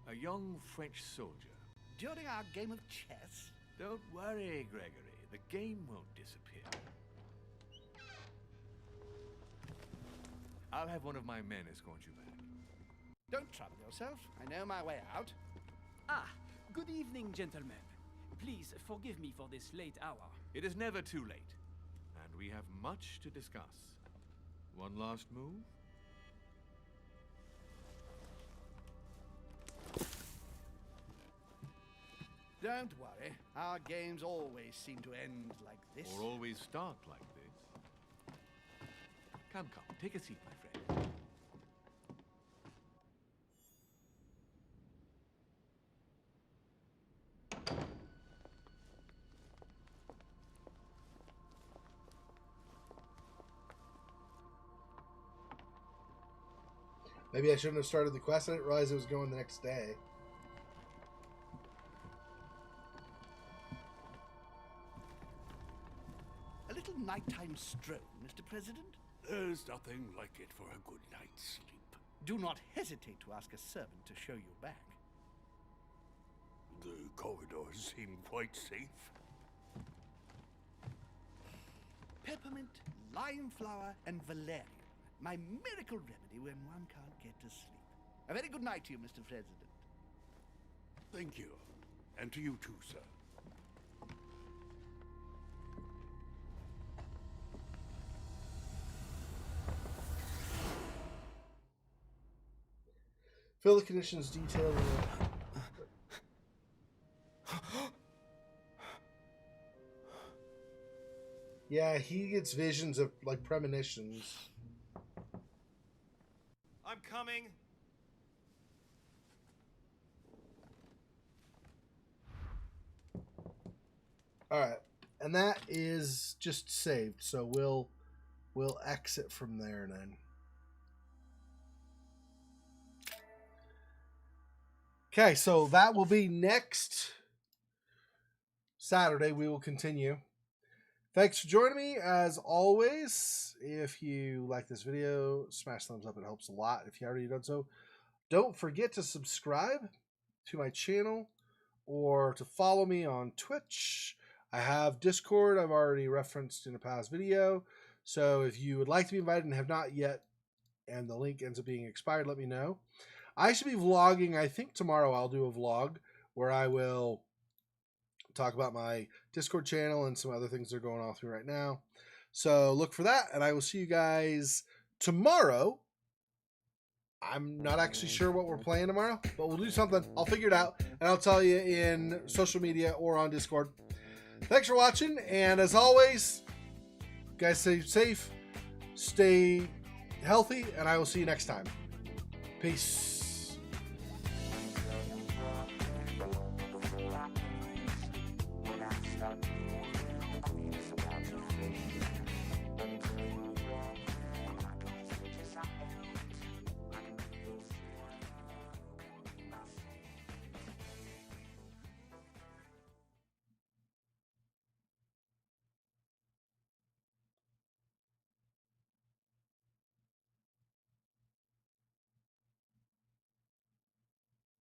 A young French soldier. During our game of chess? Don't worry, Gregory. The game won't disappear. I'll have one of my men escort you back. Don't trouble yourself. I know my way out. Ah, good evening, gentlemen. Please forgive me for this late hour. It is never too late, and we have much to discuss. One last move? Don't worry. Our games always seem to end like this. Or always start like this. Come, take a seat, my friend. Maybe I shouldn't have started the quest. I didn't realize it was going the next day. A little nighttime stroll, Mr. President? There's nothing like it for a good night's sleep. Do not hesitate to ask a servant to show you back. The corridors seem quite safe. Peppermint, lime flower, and valerian. My miracle remedy when one can't get to sleep. A very good night to you, Mr. President. Thank you. And to you too, sir. Fill the conditions detailed. Yeah, he gets visions of like premonitions. I'm coming. All right, and that is just saved, so we'll exit from there then. Okay, so that will be next Saturday. We will continue. Thanks for joining me. As always, if you like this video, smash thumbs up. It helps a lot if you already done so. Don't forget to subscribe to my channel or to follow me on Twitch. I have Discord I've already referenced in a past video. So if you would like to be invited and have not yet, and the link ends up being expired, let me know. I should be vlogging. I think tomorrow I'll do a vlog where I will talk about my Discord channel and some other things that are going on through right now. So look for that, and I will see you guys tomorrow. I'm not actually sure what we're playing tomorrow, but we'll do something. I'll figure it out, and I'll tell you in social media or on Discord. Thanks for watching, and as always, guys, stay safe, stay healthy, and I will see you next time. Peace.